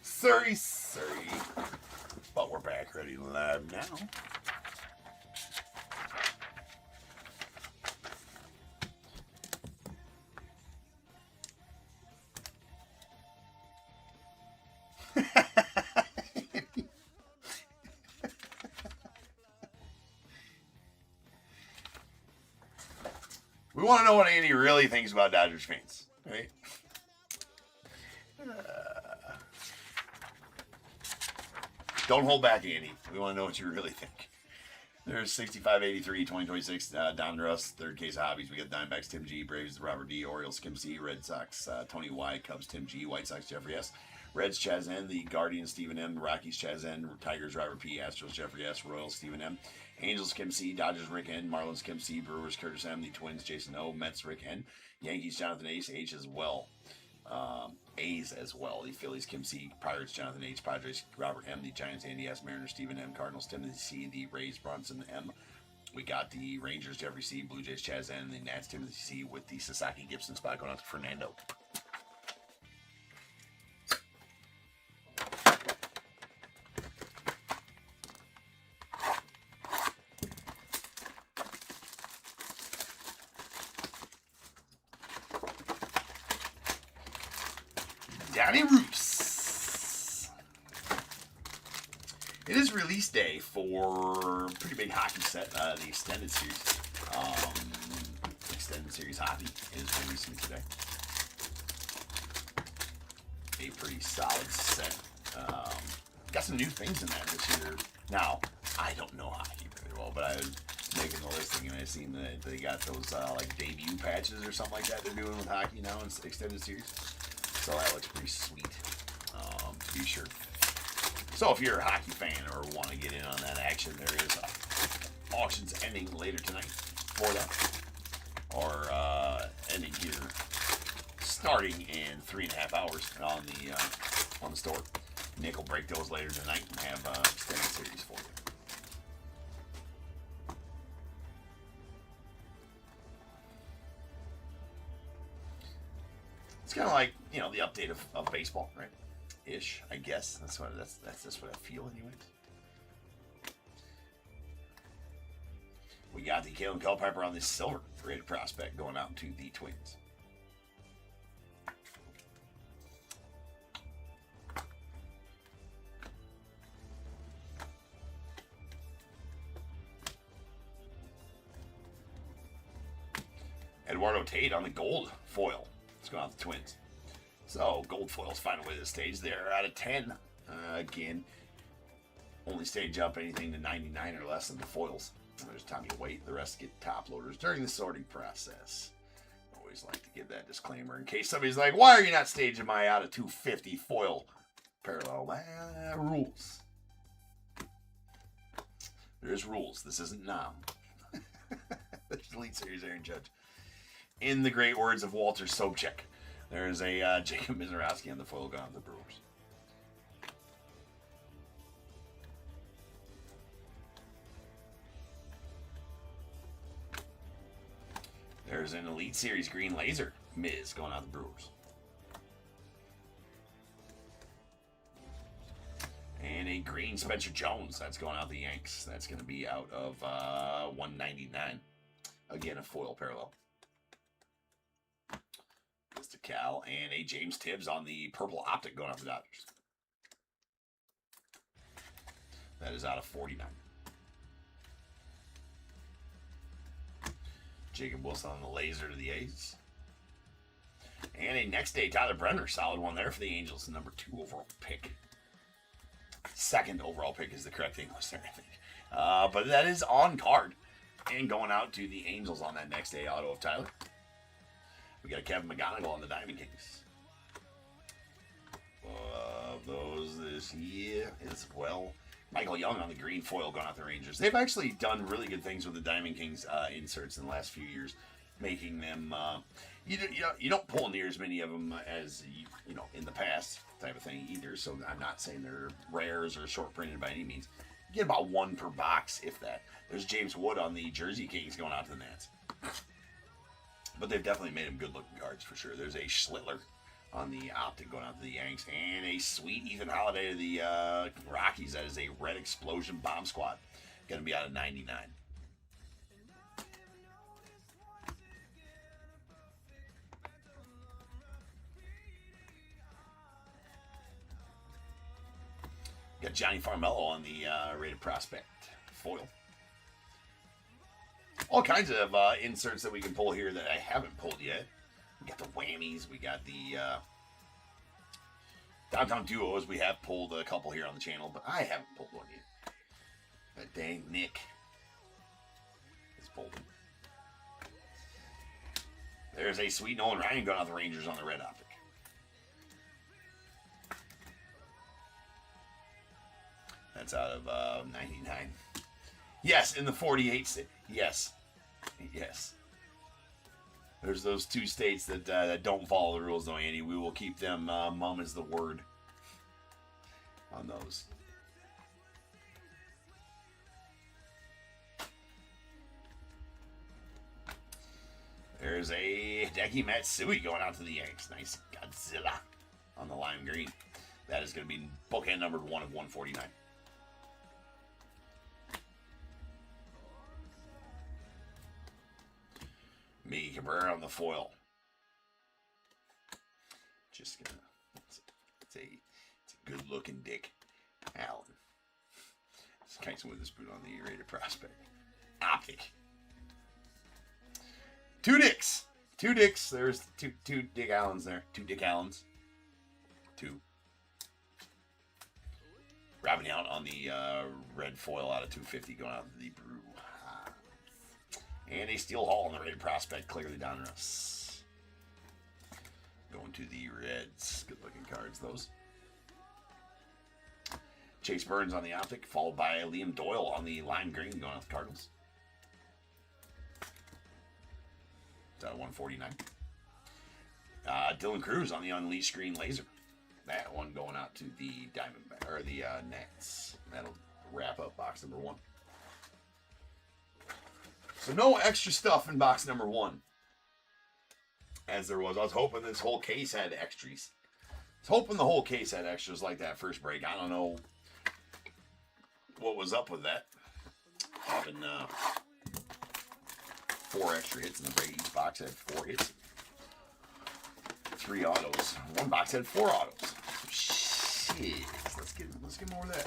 Sorry. But we're back, ready live now. We want to know what Andy really thinks about Dodgers fans, right? Don't hold back, Andy. We want to know what you really think. There's 6583 2026 Donruss, third case of hobbies. We got Diamondbacks, Tim G, Braves, Robert D, Orioles, Kim C, Red Sox, Tony Y, Cubs, Tim G, White Sox, Jeffrey S, Reds, Chaz N, the Guardians, Stephen M, Rockies, Chaz N, Tigers, Robert P, Astros, Jeffrey S, Royals, Stephen M, Angels, Kim C, Dodgers, Rick N, Marlins, Kim C, Brewers, Curtis M, the Twins, Jason O, Mets, Rick N, Yankees, Jonathan Ace, H as well. A's as well. The Phillies, Kim C, Pirates, Jonathan H, Padres, Robert M, the Giants, Andy S, Mariners, Stephen M, Cardinals, Timothy C, the Rays, Bronson M. We got the Rangers, Jeffrey C, Blue Jays, Chaz N, the Nats, Timothy C, with the Sasaki Gibson spot going out to Fernando. Donruss. It is release day for a pretty big hockey set, the extended series. Extended series hockey is releasing today. A pretty solid set. Got some new things in that this year. Now, I don't know hockey very well, but I was making the listing and I seen that they got those like debut patches or something like that they're doing with hockey now in extended series. So that looks pretty sweet, to be sure. So if you're a hockey fan or want to get in on that action, there is auctions ending later tonight for that. Or ending here, starting in 3.5 hours on the store. Nick will break those later tonight and have extended series for you. It's kind of like, you know, the update of baseball, right? Ish, I guess. That's just what I feel, anyways. We got the Kalen Culpepper on this silver rated prospect going out to the Twins. Eduardo Tate on the gold foil. It's going out to the Twins. So, gold foils find a way to the stage. They're out of 10. Again, only stage up anything to 99 or less in the foils. There's time to wait. The rest get top loaders during the sorting process. Always like to give that disclaimer in case somebody's like, why are you not staging my out of 250 foil parallel? Rules. There's rules. This isn't Nom. There's Elite Series Aaron Judge. In the great words of Walter Sobchak, there is a Jacob Mizorowski on the foil going on the Brewers. There's an Elite Series green laser Miz going out the Brewers. And a green Spencer Jones, that's going out the Yanks. That's going to be out of 199. Again, a foil parallel. Mr. Cal, and a James Tibbs on the purple optic going out the Dodgers. That is out of 49. Jacob Wilson on the laser to the A's. And a next day Tyler Brenner, solid one there for the Angels, the number 2 overall pick. Second overall pick is the correct English there, I think. But that is on card. And going out to the Angels on that next day auto of Tyler. We got Kevin McGonigal on the Diamond Kings. Those this year as well. Michael Young on the green foil going out the Rangers. They've actually done really good things with the Diamond Kings inserts in the last few years, making them you don't pull near as many of them as you know in the past type of thing either. So I'm not saying they're rares or short printed by any means. You get about one per box, if that. There's James Wood on the Jersey Kings going out to the Nats. But they've definitely made them good-looking cards for sure. There's a Schlittler on the optic going out to the Yanks, and a sweet Ethan Holiday to the Rockies. That is a Red Explosion Bomb Squad. Going to be out of 99. Got Johnny Farmello on the rated prospect foil. All kinds of inserts that we can pull here that I haven't pulled yet. We got the whammies. We got the downtown duos. We have pulled a couple here on the channel, but I haven't pulled one yet. That dang Nick is pulled them. There's a sweet Nolan Ryan going out the Rangers on the red optic. That's out of 99. Yes, in the 48 state. Yes. Yes. There's those 2 states that don't follow the rules, though, Andy. We will keep them mum is the word on those. There's a Hideki Matsui going out to the Yanks. Nice Godzilla on the lime green. That is going to be bookend numbered 1 of 149. Miggy Cabrera on the foil. Just gonna. It's a good looking Dick Allen. It's Kyson Witherspoon on the rated prospect. Optic. 2 Dicks. 2 Dicks. There's two Dick Allens there. 2 Dick Allens. 2. Robin Yount on the red foil out of 250 going out to the Brew. And a Steel Hall on the rated prospect, clearly Donruss. Going to the Reds. Good looking cards, those. Chase Burns on the optic, followed by Liam Doyle on the lime green going out the Cardinals. It's out of 149. Dylan Cruz on the Unleashed Green Laser. That one going out to the Diamondback, or the Nets. That'll wrap up box number 1. So no extra stuff in box number 1. As there was. I was hoping this whole case had extras. I was hoping the whole case had extras like that first break. I don't know what was up with that. Having 4 extra hits in the break. Each box had 4 hits. 3 autos. One box had 4 autos. Shit. Let's get more of that.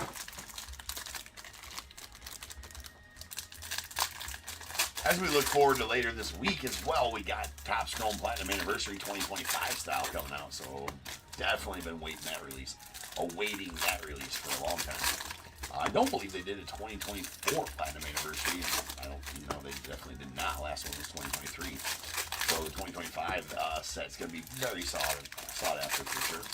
As we look forward to later this week as well, we got Top Stone Platinum Anniversary 2025 style coming out. So definitely been awaiting that release for a long time. I don't believe they did a 2024 Platinum Anniversary. I don't, they definitely did not. Last one was 2023. So the 2025 set's going to be very sought after for sure.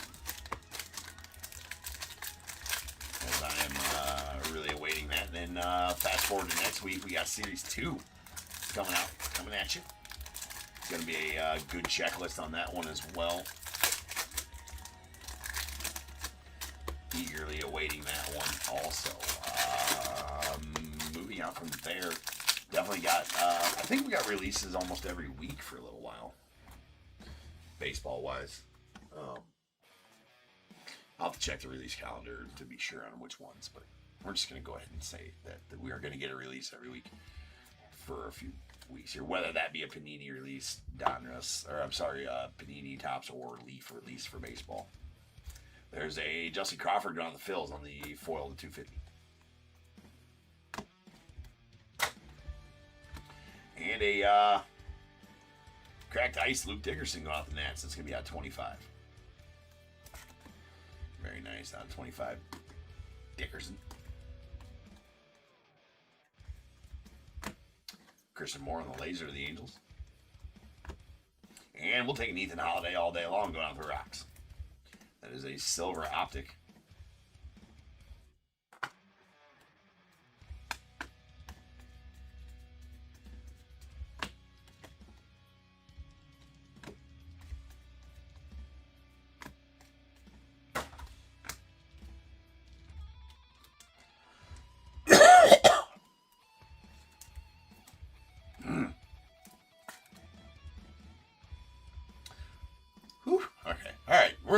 As I am really awaiting that. And then fast forward to next week, we got Series 2 coming at you. It's going to be a good checklist on that one as well. Eagerly awaiting that one also. Moving out from there, definitely got, I think we got releases almost every week for a little while, baseball-wise. I'll have to check the release calendar to be sure on which ones, but we're just going to go ahead and say that we are going to get a release every week for a few weeks here, whether that be a Panini release, Donruss, or I'm sorry, Panini Tops or Leaf release for baseball. There's a Justin Crawford on the fills on the foil to 250. And a cracked ice Luke Dickerson going off the Nats. It's going to be out 25. Very nice, out 25. Dickerson. Christian Moore on the laser of the Angels. And we'll take an Ethan Holiday all day long going out the Rocks. That is a silver optic.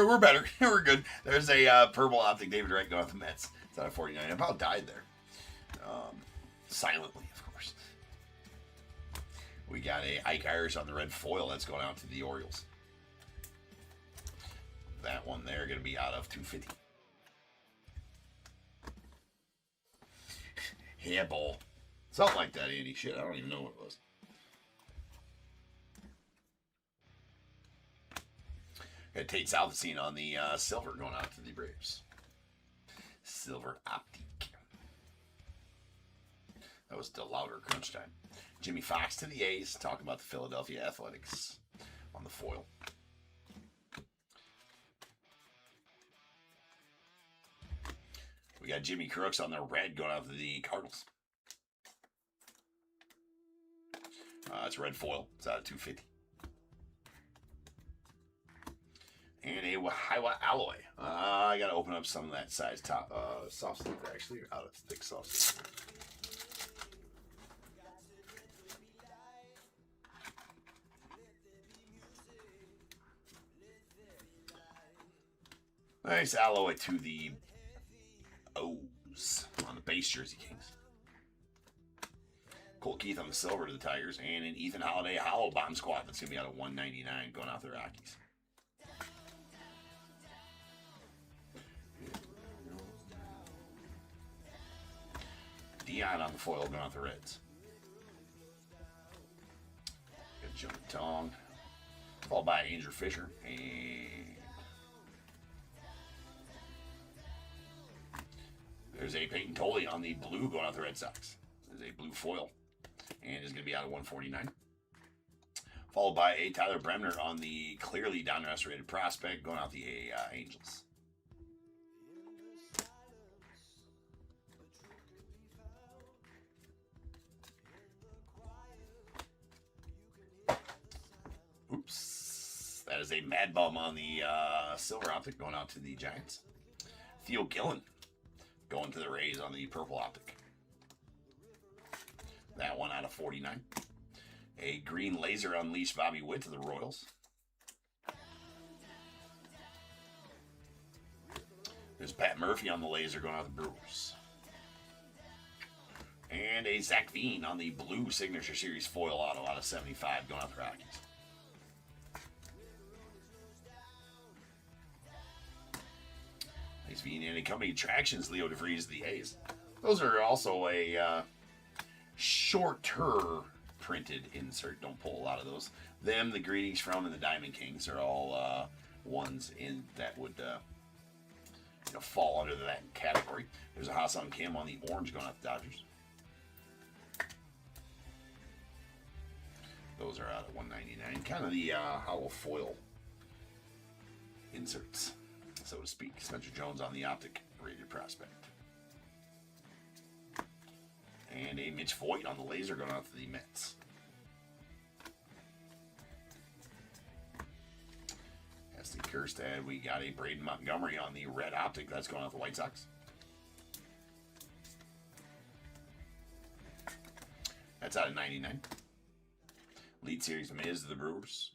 we're better. We're good. There's a purple optic David Wright going off the Mets. It's out of 49. I about died there. Silently, of course. We got a Ike Irish on the red foil. That's going out to the Orioles. That one there going to be out of 250. Yeah, ball. Something like that, Andy. Shit, I don't even know what it was. Got Tate Southseen on the silver going out to the Braves. Silver optic. That was the louder crunch time. Jimmy Fox to the A's. Talking about the Philadelphia Athletics on the foil. We got Jimmy Crooks on the red going out to the Cardinals. It's red foil. It's out of 250. And a Waiwa alloy. I got to open up some of that size top soft sleeve actually. Out of thick soft sleeve. Nice alloy to the O's on the base jersey Kings. Cole Keith on the silver to the Tigers. And an Ethan Holiday hollow bomb squad. That's going to be out of 199 going out to the Rockies. Dion on the foil going out the Reds. Got Joe Tong. Followed by Andrew Fisher. And there's a Peyton Tolley on the blue going out the Red Sox. There's a blue foil. And is going to be out of 149. Followed by a Tyler Bremner on the clearly Donruss rated prospect going out the Angels. Oops. That is a Mad Bum on the silver optic going out to the Giants. Theo Gillen going to the Rays on the purple optic. That one out of 49. A green laser unleashed Bobby Witt to the Royals. There's Pat Murphy on the laser going out to the Brewers. And a Zach Veen on the blue Signature Series foil auto out of 75 going out to the Rockies. Nice Veen and coming attractions, Leo DeVries of the A's. Those are also a shorter printed insert. Don't pull a lot of those. Them, the Greetings From, and the Diamond Kings are all ones in that would fall under that category. There's a Hassan Kim on the orange going out to the Dodgers. Those are out at 199. Kind of the hollow foil inserts, so to speak. Spencer Jones on the optic rated prospect. And a Mitch Voigt on the laser going out to the Mets. That's the Kjerstad. We got a Braden Montgomery on the red optic. That's going out to the White Sox. That's out of 99. Lead Series Miz to the Brewers.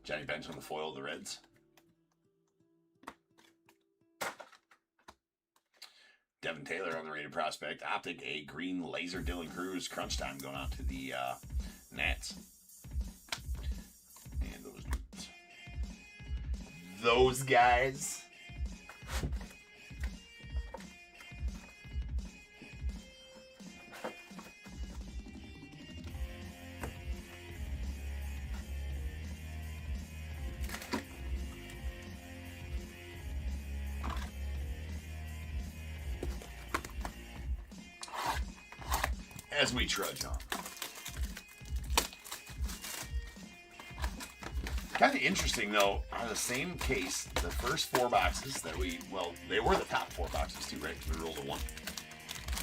Johnny Bench on the foil of the Reds. Devin Taylor on the rated prospect. Optic, a green laser Dylan Cruz. Crunch time going out to the Nats. And those dudes. Those guys. As we trudge on. Kind of interesting, though, on the same case, the first 4 boxes that they were the top 4 boxes, too, right? We rolled a 1.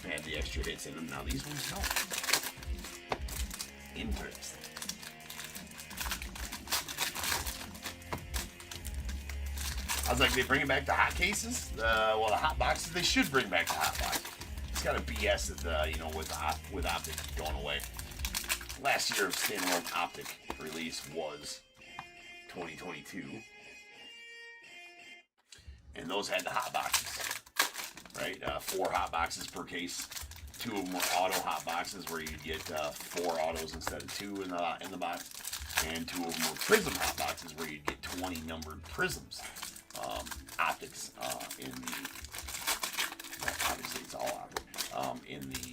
Had the extra hits in them. Now these ones don't. Interesting. I was like, they bringing back the hot cases? The hot boxes? They should bring back the hot boxes. It's kind of BS that, with Optic going away. Last year, standalone Optic release was 2022. And those had the hot boxes, right? 4 hot boxes per case. 2 of them were auto hot boxes where you get 4 autos instead of 2 in the box. And 2 of them were prism hot boxes where you'd get 20 numbered prisms. Optics in the, well, obviously it's all optic, in the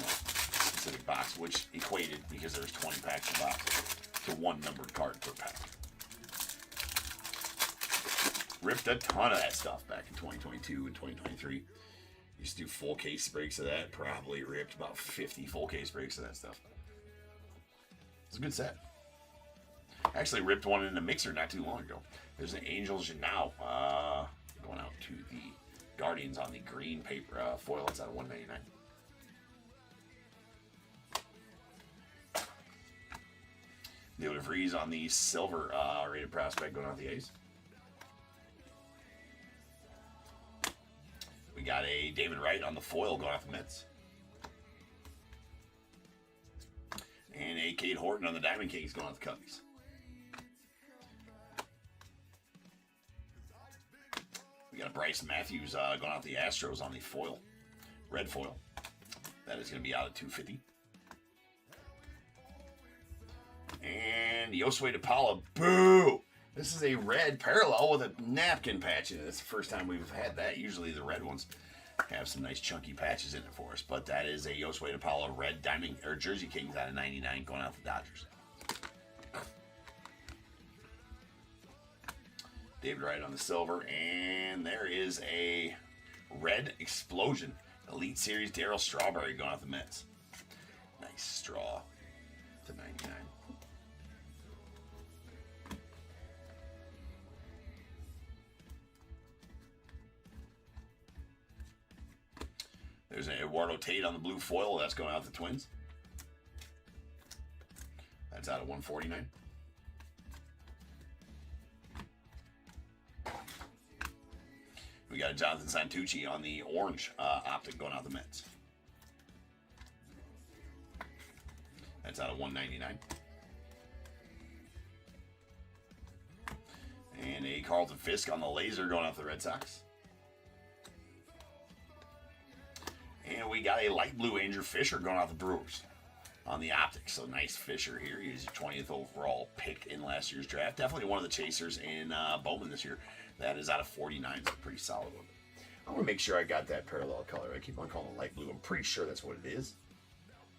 specific box, which equated, because there's 20 packs of boxes, to 1 numbered card per pack. Ripped a ton of that stuff back in 2022 and 2023. Used to do full case breaks of that. Probably ripped about 50 full case breaks of that stuff. It's a good set. Actually ripped one in the mixer not too long ago. There's an Angels now going out to the Guardians on the green paper foil. It's at $1.99. Neil DeVries on the silver rated prospect going out the A's. We got a David Wright on the foil going off the Mets. And a Cade Horton on the Diamond Kings going off the Cubbies. We got a Bryce Matthews going off the Astros on the foil. Red foil. That is going to be out at $250. And Yosue DePaula. Boo! This is a red parallel with a napkin patch in it. It's the first time we've had that. Usually the red ones have some nice chunky patches in it for us. But that is a Yosue DePaula red diamond or Jersey Kings out of 99 going out the Dodgers. David Wright on the silver. And there is a red explosion. Elite Series Darryl Strawberry going out the Mets. Nice straw to 99. There's an Eduardo Tate on the blue foil. That's going out the Twins. That's out of $149. We got a Jonathan Santucci on the orange optic going out the Mets. That's out of $199. And a Carlton Fisk on the laser going out the Red Sox. And we got a light blue Andrew Fisher going out the Brewers on the optics. So nice Fisher here. He's your 20th overall pick in last year's draft. Definitely one of the chasers in Bowman this year. That is out of 49. It's a pretty solid one. I want to make sure I got that parallel color. I keep on calling it light blue. I'm pretty sure that's what it is.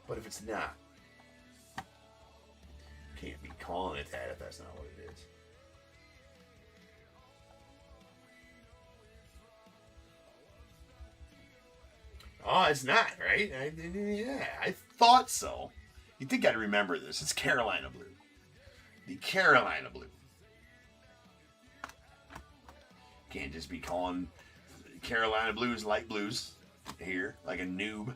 But if it's not, can't be calling it that if that's not what it is. Oh, it's not, right? I thought so. You'd think I'd remember this. It's Carolina blue. The Carolina blue. Can't just be calling Carolina blues light blues here, like a noob.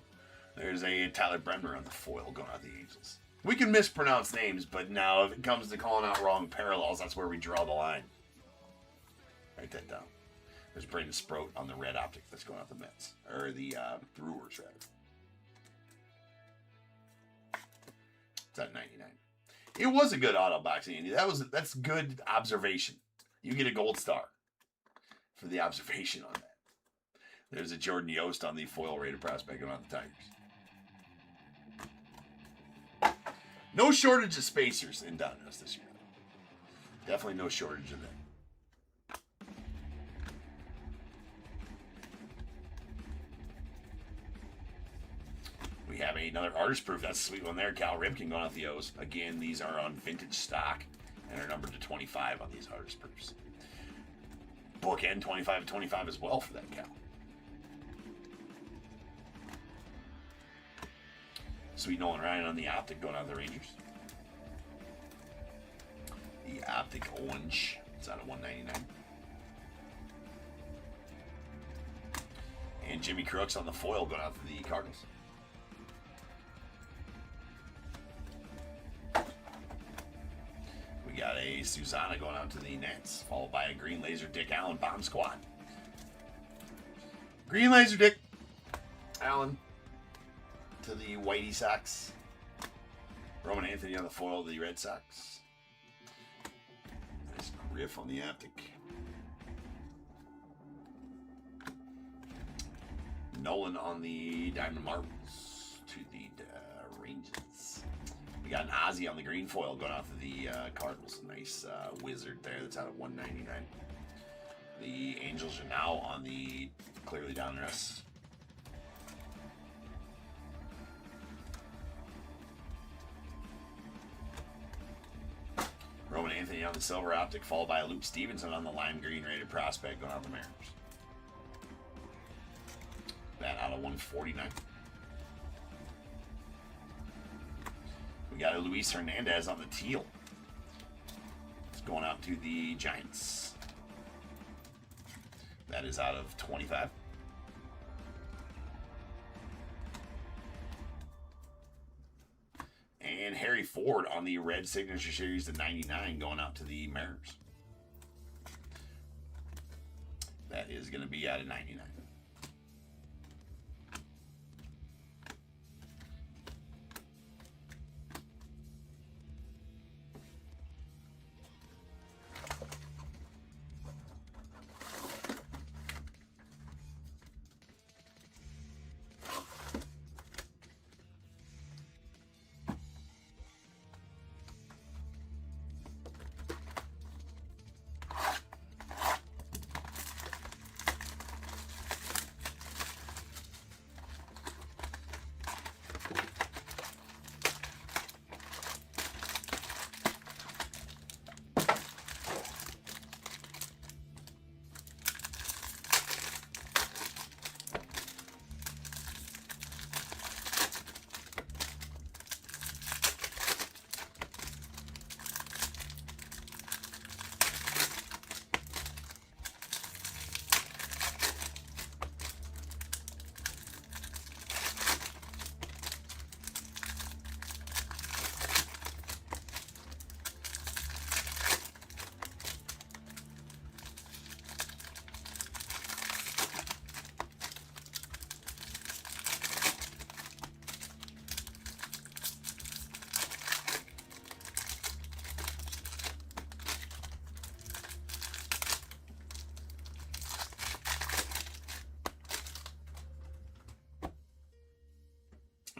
There's a Tyler Bremner on the foil going out the Angels. We can mispronounce names, but now if it comes to calling out wrong parallels, that's where we draw the line. Write that down. There's Brandon Sproat on the red optic that's going out the Mets. Or the Brewers, rather. It's at 99. It was a good auto boxing, Andy. That's good observation. You get a gold star for the observation on that. There's a Jordan Yost on the foil rated prospect going out the Tigers. No shortage of spacers in Donruss this year. Definitely no shortage of that. We have another artist proof. That's a sweet one there. Cal Ripken going out the O's. Again, these are on vintage stock and are numbered to 25 on these artist proofs. Bookend 25 and 25 as well for that Cal. Sweet Nolan Ryan on the optic going out the Rangers. The optic orange. It's out of $199. And Jimmy Crooks on the foil going out to the Cardinals. We got a Susanna going out to the Nets, followed by a green laser Dick Allen bomb squad. Green laser Dick Allen to the Whitey Sox. Roman Anthony on the foil to the Red Sox. Riff on the optic. Nolan on the Diamond Marbles to the Rangers. We got an Ozzy on the green foil going out to the Cardinals. Nice wizard there. That's out of 199. The Angels are now on the clearly Donruss. Roman Anthony on the silver optic, followed by Luke Stevenson on the lime green rated prospect going out the Mariners. That out of 149. We got a Luis Hernandez on the teal. It's going out to the Giants. That is out of 25. And Harry Ford on the red signature series to 99 going out to the Mariners. That is going to be out of 99.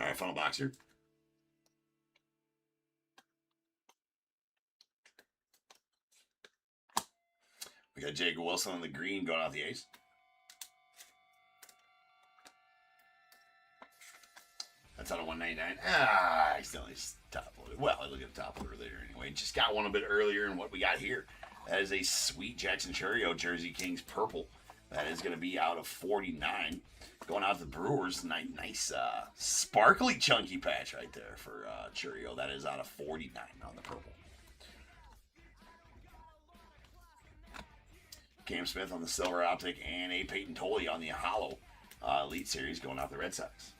All right, final box here. We got Jacob Wilson on the green going out the ace. That's out of 199. I still need top loader. Well, I look at the top loader later anyway. Just got one a bit earlier in what we got here. That is a sweet Jackson Churio Jersey Kings purple. That is going to be out of 49. Going out to the Brewers. Nice sparkly chunky patch right there for Churio. That is out of 49 on the purple. Cam Smith on the silver optic and a Peyton Tolley on the hollow Elite Series going out the Red Sox.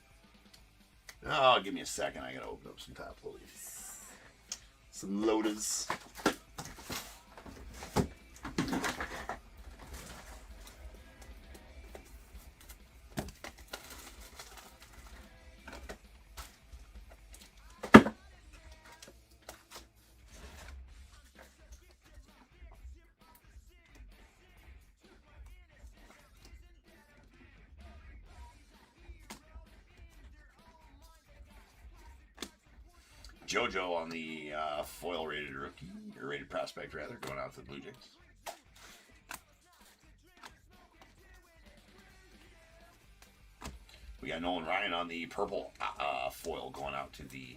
Oh, give me a second. I got to open up some top loaders. Some loaders. JoJo on the foil rated rookie, or rated prospect rather, going out to the Blue Jays. We got Nolan Ryan on the purple foil going out to the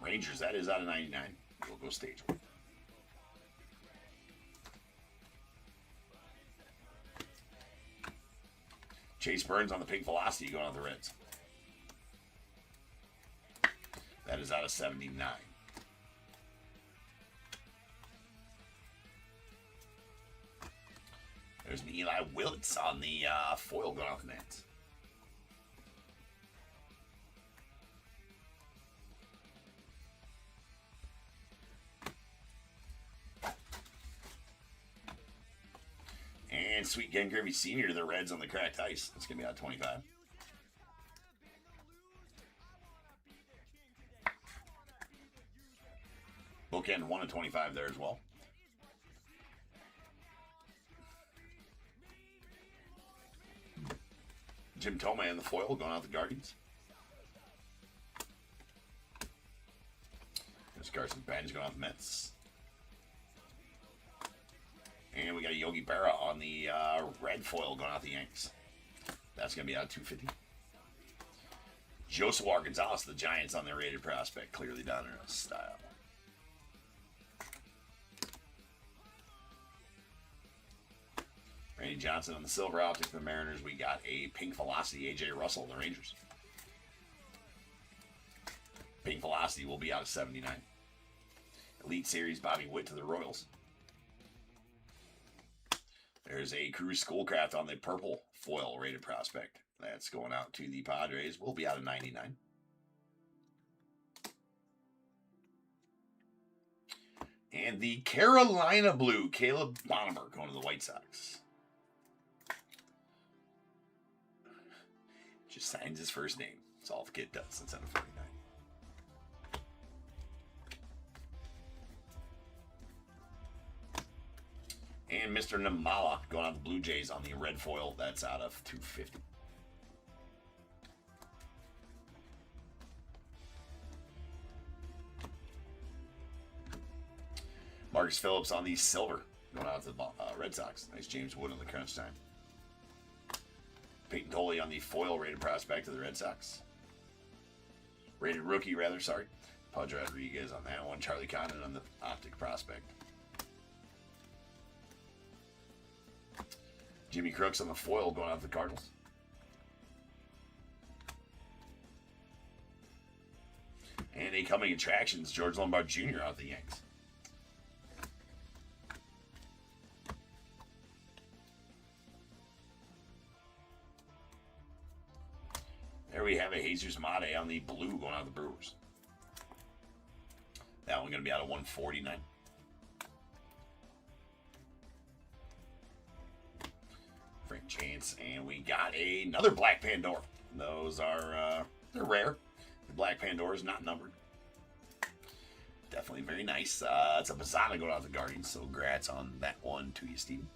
Rangers. That is out of 99. We'll go stage one. Chase Burns on the pink velocity going out the Reds. That is out of 79. There's an Eli Willits on the foil going out the Nets. And sweet Ken Griffey Sr. to the Reds on the cracked ice. That's going to be out of 25. Bookend 1 of 25 there as well. Jim Thome and the foil going out the Guardians. There's Carson Bench going out the Mets. And we got a Yogi Berra on the red foil going out the Yanks. That's going to be out of 250. Joseph Gonzalez, the Giants on their rated prospect. Clearly Donruss style. Randy Johnson on the silver optic for the Mariners. We got a pink velocity, A.J. Russell, the Rangers. Pink velocity will be out of 79. Elite Series, Bobby Witt to the Royals. There's a Cruz Schoolcraft on the purple foil rated prospect. That's going out to the Padres. Will be out of 99. And the Carolina Blue, Caleb Bonnemer going to the White Sox. Just signs his first name. That's all the kid does since I'm 49. And Mr. Namala going on the Blue Jays on the red foil. That's out of 250. Marcus Phillips on the silver going out to the Red Sox. Nice James Wood on the crunch time. Peyton Tolley on the foil rated prospect of the Red Sox. Rated rookie, rather, sorry. Pudge Rodriguez on that one. Charlie Condon on the optic prospect. Jimmy Crooks on the foil going out to the Cardinals. And a coming attractions, George Lombard Jr. out the Yanks. There we have a Jesus Mate on the blue going out the Brewers. That one going to be out of 149. Frank Chance, and we got another Black Pandora. Those are they're rare. The Black Pandora is not numbered. Definitely very nice. It's a Bazzana going out the Guardians, so congrats on that one to you, Steven.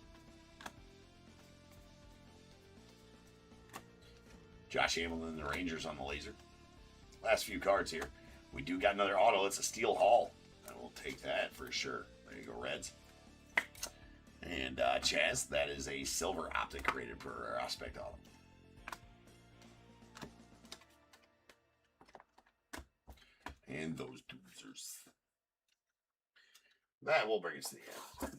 Josh Hamilton and the Rangers on the laser. Last few cards here. We do got another auto. It's a Steel Hall. I will take that for sure. There you go, Reds. And Chaz, that is a silver optic rated for prospect auto. And those doozers. That will bring us to the end.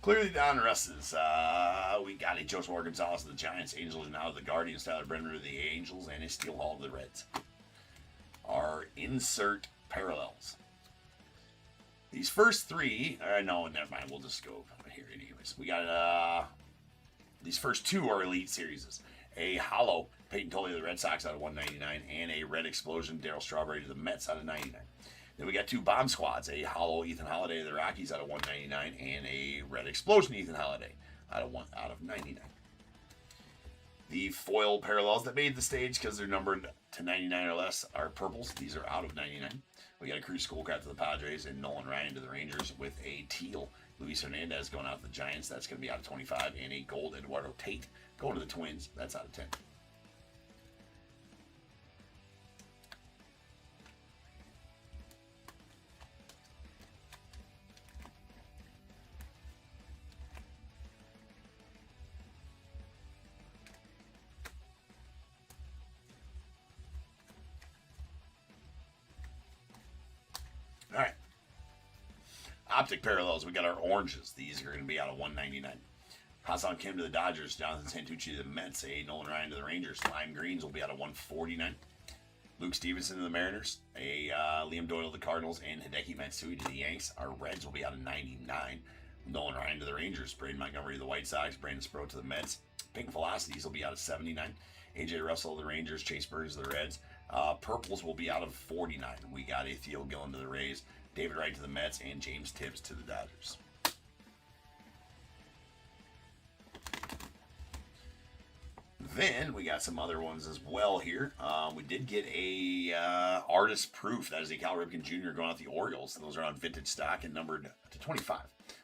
Clearly Donruss's. We got a Joseph Gonzalez of the Giants, Angels now the Guardians, Tyler Brenner of the Angels, and a Steel Hall of the Reds. Our insert parallels. These first three, no, never mind. We'll just go here anyways. We got these first two are Elite Series. A hollow Peyton Tolley of the Red Sox out of 199, and a Red Explosion Darryl Strawberry to the Mets out of 99. Then we got two bomb squads, a hollow Ethan Holiday of the Rockies out of 199, and a Red Explosion Ethan Holiday out of 99. The foil parallels that made the stage because they're numbered to 99 or less are purples. These are out of 99. We got a Cruz Schoolcraft to the Padres and Nolan Ryan to the Rangers with a teal Luis Hernandez going out to the Giants. That's going to be out of 25, and a gold Eduardo Tate going to the Twins. That's out of 10. All right. Optic parallels. We got our oranges. These are going to be out of 199. Hassan Kim to the Dodgers. Jonathan Santucci to the Mets. A Nolan Ryan to the Rangers. Lime greens will be out of 149. Luke Stevenson to the Mariners. A Liam Doyle to the Cardinals. And Hideki Matsui to the Yanks. Our reds will be out of 99. Nolan Ryan to the Rangers. Braden Montgomery to the White Sox. Brandon Sproat to the Mets. Pink Velocities will be out of 79. A.J. Russell to the Rangers. Chase Burns to the Reds. Purples will be out of 49. We got a Theo Gillen to the Rays, David Wright to the Mets, and James Tibbs to the Dodgers. Then we got some other ones as well here. We did get a artist proof. That is a Cal Ripken Jr. going out the Orioles. Those are on vintage stock and numbered to 25.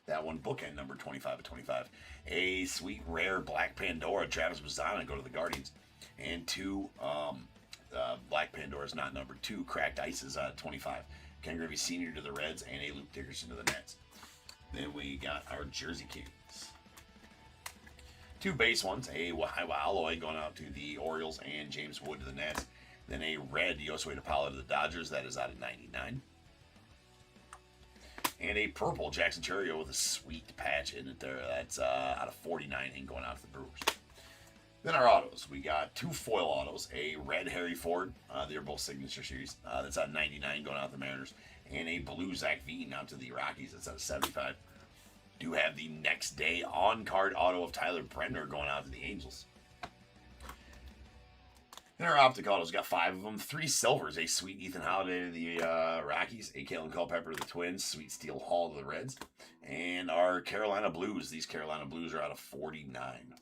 That one bookend numbered 25 of 25. A sweet rare Black Pandora, Travis Mazzana, go to the Guardians. And two Black Pandoras not numbered. Two cracked ices out of 25. Ken Griffey Sr. to the Reds and a Luke Dickerson to the Nets. Then we got our Jersey Kings. Two base ones, a Waiwa Alloy going out to the Orioles and James Wood to the Nets. Then a red Yosue DePaula to the Dodgers, that is out of 99. And a purple Jackson Churio with a sweet patch in it there, that's out of 49 and going out to the Brewers. Then our autos, we got two foil autos, a red Harry Ford, they're both signature series, that's out of 99 going out to the Mariners. And a blue Zach Veen out to the Rockies, that's out of 75. Do have the next day on-card auto of Tyler Brenner going out to the Angels. And our optic autos got 5 of them. 3 silvers, a sweet Ethan Holiday to the Rockies, a Kalen Culpepper to the Twins, sweet Steele Hall to the Reds, and our Carolina Blues. These Carolina Blues are out of 49.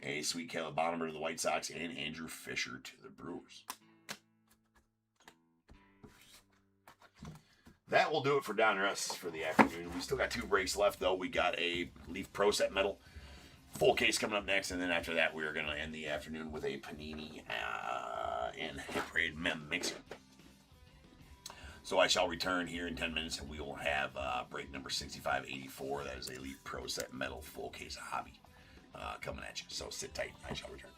A sweet Caleb Bonham to the White Sox and Andrew Fisher to the Brewers. That will do it for Donruss for the afternoon. We still got 2 breaks left, though. We got a Leaf Pro Set Metal full case coming up next, and then after that, we are going to end the afternoon with a Panini and Hit Parade Mem Mixer. So I shall return here in 10 minutes, and we will have break number 6584. That is a Leaf Pro Set Metal full case hobby coming at you. So sit tight. I shall return.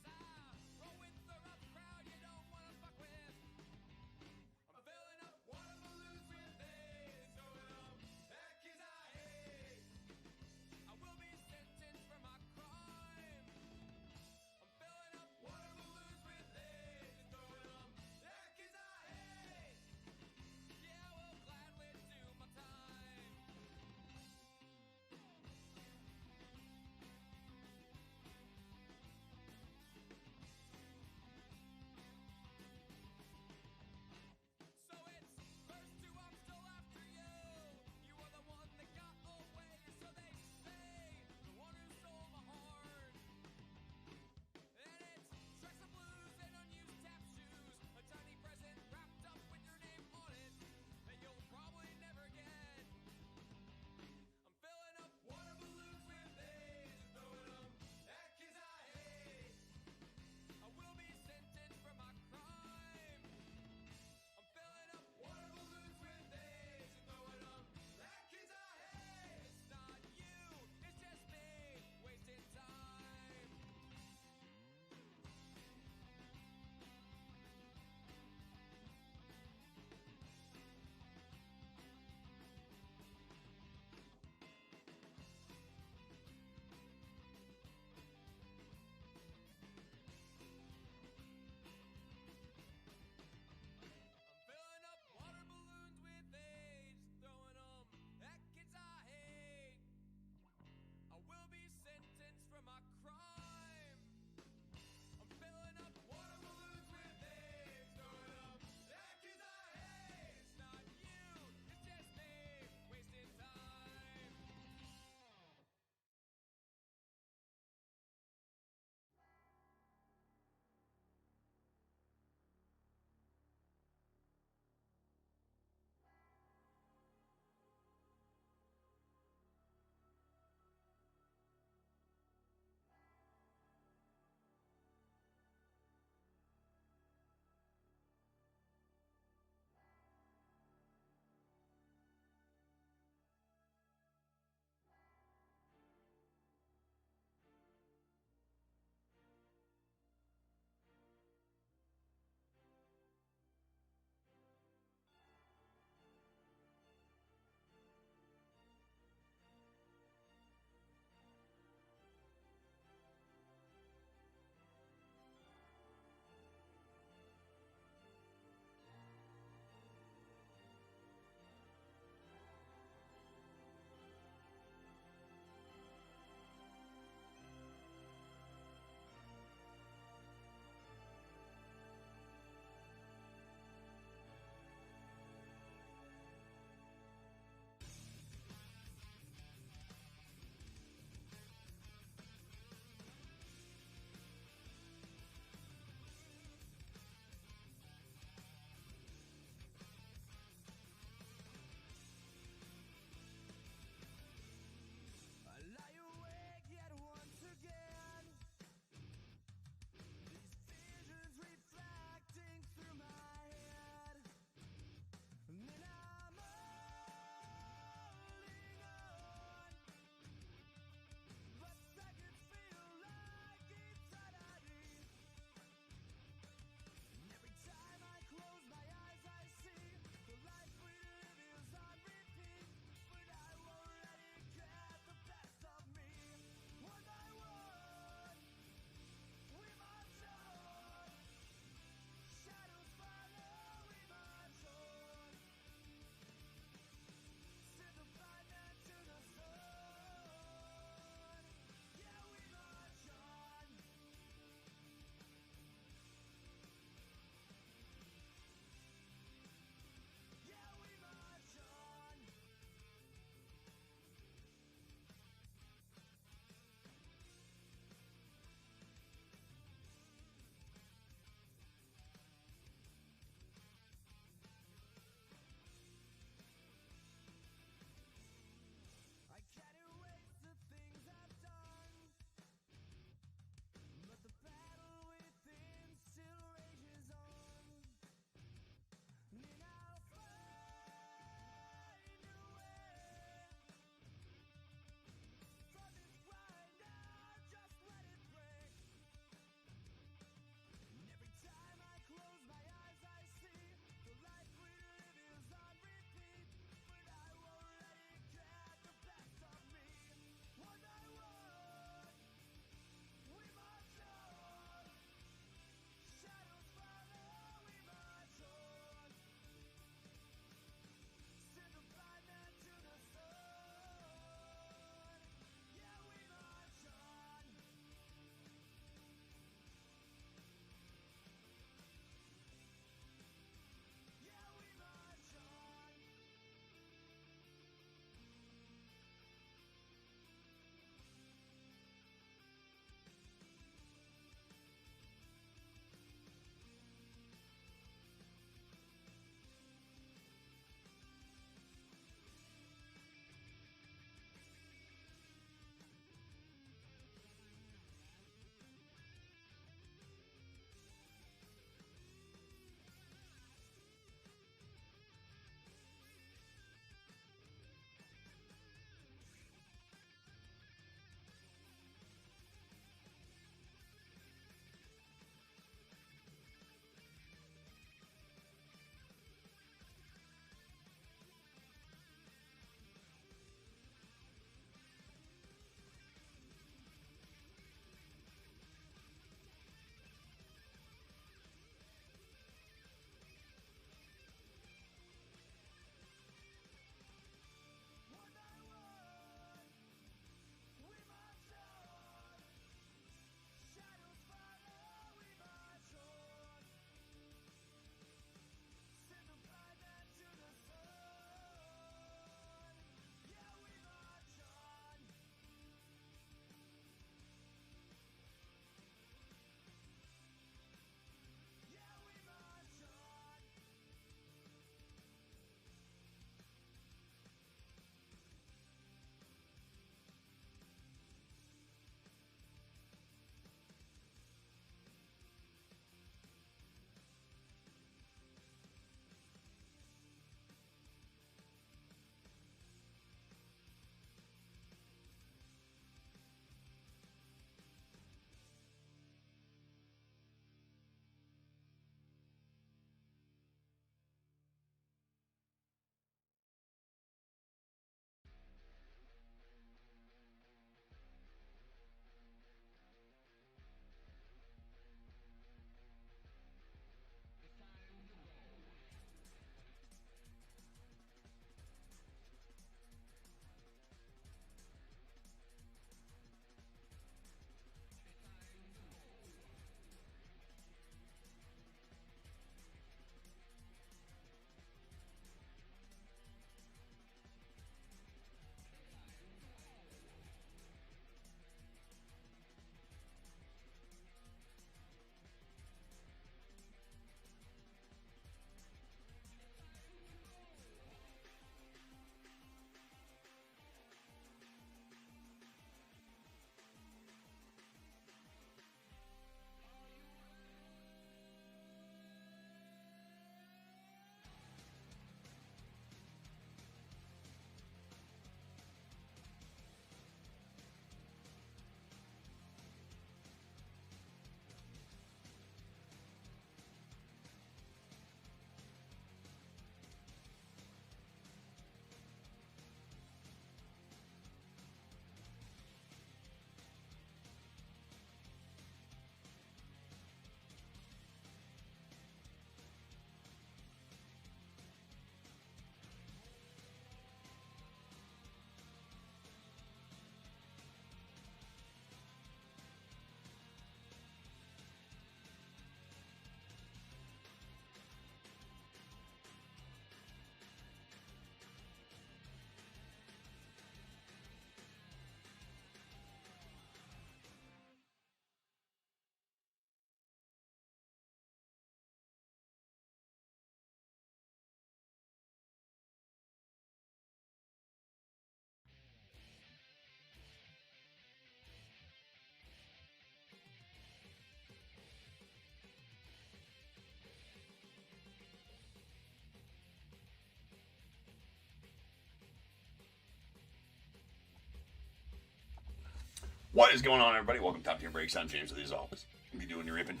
What is going on, everybody? Welcome to Top Tier Breaks. I'm James with you as always. We'll be doing your ripping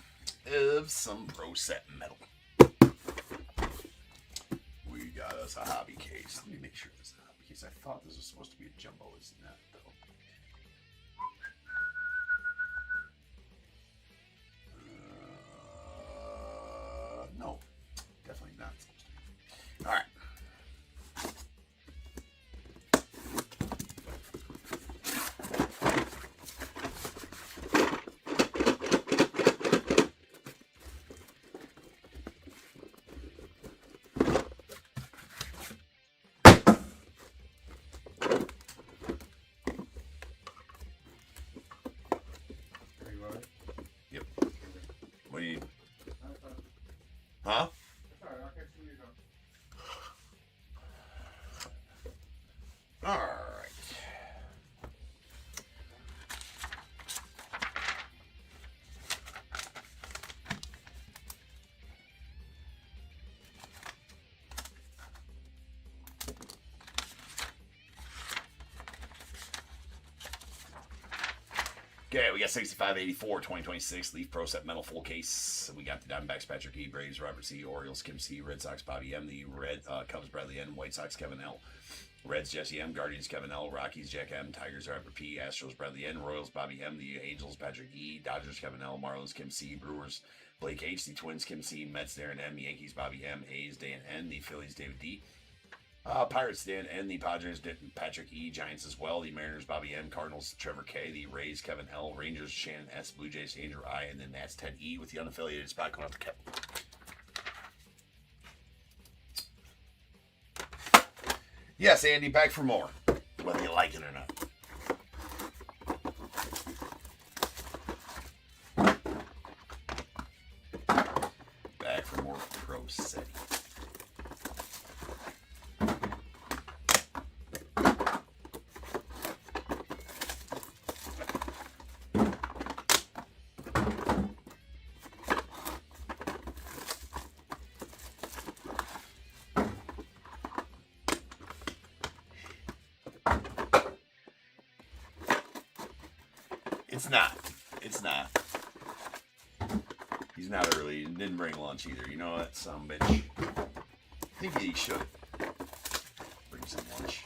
of some Pro Set metal. We got us a hobby case. Let me make sure this is a hobby case. I thought this was supposed to be a jumbo. It's not, though. No, definitely not supposed to be. All right. Yep. What do you need? Huh? All right. Okay, we got 6584 2026 Leaf Pro Set Metal full case. We got the Diamondbacks Patrick E, Braves Robert C, Orioles Kim C, Red Sox Bobby M, the Red Cubs Bradley N, White Sox Kevin L, Reds Jesse M, Guardians Kevin L, Rockies Jack M, Tigers Robert P, Astros Bradley N, Royals Bobby M, the Angels Patrick E, Dodgers Kevin L, Marlins Kim C, Brewers Blake H, the Twins Kim C, Mets Darren M, Yankees Bobby M, A's Dan N, the Phillies David D, Pirates Dan N, the Padres Patrick E, Giants as well, the Mariners Bobby M, Cardinals Trevor K, the Rays Kevin L, Rangers Shannon S, Blue Jays Andrew I, and then that's Ted E with the unaffiliated spot going out to Kevin. Yes, Andy, back for more, whether you like it or not. Back for more Pro City. It's not. It's not. He's not early. He didn't bring lunch either. You know that son of a bitch. I think he should bring some lunch.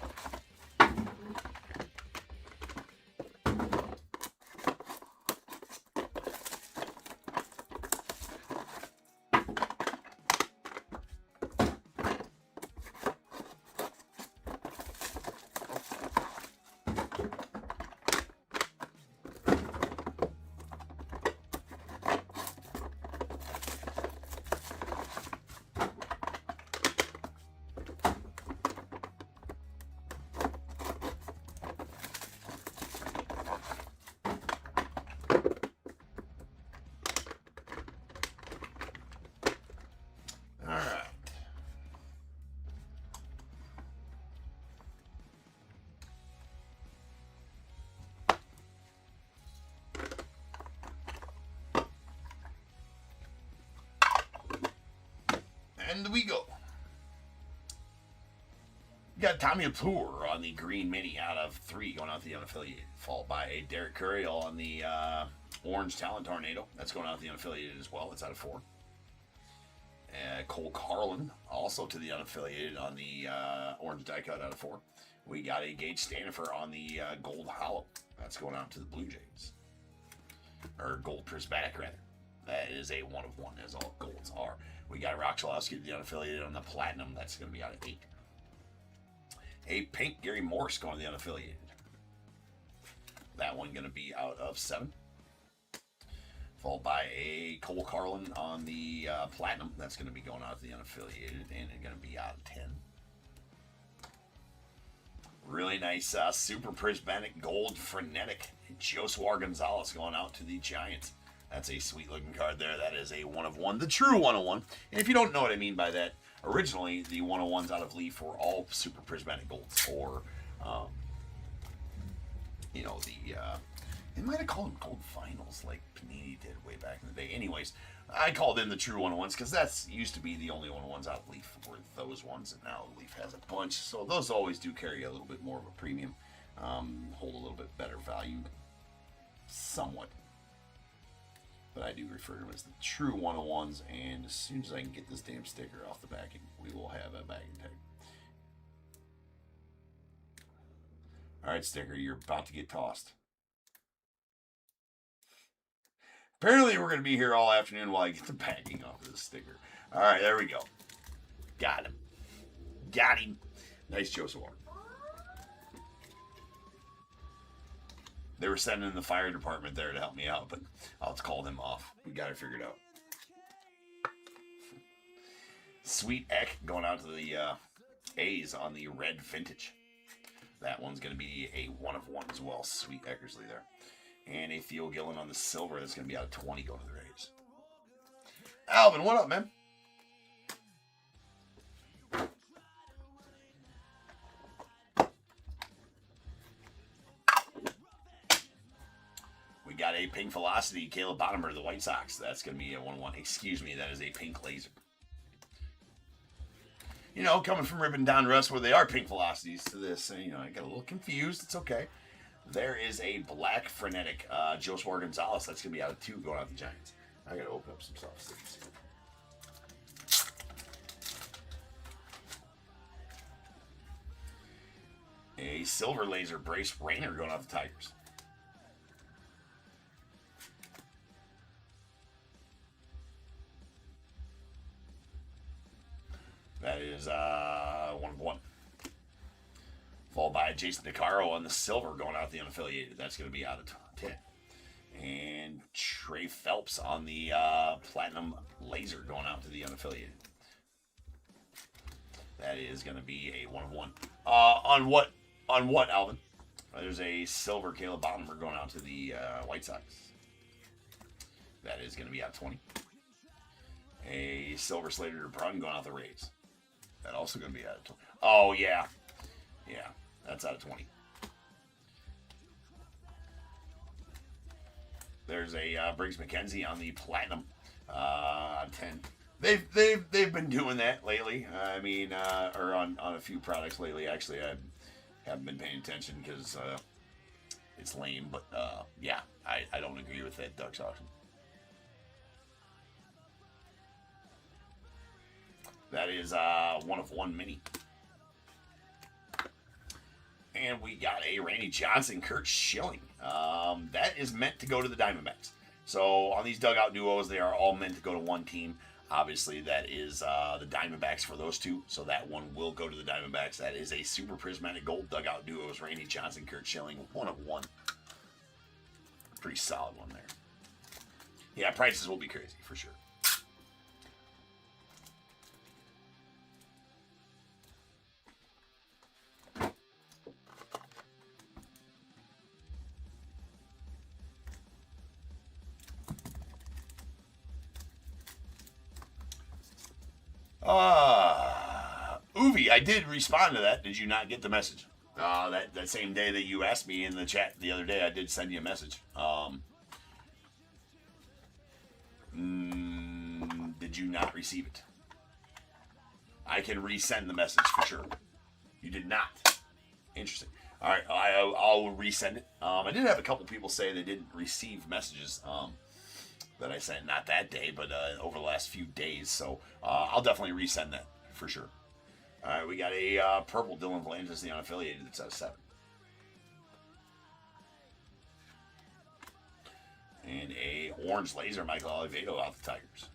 And we go. We got Tommy Plur on the green mini out of 3 going out the unaffiliated. Followed by a Derek Curry on the orange Talent Tornado. That's going out the unaffiliated as well. It's out of 4. Cole Carlin also to the unaffiliated on the orange die cut out of 4. We got a Gage Stanifer on the gold hollow. That's going out to the Blue Jays. Or gold prismatic rather. That is a 1 of 1 as all golds are. We got Rock Chalowski, the unaffiliated on the platinum. That's going to be out of 8. A pink Gary Morse going to the unaffiliated. That one going to be out of 7. Followed by a Cole Carlin on the platinum. That's going to be going out to the unaffiliated and it's going to be out of 10. Really nice super prismatic gold frenetic Joshua Gonzalez going out to the Giants. That's a sweet looking card there. That is a 1 of 1, the true 1 of 1. And if you don't know what I mean by that, originally the 1 of 1s out of Leaf were all super prismatic golds, or you know, the they might have called them gold finals like Panini did way back in the day. Anyways, I called them the true 1 of 1s because that's used to be the only 1 of 1s out of Leaf were those ones, and now Leaf has a bunch. So those always do carry a little bit more of a premium, hold a little bit better value. somewhat. But I do refer to them as the true 101s, and as soon as I can get this damn sticker off the backing, we will have a backing tag. Alright, sticker, you're about to get tossed. Apparently we're going to be here all afternoon while I get the backing off of this sticker. Alright, there we go. Got him. Got him. Nice Joseph Warren. They were sending the fire department there to help me out, but I'll just call them off. We got it figured out. Sweet Eck going out to the A's on the red vintage. That one's going to be a 1 of 1 as well. Sweet Eckersley there. And a Theo Gillen on the silver. That's going to be out of 20 going to the Rays. Alvin, what up, man? We got a pink Velocity, Caleb Bottomer, the White Sox. That's going to be a 1-1. Excuse me, that is a pink laser. You know, coming from Ribbon Donruss, where they are pink Velocities to this, you know, I got a little confused. It's okay. There is a black Frenetic Josewar Gonzalez. That's going to be out of 2 going out the Giants. I got to open up some soft stickers here. A silver laser Brace Rayner going out the Tigers. That is 1 of 1. Followed by Jason DeCaro on the silver going out the unaffiliated. That's going to be out of 10. And Trey Phelps on the platinum laser going out to the unaffiliated. That is going to be a 1 of 1. On what, Alvin? There's a silver Caleb Bottomer going out to the White Sox. That is going to be out of 20. A silver Slater DeBrun going out the Rays. That also going to be out of 20. Oh, yeah. Yeah, that's out of 20. There's a Briggs McKenzie on the platinum, 10. They've been doing that lately. I mean, or on a few products lately. Actually, I haven't been paying attention because it's lame. But yeah, I don't agree with that Ducks auction. That is 1 of 1 mini. And we got a Randy Johnson, Kurt Schilling. That is meant to go to the Diamondbacks. So on these dugout duos, they are all meant to go to one team. Obviously, that is the Diamondbacks for those two. So that one will go to the Diamondbacks. That is a Super Prismatic Gold dugout duos. Randy Johnson, Kurt Schilling, 1 of 1. Pretty solid one there. Yeah, prices will be crazy for sure. Uvi, I did respond to that. Did you not get the message? That same day that you asked me in the chat the other day, I did send you a message. Did you not receive it? I can resend the message for sure. You did not. Interesting. All right, I'll resend it. I did have a couple people say they didn't receive messages that I sent, not that day, but over the last few days. So I'll definitely resend that for sure. All right, we got a purple Dylan Volantis, the unaffiliated, that's out of 7. And a orange laser Michael Olivedo out the Tigers.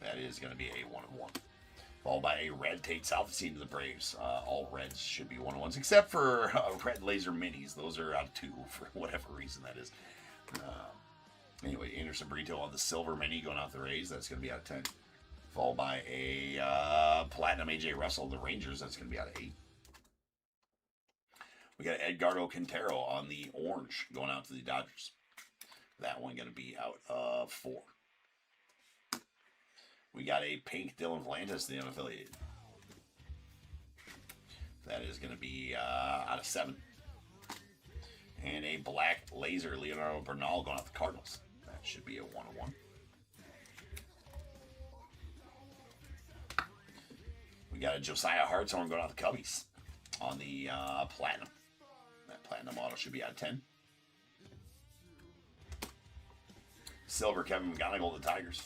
That is going to be a 1 of 1. Followed by a red Tate Southsea to the Braves. All reds should be 1 of 1s, except for red laser minis. Those are out of 2 for whatever reason that is. Anyway, Anderson Brito on the silver mini going out the Rays. That's going to be out of 10. Followed by a platinum AJ Russell, the Rangers. That's going to be out of 8. We got Edgardo Quintero on the orange going out to the Dodgers. That one going to be out of 4. We got a pink Dylan Volantis, the unaffiliated. That is going to be out of 7. And a black laser Leonardo Bernal going out the Cardinals. That should be a 1 of 1. We got a Josiah Hartshorn going out the Cubbies on the platinum. That platinum auto should be out of 10. Silver, Kevin McGonigal, the Tigers.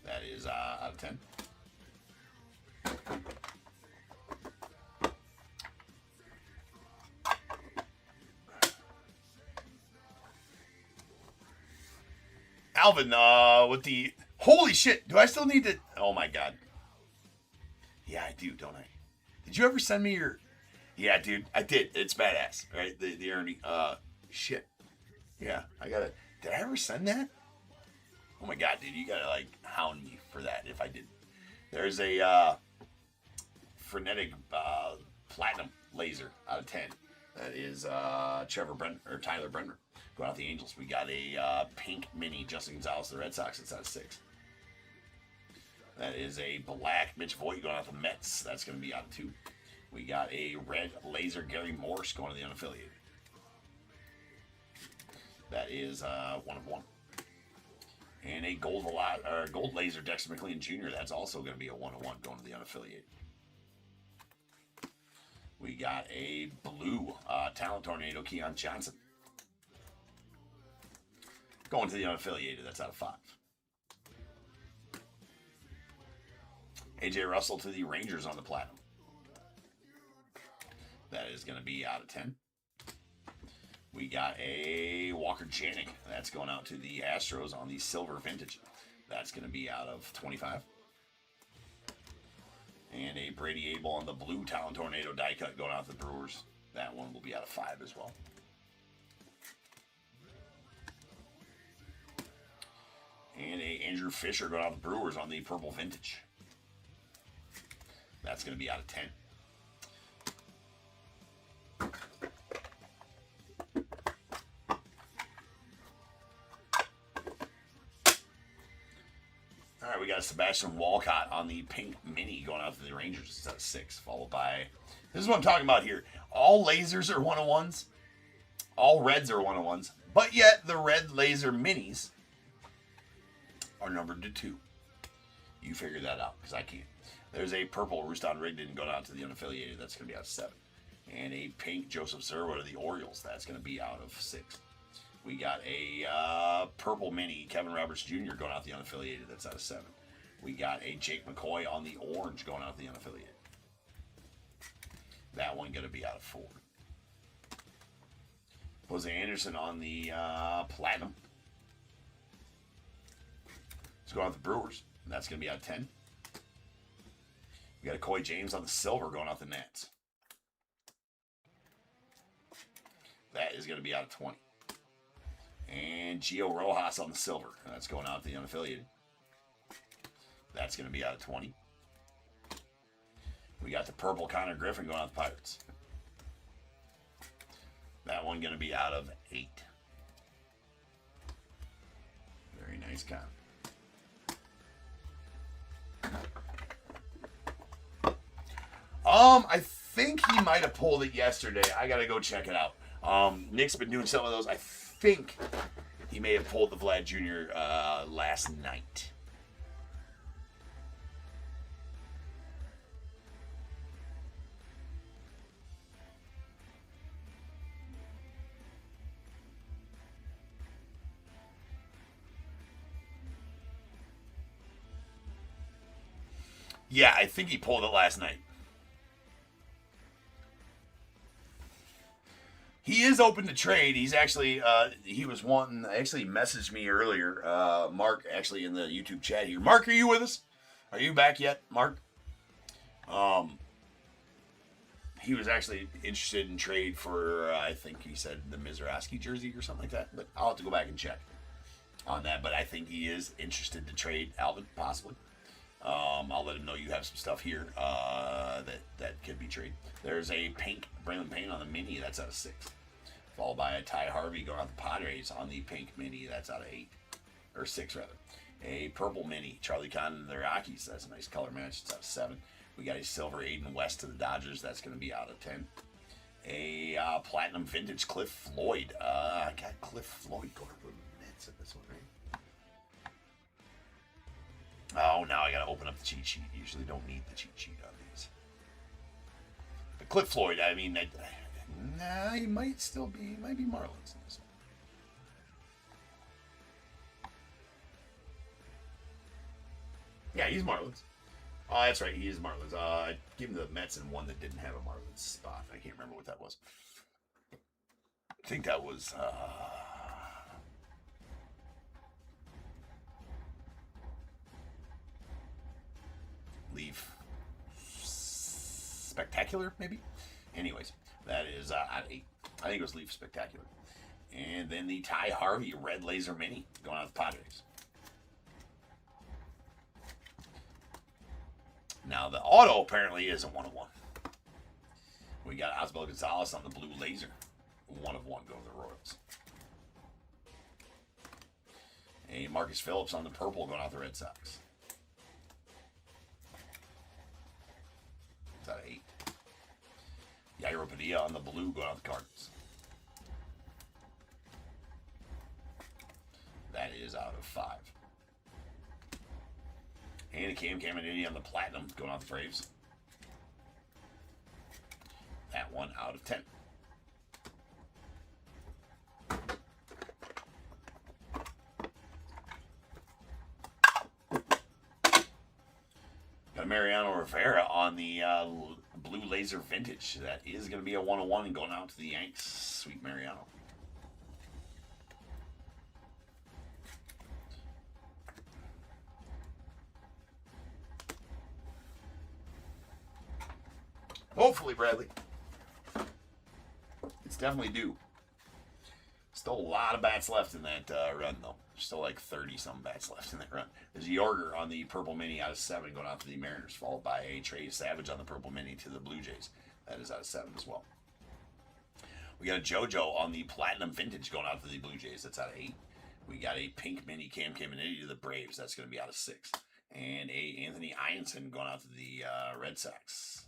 That is out of 10. Alvin, with the... Holy shit, do I still need to... Oh my god. Yeah, I do, don't I? Did you ever send me your... Yeah, dude, I did. It's badass, right? The Ernie, shit. Yeah, I gotta... Did I ever send that? Oh my god, dude, you gotta, like, hound me for that if I did. There's a, frenetic, platinum laser out of 10. That is, Tyler Brenner. Going out the Angels. We got a, pink mini Justin Gonzalez, the Red Sox. It's out of 6. That is a black Mitch Voigt going out the Mets. That's going to be out of 2. We got a red laser Gary Morse going to the unaffiliated. That is, 1 of 1. And a gold laser Dexter McLean Jr. That's also going to be a 1 of 1 going to the unaffiliated. We got a blue talent tornado Keon Johnson going to the unaffiliated. That's out of 5. AJ Russell to the Rangers on the platinum. That is going to be out of 10. We got a Walker Janik. That's going out to the Astros on the silver vintage. That's going to be out of 25. And a Brady Abel on the blue Talent Tornado die cut going out to the Brewers. That one will be out of 5 as well. And a Andrew Fisher going out to the Brewers on the purple vintage. That's going to be out of 10. All right, we got a Sebastian Walcott on the pink mini going out to the Rangers. It's out of 6, followed by... This is what I'm talking about here. All lasers are 1-of-1s. All reds are 1-of-1s. But yet, the red laser minis are numbered to 2. You figure that out, because I can't. There's a purple Ruston Rigdon going out to the unaffiliated. That's going to be out of 7. And a pink Joseph Zerwa to the Orioles. That's going to be out of 6. We got a purple mini Kevin Roberts Jr. going out the unaffiliated. That's out of 7. We got a Jake McCoy on the orange going out the unaffiliated. That one going to be out of 4. Jose Anderson on the platinum. Let's go out the Brewers. And that's going to be out of 10. We got a Coy James on the silver going out the Nats. That is going to be out of 20. And Gio Rojas on the silver. That's going out the unaffiliated. That's going to be out of 20. We got the purple Connor Griffin going out the Pirates. That one going to be out of 8. Very nice Con. I think he might have pulled it yesterday. I got to go check it out. Nick's been doing some of those. I think he may have pulled the Vlad Jr. Last night. Yeah, I think he pulled it last night. He is open to trade. He's actually, he was wanting, actually messaged me earlier, Mark, actually in the YouTube chat here. Mark, are you with us? Are you back yet, Mark? He was actually interested in trade for, I think he said the Mizrahi jersey or something like that, but I'll have to go back and check on that, but I think he is interested to trade Alvin, possibly. I'll let him know you have some stuff here that could be traded. There's a pink Braylon Payne on the mini. That's out of 6. Followed by a Ty Harvey going out the Padres on the pink mini. That's out of 8. Or 6, rather. A purple mini. Charlie Kahn and the Rockies. That's a nice color match. It's out of 7. We got a silver Aiden West to the Dodgers. That's going to be out of 10. A platinum vintage Cliff Floyd. I got Cliff Floyd going to the Mets in this one, right? Oh, now I gotta open up the cheat sheet. Usually don't need the cheat sheet on these. Cliff Floyd. I mean, nah, he might still be. He might be Marlins in this one. Yeah, he's Marlins. Oh, that's right. He is Marlins. Give him the Mets and one that didn't have a Marlins spot. I can't remember what that was. I think that was. Leaf Spectacular, maybe? Anyways, that is at 8. I think it was Leaf Spectacular. And then the Ty Harvey Red Laser Mini going out with the Padres. Now, the auto apparently is a 1-of-1. We got Oswald Gonzalez on the blue laser. 1-of-1 go to the Royals. And Marcus Phillips on the purple going out the Red Sox. It's out of 8. Yairo Padilla on the blue going out the Cardinals. That is out of 5. And a Cam Caminiti on the platinum going out the Braves. That one out of 10. Got Mariano Rivera on the blue laser vintage. That is going to be a 1-of-1 and going out to the Yanks. Sweet Mariano. Hopefully, Bradley. It's definitely due. Still a lot of bats left in that run, though. There's still like 30-some bats left in that run. There's a Yorger on the purple mini out of 7 going out to the Mariners, followed by a Trey Savage on the purple mini to the Blue Jays. That is out of 7 as well. We got a JoJo on the platinum vintage going out to the Blue Jays. That's out of 8. We got a pink mini Cam Caminiti to the Braves. That's going to be out of 6. And a Anthony Ianson going out to the Red Sox.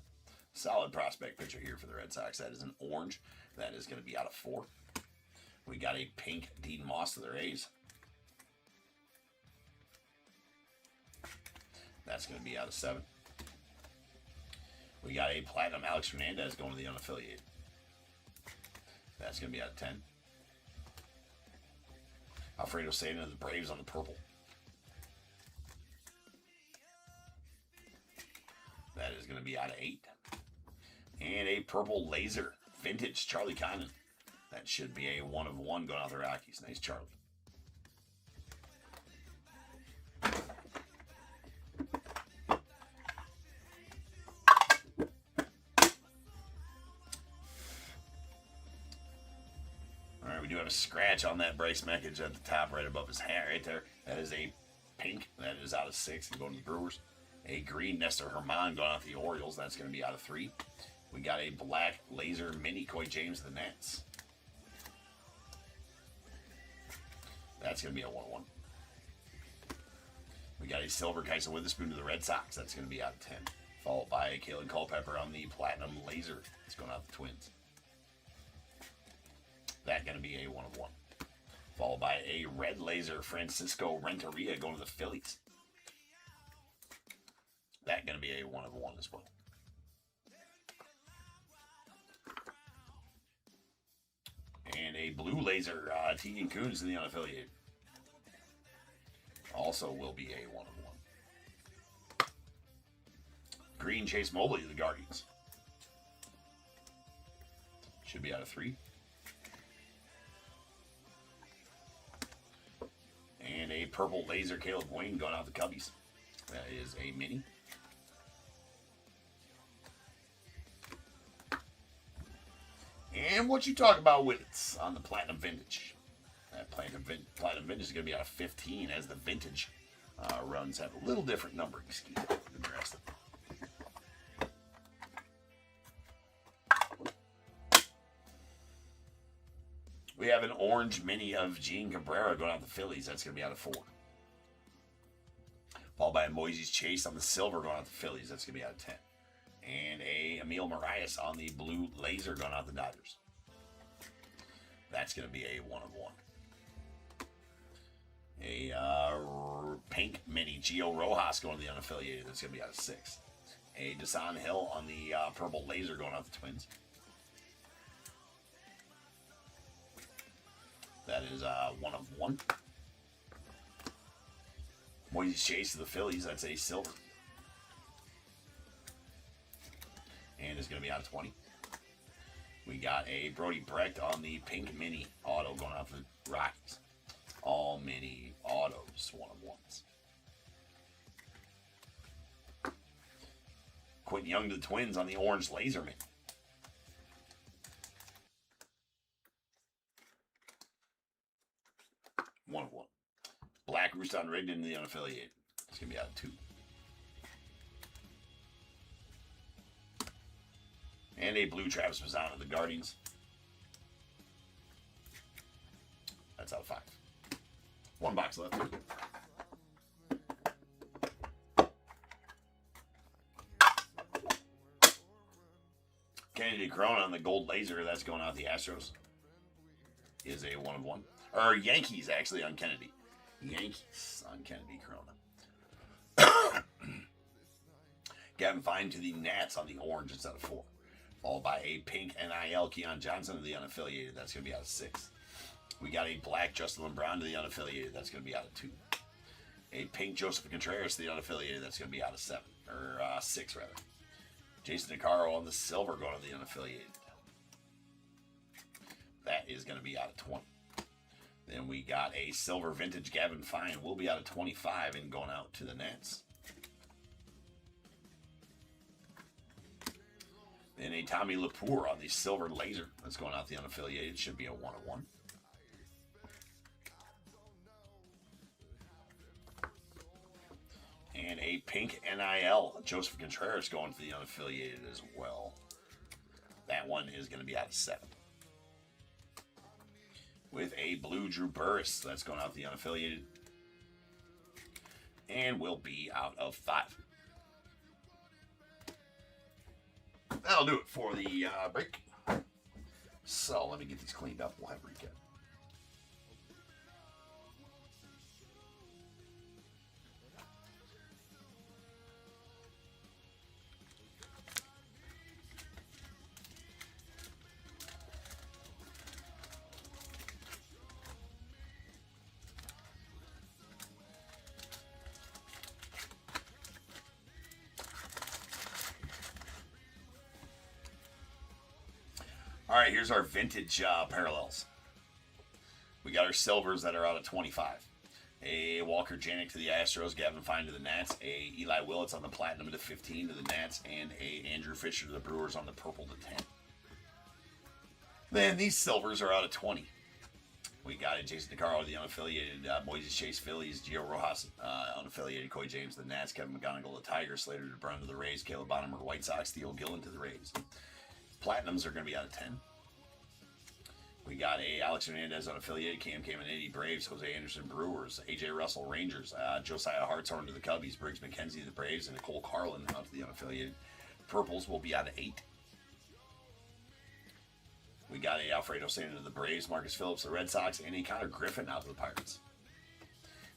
Solid prospect pitcher here for the Red Sox. That is an orange. That is going to be out of 4. We got a pink Dean Moss to the Rays. That's going to be out of 7. We got a platinum Alex Hernandez going to the unaffiliated. That's going to be out of 10. Alfredo Sada to the Braves on the purple. That is going to be out of 8. And a purple laser vintage Charlie Connon. That should be a 1-of-1 going out the Rockies. Nice, Charlie. All right, we do have a scratch on that Bryce Meckage at the top right above his hat right there. That is a pink. That is out of 6 and going to the Brewers. A green Nestor Herman going out to the Orioles. That's going to be out of 3. We got a black laser mini Coy James to the Nats. That's going to be a 1-1. We got a silver Kaiser Witherspoon to the Red Sox. That's going to be out of 10. Followed by a Kalen Culpepper on the platinum laser. It's going out to the Twins. That's going to be a 1-of-1. Followed by a red laser Francisco Renteria going to the Phillies. That's going to be a 1-of-1 as well. And a blue laser Tegan Coons to the unaffiliated. Also will be a 1-of-1. Green Chase Mobley to the Guardians. Should be out of 3. And a purple laser Caleb Wayne going out the Cubbies. That is a mini. And what you talk about Wittets on the Platinum Vintage. That Platinum Vintage is going to be out of 15 as the Vintage runs have a little different numbering scheme than the rest of them. We have an orange mini of Gene Cabrera going out the Phillies. That's going to be out of 4. Followed by a Moises Chase on the silver going out the Phillies. That's going to be out of 10. And a Emil Marias on the blue laser going out the Dodgers. That's going to be a 1-of-1. A pink mini Gio Rojas going to the unaffiliated. That's going to be out of 6. A Desan Hill on the purple laser going out the Twins. That is 1 of 1. Moises Chase to the Phillies. That's a silver. And it's going to be out of 20. We got a Brody Brecht on the pink mini auto going out the Rockies. All mini autos, 1 of 1s. Quentin Young to the Twins on the orange laser mini. One of 1. Black Ruston Rigdon to the unaffiliated. It's going to be out of 2. And a blue Travis Mazzano to the Guardians. That's out of 5. 1 box left. Kennedy Corona on the gold laser. That's going out the Astros. Is a 1 of 1. Or Yankees, actually, on Kennedy. Yankees on Kennedy Corona. Gavin Fine to the Nats on the orange. It's out of 4. Followed by a pink NIL Keon Johnson to the unaffiliated. That's going to be out of 6. We got a black Justin Brown to the unaffiliated. That's going to be out of 2. A pink Joseph Contreras to the unaffiliated. That's going to be out of 7. Or 6, rather. Jason DeCaro on the silver going to the unaffiliated. That is going to be out of 20. Then we got a silver vintage Gavin Fine. Will be out of 25 and going out to the Nats. Then a Tommy Lapour on the silver laser. That's going out the unaffiliated. Should be a 1 of 1. And a pink NIL Joseph Contreras going to the unaffiliated as well. That one is going to be out of 7. With a blue Drew Burris. That's going out the unaffiliated. And will be out of 5. That'll do it for the break. So let me get these cleaned up. We'll have a recap. All right, here's our vintage parallels. We got our silvers that are out of 25. A Walker Janik to the Astros, Gavin Fine to the Nats, a Eli Willits on the platinum to 15 to the Nats, and a Andrew Fisher to the Brewers on the purple to 10. Then these silvers are out of 20. We got a Jason DeCaro, the unaffiliated, Moises Chase Phillies, Gio Rojas, unaffiliated, Coy James to the Nats, Kevin McGonigal the Tigers, Slater to Brown to the Rays, Caleb Bonham to the White Sox, Theo Gillen to the Rays. Platinums are going to be out of 10. We got a Alex Hernandez unaffiliated, Cam Caminiti Braves, Jose Anderson Brewers, AJ Russell Rangers, Josiah Hartshorn to the Cubbies, Briggs McKenzie to the Braves, and Nicole Carlin out to the unaffiliated. Purples will be out of 8. We got a Alfredo Santa to the Braves, Marcus Phillips to the Red Sox, and a Connor Griffin out to the Pirates.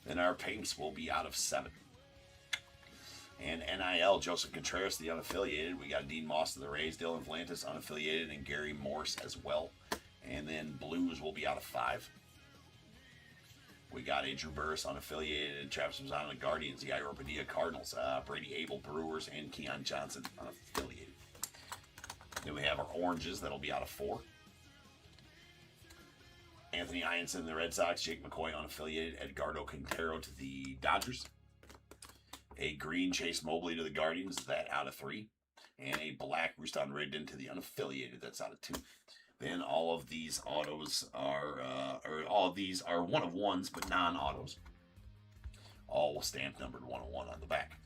Then our pinks will be out of 7. And NIL, Joseph Contreras, the unaffiliated. We got Dean Moss to the Rays, Dylan Vlantis, unaffiliated, and Gary Morse as well. And then blues will be out of 5. We got a Drew Burris, unaffiliated, and Travis Mazzano, the Guardians, the Ira Padilla Cardinals, Brady Abel Brewers, and Keon Johnson, unaffiliated. Then we have our oranges, that'll be out of 4. Anthony Ianson, the Red Sox, Jake McCoy, unaffiliated, Edgardo Quintero to the Dodgers. A green Chase Mobley to the Guardians, that out of 3. And a black Ruston Rigdon to the unaffiliated, that's out of 2. Then all of these autos are, all of these are 1 of 1s, but non-autos. All stamp numbered 1 of 1 on the back.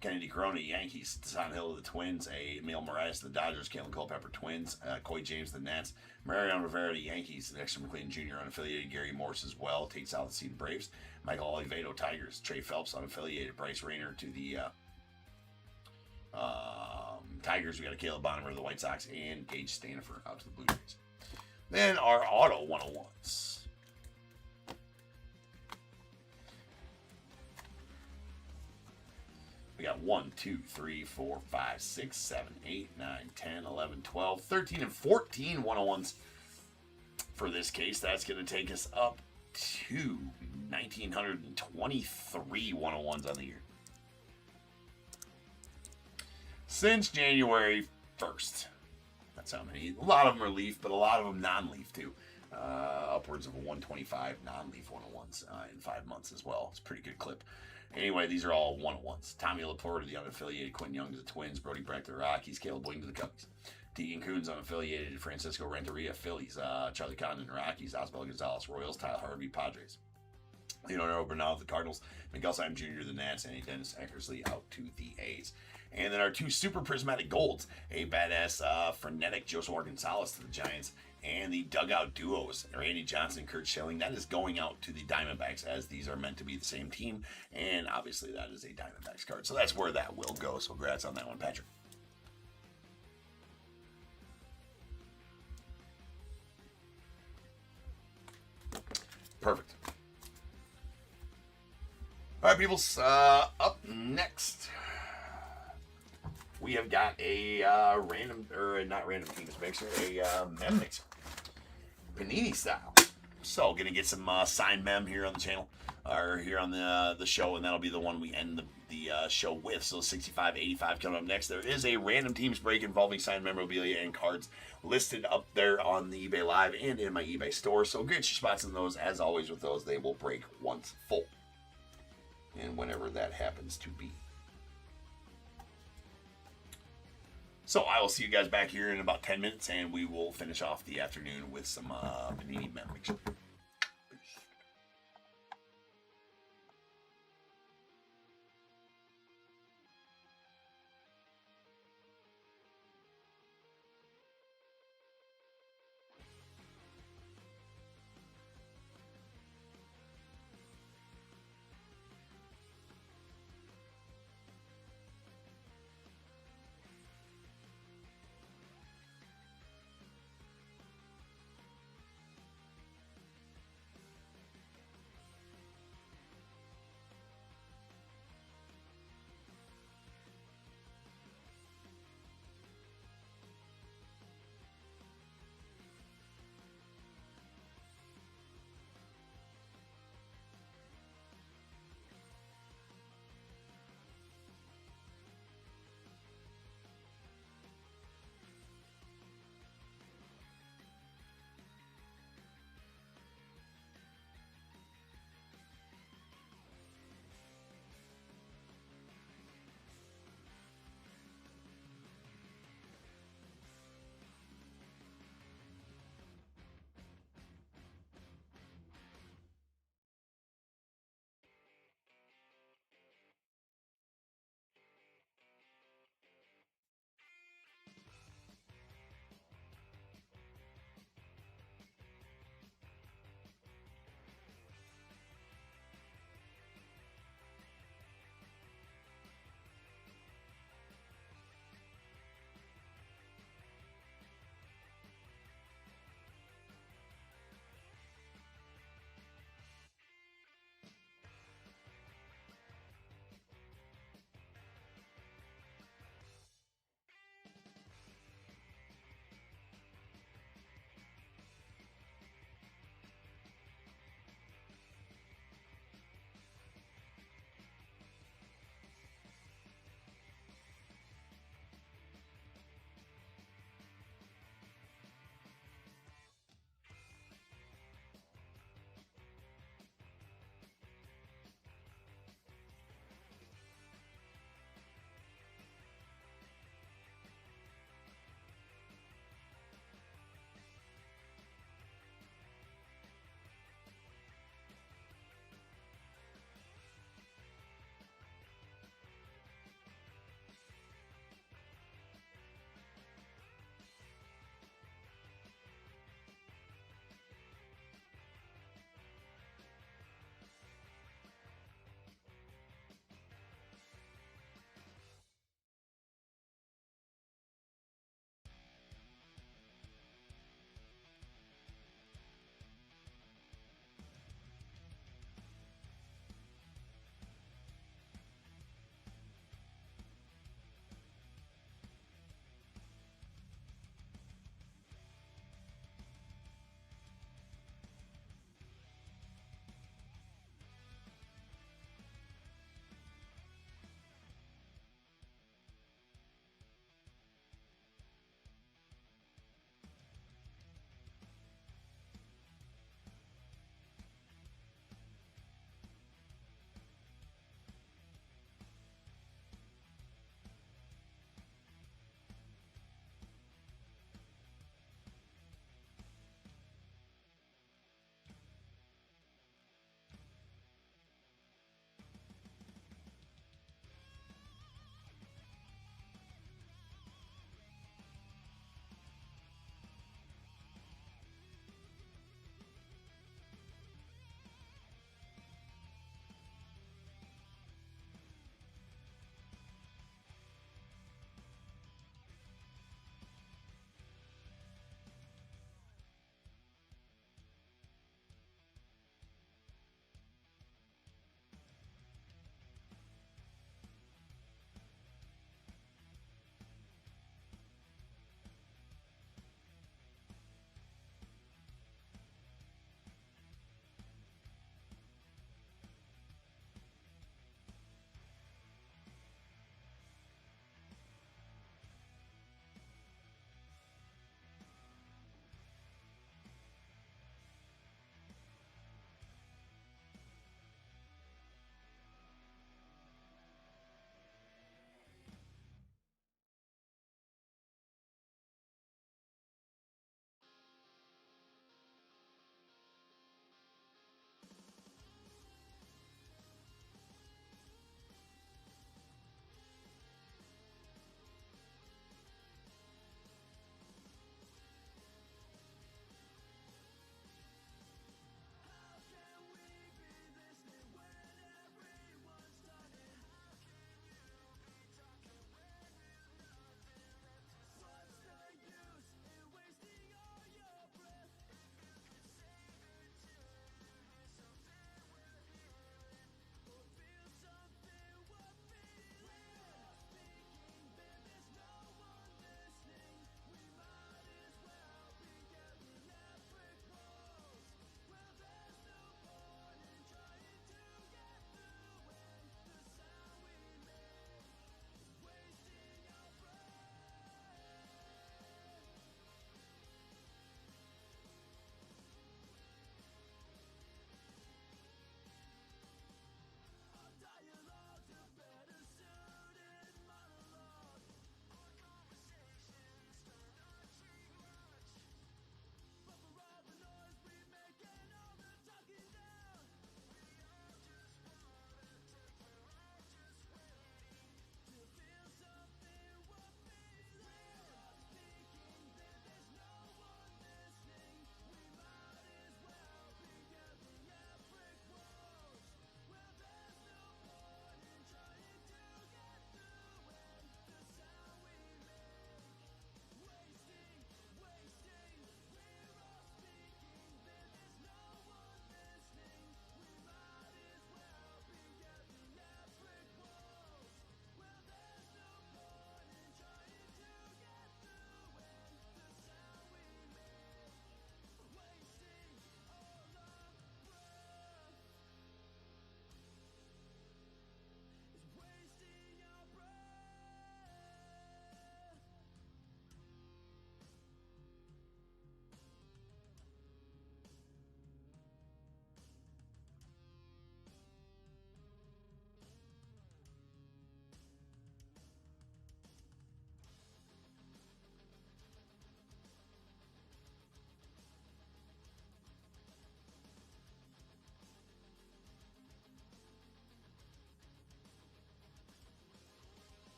Kennedy Corona, Yankees, Desan Hill to the Twins, a Emil Moraes to the Dodgers, Kalen Culpepper Twins, Coy James to the Nats, Mariano Rivera to Yankees, Dexter McLean Jr. unaffiliated, Gary Morse as well, Tate Southseed Braves, Michael Oliveto Tigers, Trey Phelps unaffiliated, Bryce Rayner to the Tigers. We got a Caleb Bonham to the White Sox, and Gage Stanifer out to the Blue Jays. Then our auto 101s. We got 1, 2, 3, 4, 5, 6, 7, 8, 9, 10, 11, 12, 13, and 14 101s for this case. That's going to take us up to 1,923 101s on the year. Since January 1st. That's how many. A lot of them are leaf, but a lot of them non-leaf too. Upwards of 125 non-leaf 101s in 5 months as well. It's a pretty good clip. Anyway, these are all 101s. Tommy Laporte to the unaffiliated, Quinn Young to the Twins, Brody Brecht to the Rockies, Caleb Williams to the Cubbies, Tegan Coons unaffiliated, Francisco Renteria, Phillies, Charlie Condon, Rockies, Oswald Gonzalez, Royals, Tyler Harvey, Padres, Leonardo Bernal to the Cardinals, Miguel Simon Jr. to the Nats, and Dennis Eckersley out to the A's. And then our 2 super prismatic golds, a badass frenetic Joshua Gonzalez to the Giants, and the dugout duos, Randy Johnson and Kurt Schilling. That is going out to the Diamondbacks, as these are meant to be the same team. And obviously that is a Diamondbacks card. So that's where that will go. So congrats on that one, Patrick. Perfect. All right, peoples. Up next, we have got a random, or not random teams mixer, a mem mixer. Panini style. So, gonna get some signed mem here on the channel, or here on the show, and that'll be the one we end the show with. So, 65-85 coming up next. There is a random teams break involving signed memorabilia and cards listed up there on the eBay Live and in my eBay store. So, get your spots in those. As always with those, they will break once full. And whenever that happens to be. So I will see you guys back here in about 10 minutes, and we will finish off the afternoon with some Panini mem mixer.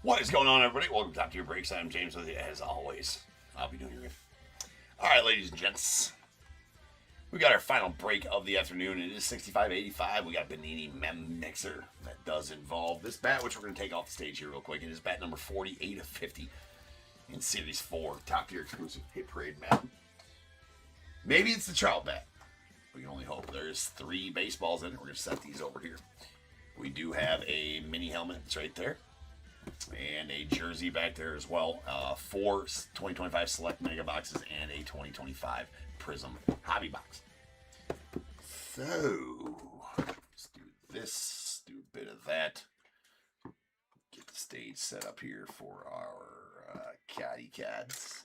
What is going on, everybody? Welcome to Top Tier Breaks. I'm James with you, as always. I'll be doing your All right, ladies and gents. We got our final break of the afternoon. It is 65.85. We got PANINI Mem Mixer. That does involve this bat, which we're going to take off the stage here real quick. It is bat number 48 of 50 in Series 4. Top Tier exclusive Hit Parade bat. Maybe it's the trout bat. We can only hope. There's 3 baseballs in it. We're going to set these over here. We do have a mini helmet. It's right there. And a jersey back there as well. 4 2025 Select Mega Boxes and a 2025 Prism Hobby Box. So, let's do this, do a bit of that. Get the stage set up here for our caddy cads.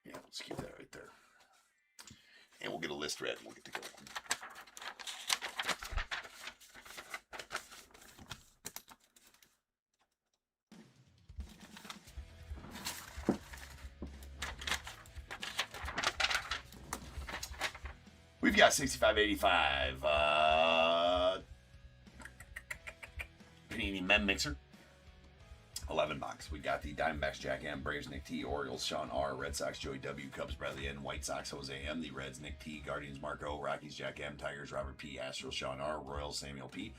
Yeah, let's keep that right there. And we'll get a list read and we'll get to go. We've got 65.85 PANINI Mem Mixer. 11 box. We got the Diamondbacks Jack M, Braves Nick T, Orioles Sean R, Red Sox Joey W, Cubs Bradley N, White Sox Jose M, the Reds Nick T, Guardians Marco, Rockies Jack M, Tigers Robert P, Astros Sean R, Royals Samuel P,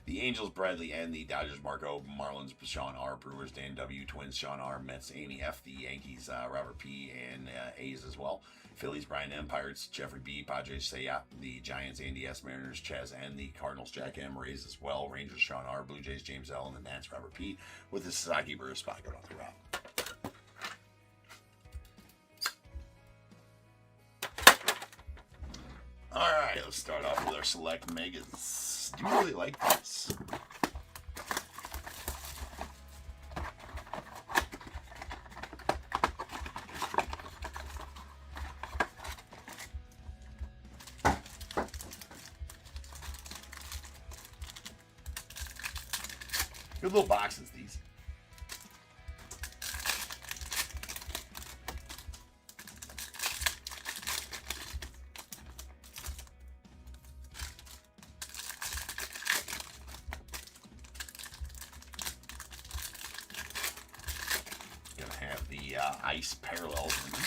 the Angels Bradley N, the Dodgers Marco, Marlins Sean R, Brewers Dan W, Twins Sean R, Mets Amy F, the Yankees Robert P, and A's as well. Phillies Brian M, Pirates Jeffrey B, Padres Sayat, the Giants Andy S, Mariners Chaz N, the Cardinals Jack M, Rays as well, Rangers Sean R, Blue Jays James L, and the Nats Robert P, with the Sasaki Brewers spot going off the route. Alright, let's start off with our Select Megas. Do you really like this? Good little boxes, these. Gonna have the ice parallels in there.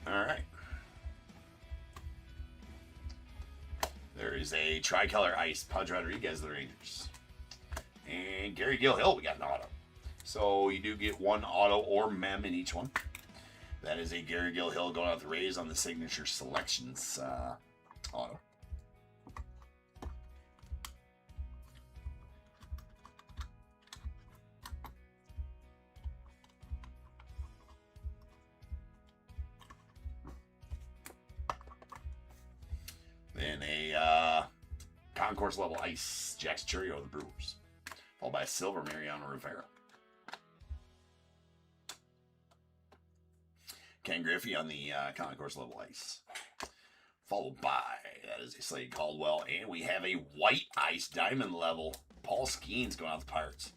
All right. There is a tricolor ice, Pudge Rodriguez, the Rangers. And Gary Gilhill, we got an auto. So you do get one auto or mem in each one. That is a Gary Gilhill going out the Rays on the Signature Selections auto. Then a concourse level ice Jax Churio of the Brewers, followed by a silver Mariano Rivera. Ken Griffey on the concourse level ice, followed by, that is a Slade Caldwell, and we have a white ice diamond level Paul Skeens going out the Pirates.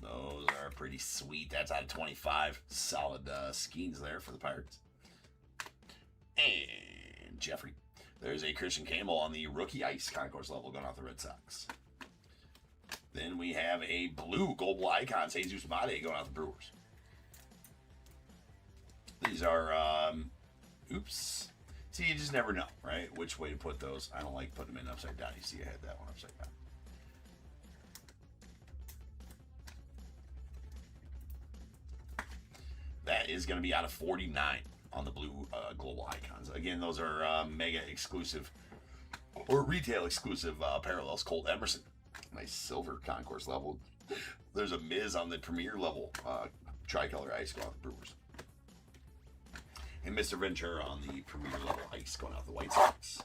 Those are pretty sweet. That's out of 25. Solid Skeens there for the Pirates. And Jeffrey. There's a Christian Campbell on the rookie ice concourse level going off the Red Sox. Then we have a blue Global Icons Jesus Mate going off the Brewers. These are, oops. See, you just never know, right? Which way to put those. I don't like putting them in upside down. You see, I had that one upside down. That is going to be out of 49 on the blue Global Icons. Again, those are mega exclusive or retail exclusive parallels. Colt Emerson, nice silver concourse level. There's a Miz on the premier level tricolor ice going out the Brewers. And Mr. Ventura on the premier level ice going out the White Sox.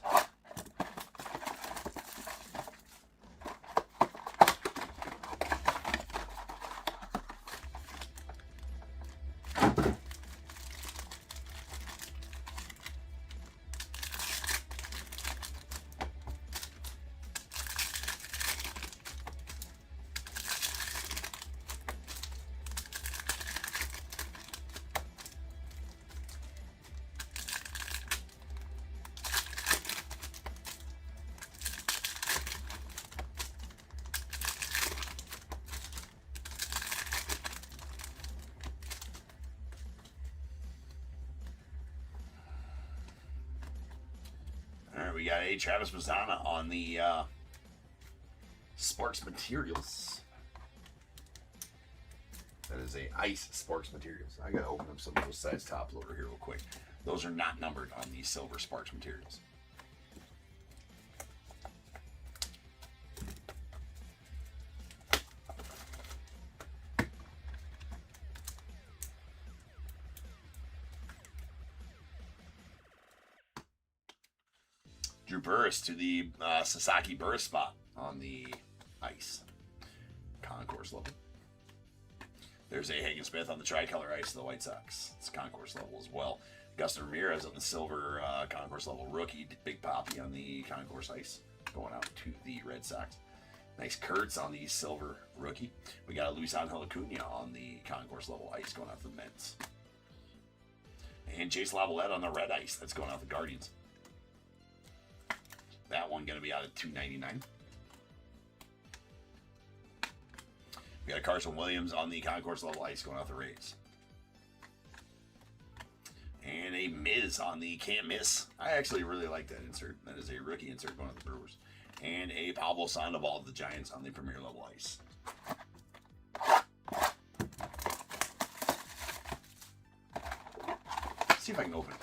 right, we got a Travis Mazzana on the Sparks Materials. That is a Ice Sparks Materials. I gotta open up some of those size top loader here real quick. Those are not numbered on the silver Sparks Materials. Drew Burris to the Sasaki Burris spot on the ice. Concourse level. There's a Hagen Smith on the tricolor ice of the White Sox. It's concourse level as well. Gustin Ramirez on the silver concourse level rookie. Big Poppy on the concourse ice going out to the Red Sox. Nice Kurtz on the silver rookie. We got a Luis Angel Acuna on the concourse level ice going out to the Mets. And Chase Lavalette on the red ice. That's going out to the Guardians. That one going to be out at $2.99. We got a Carson Williams on the concourse level ice going out the Rays. And a Miz on the Can't Miss. I actually really like that insert. That is a rookie insert going out the Brewers. And a Pablo Sandoval of the Giants on the premier level ice. See if I can open it.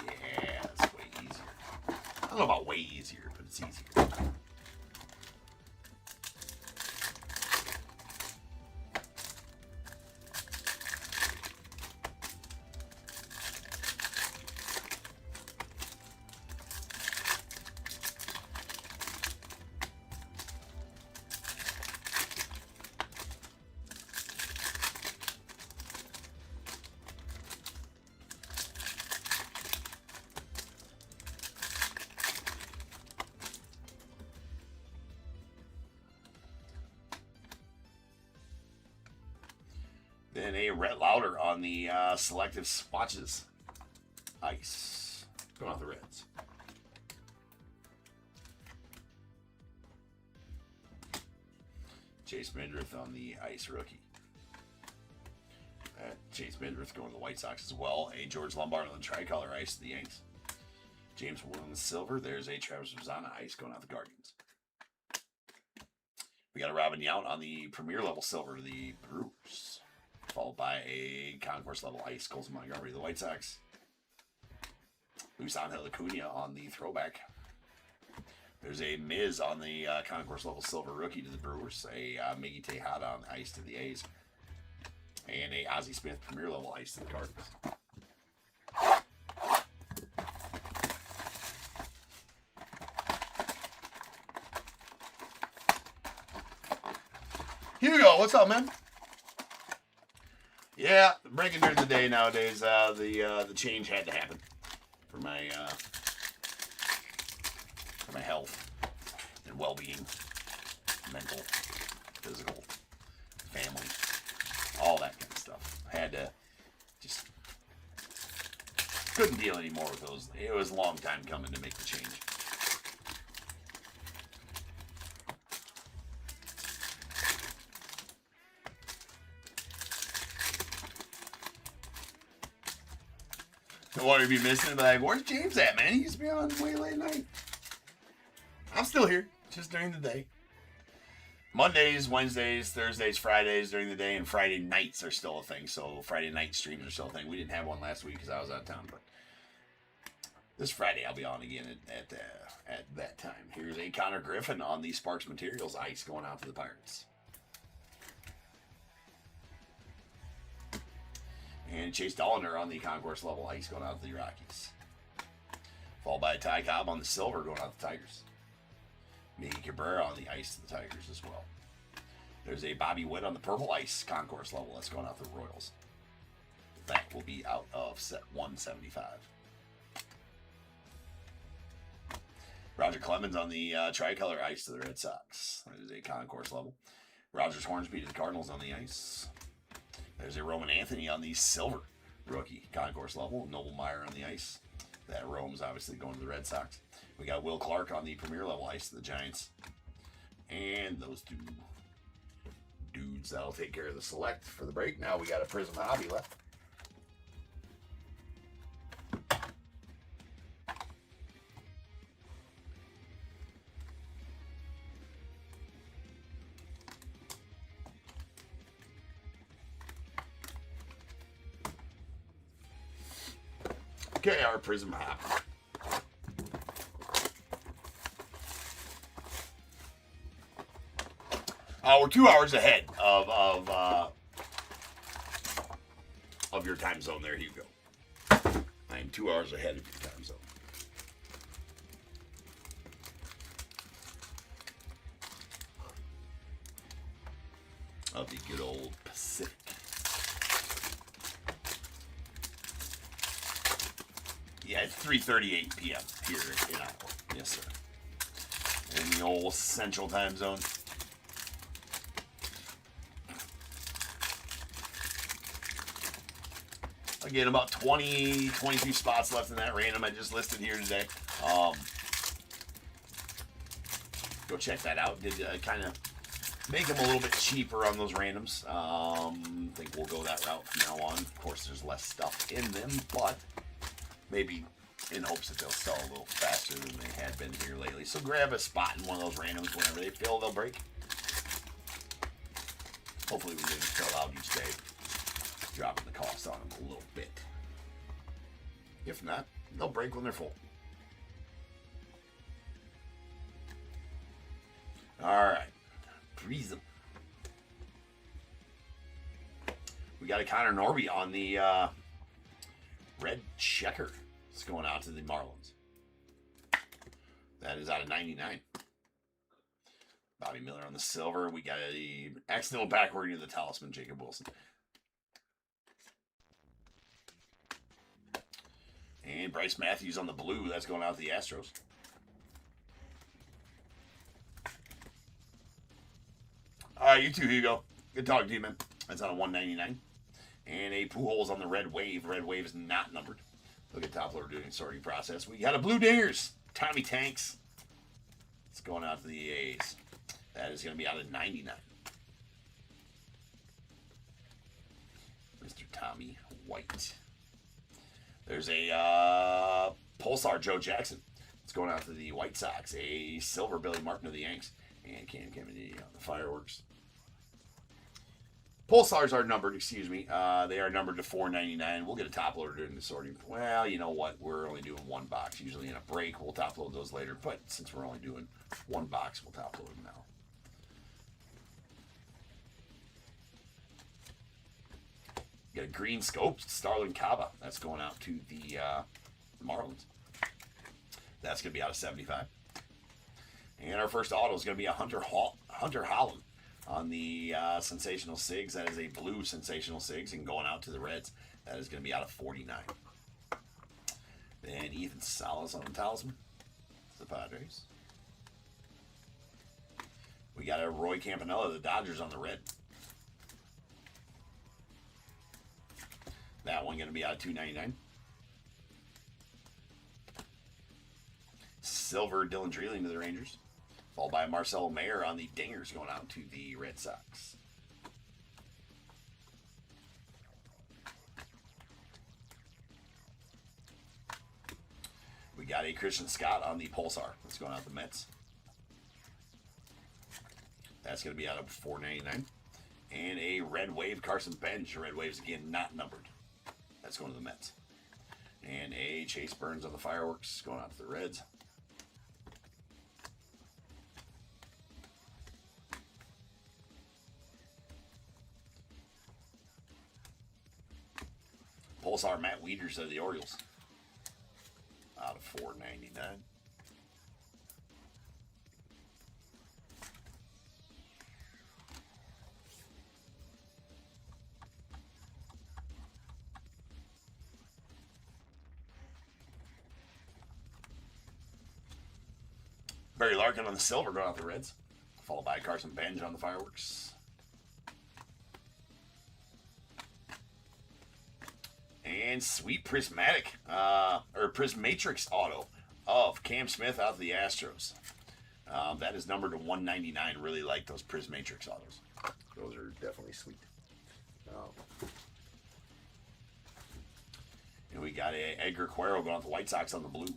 Yeah, that's way easier. I don't know about way easier, but it's easier. Then a Rhett Lauder on the selective swatches ice. Going off the Reds. Chase Mendrith on the ice rookie. Chase Mendrith going to the White Sox as well. A George Lombard on the tricolor ice, the Yanks. James Wood on the silver. There's a Travis Mazzana ice going out the Guardians. We got a Robin Yount on the premier level silver, the Brewers. Followed by a concourse level ice, Colson Montgomery, the White Sox. Luis Angel Acuna on the throwback. There's a Miz on the concourse level silver rookie to the Brewers. A Miggy Tejada on the ice to the A's. And a Ozzie Smith premier level ice to the Cardinals. Hugo, what's up, man? Yeah, breaking during the day nowadays. The change had to happen for my health and well-being, mental, physical, family, all that kind of stuff. I had to just couldn't deal anymore with those. It was a long time coming to make the change. I want to be missing it, like, where's James at, man? He used to be on way late night. I'm still here, just during the day. Mondays, Wednesdays, Thursdays, Fridays during the day, and Friday nights are still a thing. So Friday night streams are still a thing. We didn't have one last week because I was out of town, but this Friday I'll be on again at that time. Here's a Connor Griffin on the Sparks Materials ice going out to the Pirates. And Chase Dollander on the concourse level ice going out to the Rockies. Followed by a Ty Cobb on the silver going out to the Tigers. Miggy Cabrera on the ice to the Tigers as well. There's a Bobby Witt on the purple ice concourse level that's going out to the Royals. That will be out of set 175. Roger Clemens on the tricolor ice to the Red Sox. That is a concourse level. Rogers Hornsby to the Cardinals on the ice. There's a Roman Anthony on the silver rookie concourse level. Noble Meyer on the ice. That Rome's obviously going to the Red Sox. We got Will Clark on the premier level ice to the Giants. And those two dudes that'll take care of the select for the break. Now we got a Prism Hobby left. Okay, our Prism Hop. We're 2 hours ahead of your time zone there, Hugo. I am 2 hours ahead of your time zone. Of the good old Pacific. Yeah, it's 3:38 p.m. here in Iowa. Yes, sir. In the old Central Time Zone. Again, about 22 spots left in that random I just listed here today. Go check that out. Did kind of make them a little bit cheaper on those randoms. I think we'll go that route from now on. Of course, there's less stuff in them, but maybe in hopes that they'll sell a little faster than they had been here lately. So grab a spot in one of those randoms. Whenever they fill, they'll break. Hopefully we didn't fill out each day, dropping the cost on them a little bit. If not, they'll break when they're full. All right, Prism. We got a Connor Norby on the red checker. It's going out to the Marlins. That is out of 99. Bobby Miller on the silver. We got a accidental backward into the talisman, Jacob Wilson. And Bryce Matthews on the blue. That's going out to the Astros. All right, you too, Hugo. Good talking to you, man. That's on a 199. And a Pujols on the red wave. Red wave is not numbered. Look at top loader doing the sorting process. We got a blue dingers. Tommy Tanks. It's going out to the A's. That is going to be out of 99. Mr. Tommy White. There's a Pulsar Joe Jackson. It's going out to the White Sox. A silver Billy Martin of the Yanks. And Cam Kennedy on the Fireworks. Pulsars are numbered, excuse me. They are numbered to 499. We'll get a top loader during the sorting. Well, you know what? We're only doing one box. Usually in a break, we'll top load those later. But since we're only doing one box, we'll top load them now. Got a green scope, Starlin Cava. That's going out to the Marlins. That's going to be out of 75. And our first auto is going to be a Hunter Holland on the Sensational Sigs. That is a blue Sensational Sigs, and going out to the Reds. That is going to be out of 49. Then Ethan Salas on the Talisman. The Padres. We got a Roy Campanella, the Dodgers, on the red. That one going to be out of 299. Silver Dylan Dreeling to the Rangers. Followed by Marcelo Mayer on the Dingers, going out to the Red Sox. We got a Christian Scott on the Pulsar. That's going out to the Mets. That's going to be out of 499. And a Red Wave Carson Bench. Red Wave's again not numbered. That's going to the Mets. And a Chase Burns on the Fireworks, going out to the Reds. Pulsar Matt Wieters of the Orioles, out of 499. Barry Larkin on the silver, going out the Reds. Followed by Carson Bench on the Fireworks. And sweet prismatic, or prismatrix auto of Cam Smith out of the Astros. That is numbered to 199. Really like those prismatrix autos. Those are definitely sweet. And we got a Edgar Cuero going out the White Sox on the blue.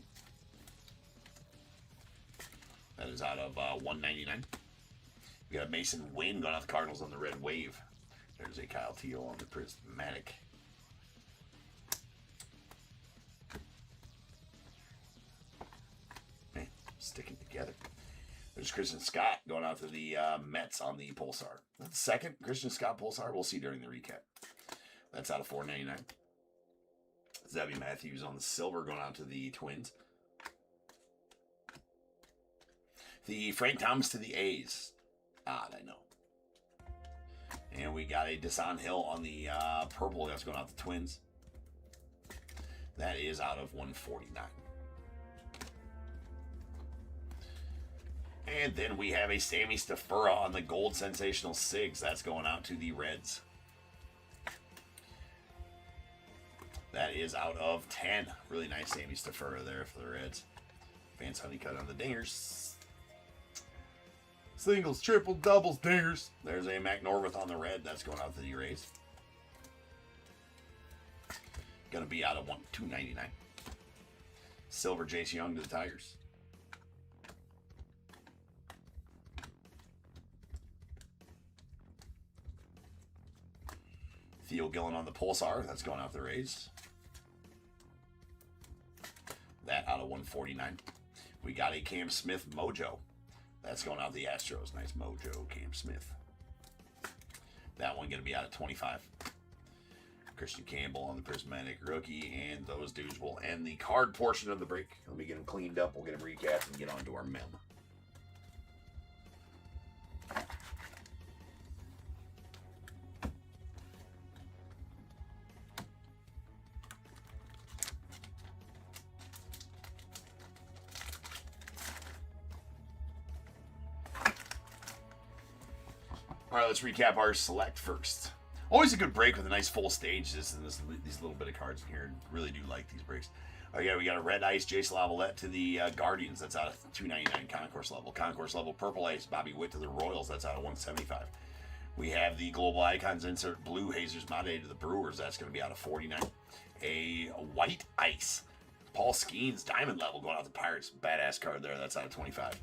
That is out of 199. We got a Mason Wynn going out the Cardinals on the red wave. There's a Kyle Teel on the prismatic. sticking together. There's Christian Scott going out to the Mets on the Pulsar. That's the second Christian Scott Pulsar. We'll see during the recap. That's out of $4.99. Zebby Matthews on the silver going out to the Twins. The Frank Thomas to the A's. Odd, I know. And we got a Desan Hill on the purple. That's going out to the Twins. That is out of 149. And then we have a Sammy Stafura on the gold sensational SIGs. That's going out to the Reds. That is out of 10. Really nice Sammy Stafura there for the Reds. Vance Honeycutt on the dingers. Singles, triple, doubles, dingers. There's a Mac Norvith on the red. That's going out to the Rays. Going to be out of $2.99. Silver, Jace Young to the Tigers. Theo Gillen on the Pulsar. That's going out the Rays. That out of 149. We got a Cam Smith Mojo. That's going out the Astros. Nice Mojo, Cam Smith. That one going to be out of 25. Christian Campbell on the Prismatic Rookie. And those dudes will end the card portion of the break. Let me get them cleaned up. We'll get them recapped and get on to our mem. All right, let's recap our select first. Always a good break with a nice full stage. These little bit of cards in here. Really do like these breaks. Oh yeah, we got a red ice Jace Lavalette to the Guardians. That's out of $2.99 concourse level. Concourse level purple ice Bobby Witt to the Royals. That's out of $175. We have the Global Icons insert blue Hazers Mate to the Brewers. That's going to be out of $49. A white ice Paul Skeens diamond level going out to Pirates. Badass card there. That's out of $25.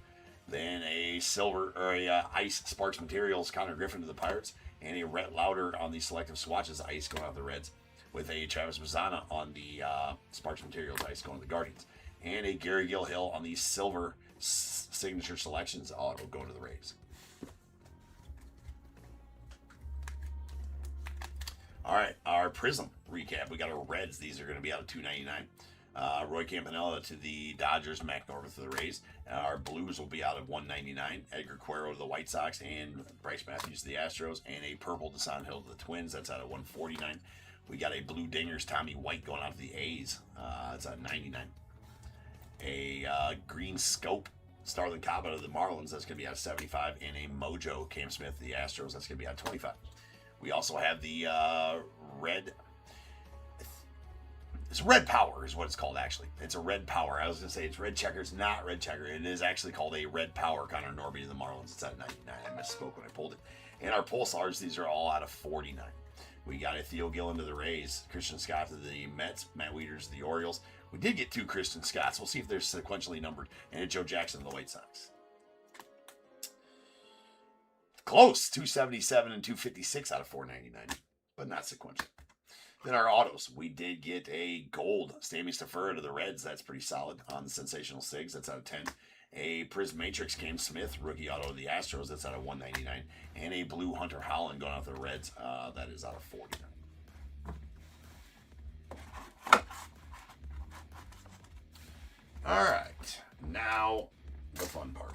Then a silver or a ice Sparks Materials Connor Griffin to the Pirates, and a Rhett Lauder on the selective swatches ice going out the Reds, with a Travis Mazzana on the Sparks Materials ice going to the Guardians, and a Gary Gill-Hill on the silver signature selections auto going to the Rays. All right, our Prism recap. We got our Reds. These are going to be out of $2.99. Roy Campanella to the Dodgers, Mac Norvith to the Rays. Our Blues will be out of $1.99. Edgar Cuero to the White Sox, and Bryce Matthews to the Astros, and a purple Desan Hill to the Twins. That's out of $149. We got a blue Dingers Tommy White going out to the A's. That's out of $99. A green Scope Starlin Caba to the Marlins. That's going to be out of $75. And a Mojo Cam Smith to the Astros. That's going to be out of $25. We also have the red. It's Red Power is what it's called, actually. It's a Red Power. I was going to say it's Red Checker. It's not Red Checker. It is actually called a Red Power Connor Norby to the Marlins. It's at $99. I misspoke when I pulled it. And our Pulsars, these are all out of $49. We got a Theo Gillen to the Rays, Christian Scott to the Mets, Matt Wieters to the Orioles. We did get 2 Christian Scotts. We'll see if they're sequentially numbered. And a Joe Jackson to the White Sox. Close. 277 and 256 out of 499, but not sequential. Then our autos, we did get a gold Sammy Stafura to the Reds. That's pretty solid on the sensational SIGs. That's out of 10. A Prism Matrix Cam Smith rookie auto to the Astros. That's out of $199. And a blue Hunter Holland going out to the Reds. That is out of $49. All right, now the fun part.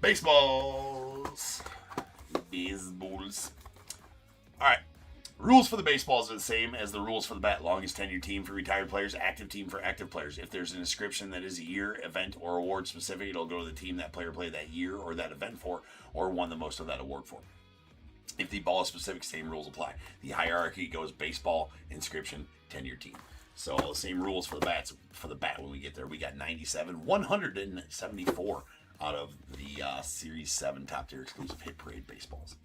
Baseballs. Baseballs. Alright. Rules for the baseballs are the same as the rules for the bat. Longest tenure team for retired players, active team for active players. If there's an inscription that is a year, event, or award specific, it'll go to the team that player played that year or that event for, or won the most of that award for. If the ball is specific, same rules apply. The hierarchy goes baseball, inscription, tenure team. So the same rules for the bats. For the bat when we get there, we got 97, 174 out of the Series 7 Top Tier Exclusive Hit Parade baseballs.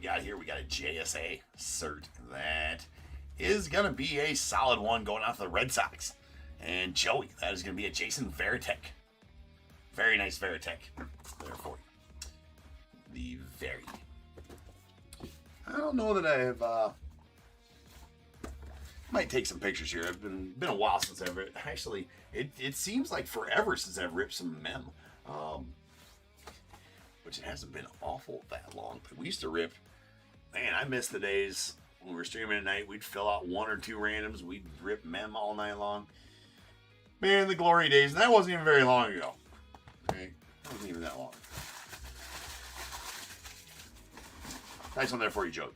got here? We got a JSA cert. That is going to be a solid one going out to the Red Sox. And Joey, that is going to be a Jason Varitek. Very nice Varitek there for you. The very. I don't know that I have. Might take some pictures here. I've been a while since I've actually. It seems like forever since I've ripped some mem, which it hasn't been awful that long. But we used to rip. Man, I miss the days when we were streaming at night. We'd fill out 1 or 2 randoms. We'd rip mem all night long. Man, the glory days. And that wasn't even very long ago. Okay, that wasn't even that long. Nice one there for you, Joe.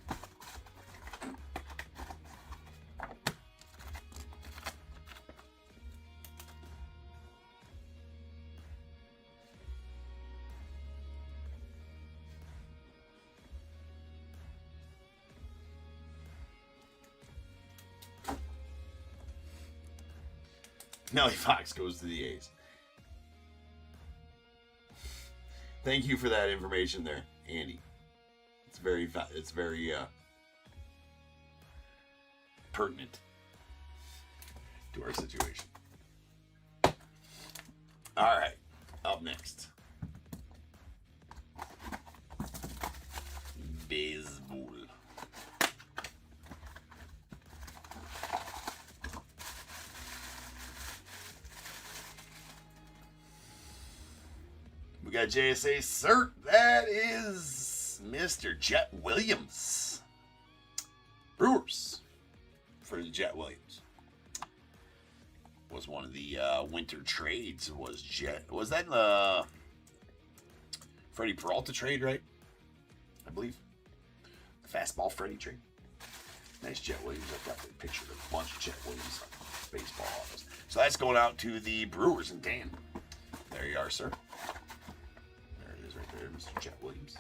Nelly Fox goes to the A's. Thank you for that information there, Andy. It's very pertinent to our situation. All right, up next. Baseball. We got JSA cert. That is Mr. Jet Williams. Brewers for the Jet Williams. Was one of the winter trades. Was that in the Freddie Peralta trade, right? I believe. The fastball Freddie trade. Nice Jet Williams. I've got the picture of a bunch of Jet Williams baseball autos. So that's going out to the Brewers and Dan. There you are, sir. Right there, Mr. Jet Williams.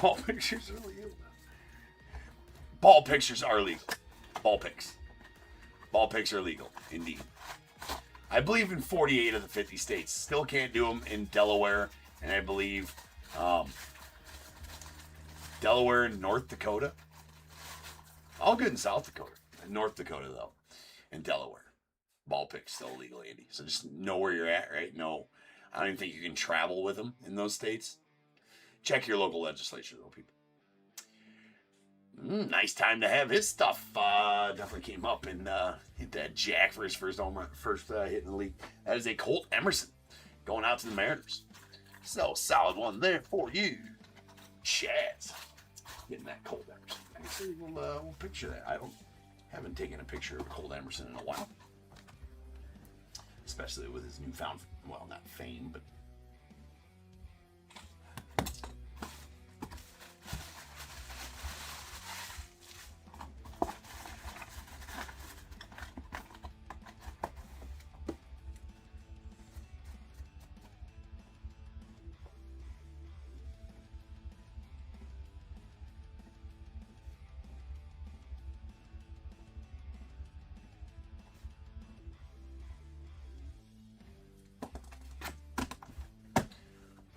Ball pictures are legal. Ball pictures are legal. Ball pics. Ball pics are legal, indeed. I believe in 48 of the 50 states. Still can't do them in Delaware, and I believe Delaware and North Dakota. All good in South Dakota. North Dakota, though, and Delaware. Ball pics still legal, Andy. So just know where you're at, right? No, I don't even think you can travel with them in those states. Check your local legislature, though, people. Nice time to have his stuff. Definitely came up and hit that jack for his first home run, hit in the league. That is a Colt Emerson going out to the Mariners. So, solid one there for you, Chaz. Getting that Colt Emerson. Actually, we'll picture that. Haven't taken a picture of Colt Emerson in a while. Especially with his newfound, well, not fame, but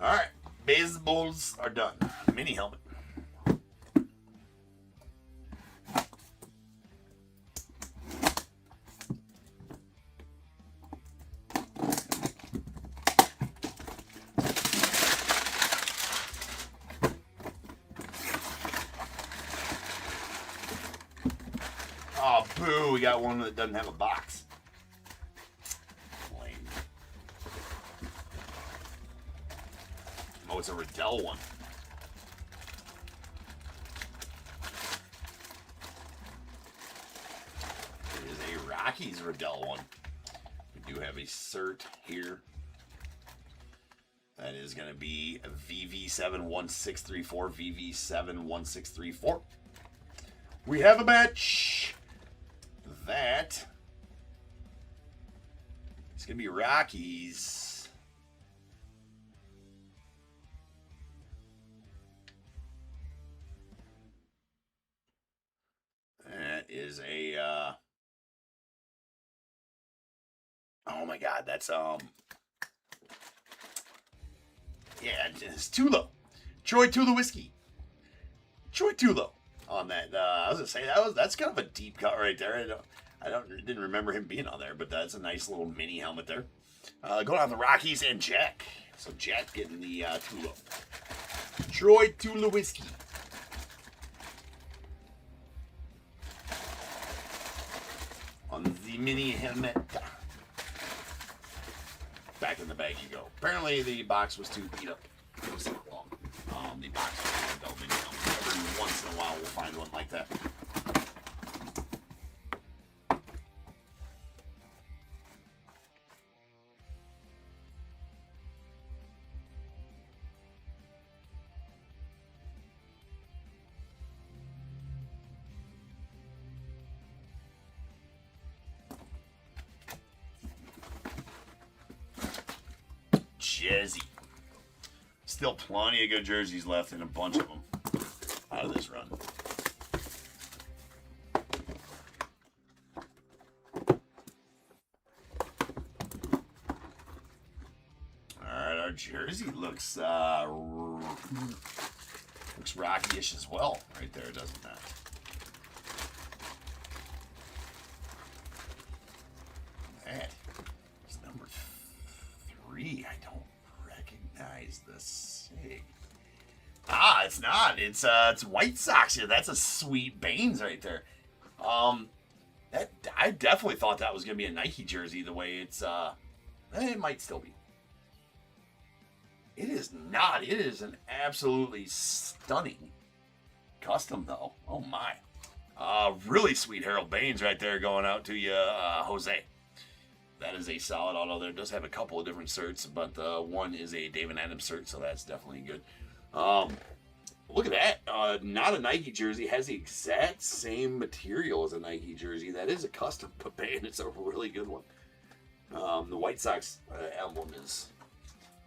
all right, baseballs are done. Mini helmet. Oh, boo, we got one that doesn't have a box. Oh, it's a Riddell one. It is a Rockies Riddell one. We do have a cert here. That is going to be VV71634. VV71634. We have a match. That is going to be Rockies. That is a oh my god, that's yeah, it's Tulo. Troy Tulowitzki. Troy Tulo on that. I was gonna say that's kind of a deep cut right there. Didn't remember him being on there, but that's a nice little mini helmet there. Going on the Rockies and Jack. So Jack getting the Tulo. Troy Tulowitzki. On the mini helmet. Back in the bag you go. Apparently the box was too beat up. It was so long. The box was too beat up. Every once in a while we'll find one like that. Jersey. Still plenty of good jerseys left and a bunch of them out of this run. Alright, our jersey looks rocky-ish as well right there, doesn't that? That is number 3. I don't recognize the sig. Ah, it's not. It's White Sox here. That's a sweet Baines right there. That I definitely thought that was gonna be a Nike jersey. The way it's it might still be. It is not. It is an absolutely stunning custom though. Oh my. Really sweet Harold Baines right there going out to you, Jose. That is a solid auto there. It does have a couple of different certs, but one is a David Adams cert, so that's definitely good. Look at that. Not a Nike jersey. Has the exact same material as a Nike jersey. That is a custom Pepe, and it's a really good one. The White Sox emblem is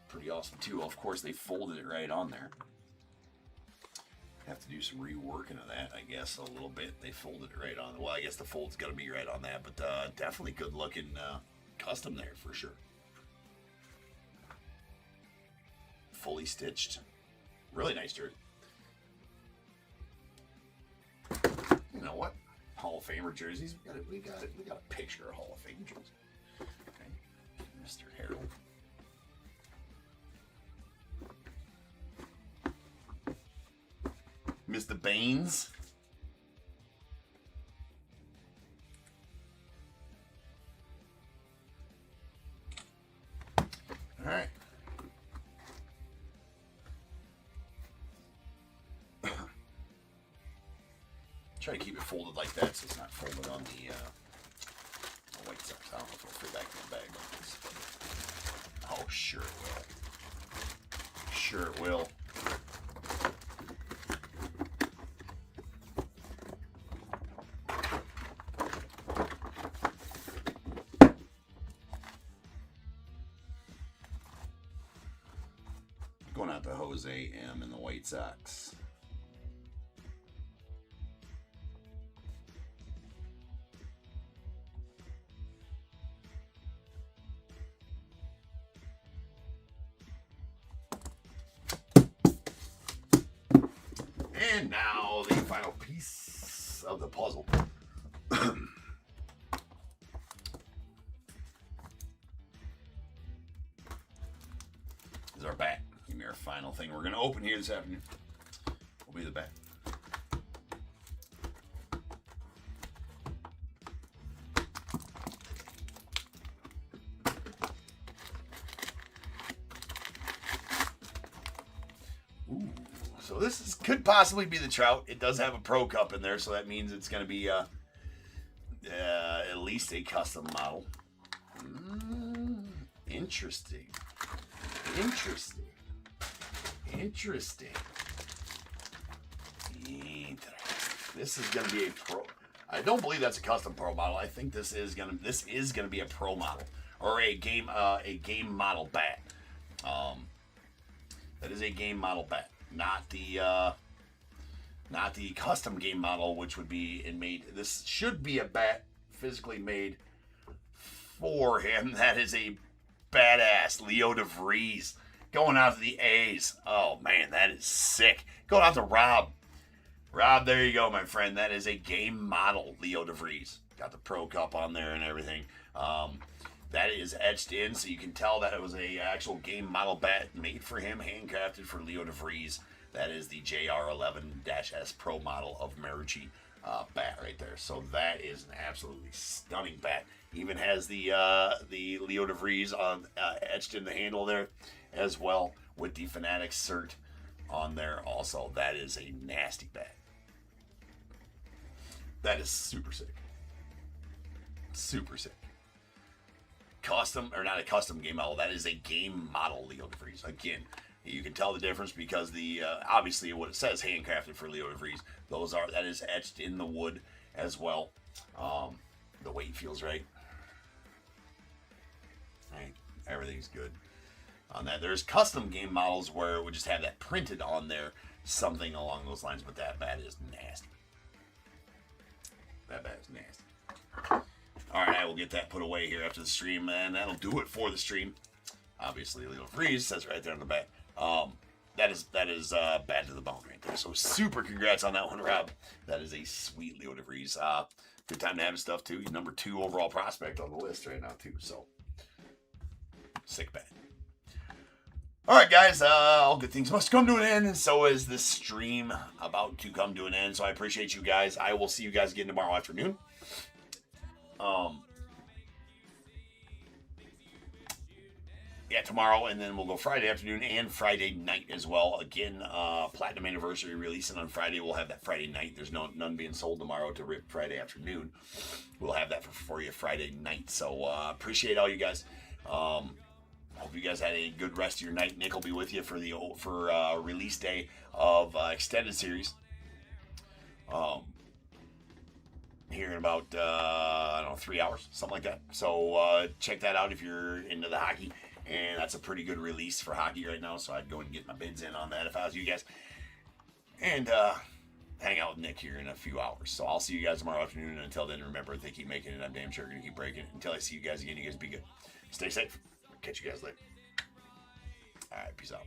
pretty awesome, too. Of course, they folded it right on there. Have to do some reworking of that, I guess, a little bit. They folded it right on. Well, I guess the fold's got to be right on that, but definitely good looking custom there for sure. Fully stitched. Really nice jersey. You know what? Hall of Famer jerseys. We got a picture of Hall of Fame jerseys. Okay. Mr. Harold. Mr. Baines. All right. Try to keep it folded like that so it's not folded on the White Sox. I don't know if it'll fit back in the bag like this. But, oh, sure it will. Sure it will. Going out to Jose M and the White Sox. And now the final piece of the puzzle. Is our bat. Give me our final thing we're going to open here this afternoon. Will be the bat. Ooh, so this could possibly be the Trout. It does have a Pro Cup in there, so that means it's going to be at least a custom model. Interesting. Interesting. Interesting. This is going to be a pro. I don't believe that's a custom pro model. I think this is gonna be a pro model or a game model bat. That is a game model bat, not the custom game model, which would be made. This should be a bat physically made for him. That is a badass Leo DeVries going out to the A's. Oh man, that is sick. Going out to Rob. Rob, there you go, my friend. That is a game model Leo DeVries. Got the Pro Cup on there and everything. That is etched in, so you can tell that it was a actual game model bat made for him, handcrafted for Leo DeVries. That is the JR11-S Pro model of Marucci bat right there. So that is an absolutely stunning bat. Even has the Leo DeVries on etched in the handle there as well, with the Fanatics cert on there also. That is a nasty bat. That is super sick. Super sick. Custom, or not a custom game model, that is a game model Leo DeVries. Again, you can tell the difference because the obviously what it says, handcrafted for Leo DeVries. That is etched in the wood as well. The weight feels right. Right, everything's good on that. There's custom game models where it would just have that printed on there, something along those lines, but that bat is nasty. That bat is nasty. All right, I will get that put away here after the stream, and that'll do it for the stream. Obviously, Leo DeVries says right there on the back. That is bad to the bone right there. So super congrats on that one, Rob. That is a sweet Leo DeVries. Good time to have his stuff too. He's number 2 overall prospect on the list right now too. So sick bat. All right, guys. All good things must come to an end, and so is this stream about to come to an end. So I appreciate you guys. I will see you guys again tomorrow afternoon. Yeah, tomorrow, and then we'll go Friday afternoon and Friday night as well. Again, Platinum Anniversary releasing on Friday. We'll have that Friday night. There's none being sold tomorrow to rip Friday afternoon. We'll have that for you Friday night. So appreciate all you guys. Hope you guys had a good rest of your night. Nick will be with you for release day of extended series. Here in about 3 hours, something like that. So check that out if you're into the hockey. And that's a pretty good release for hockey right now, so I'd go and get my bids in on that if I was you guys. And hang out with Nick here in a few hours. So I'll see you guys tomorrow afternoon. And until then, remember, if they keep making it, I'm damn sure going to keep breaking it. Until I see you guys again, you guys be good. Stay safe. Catch you guys later. All right, peace out.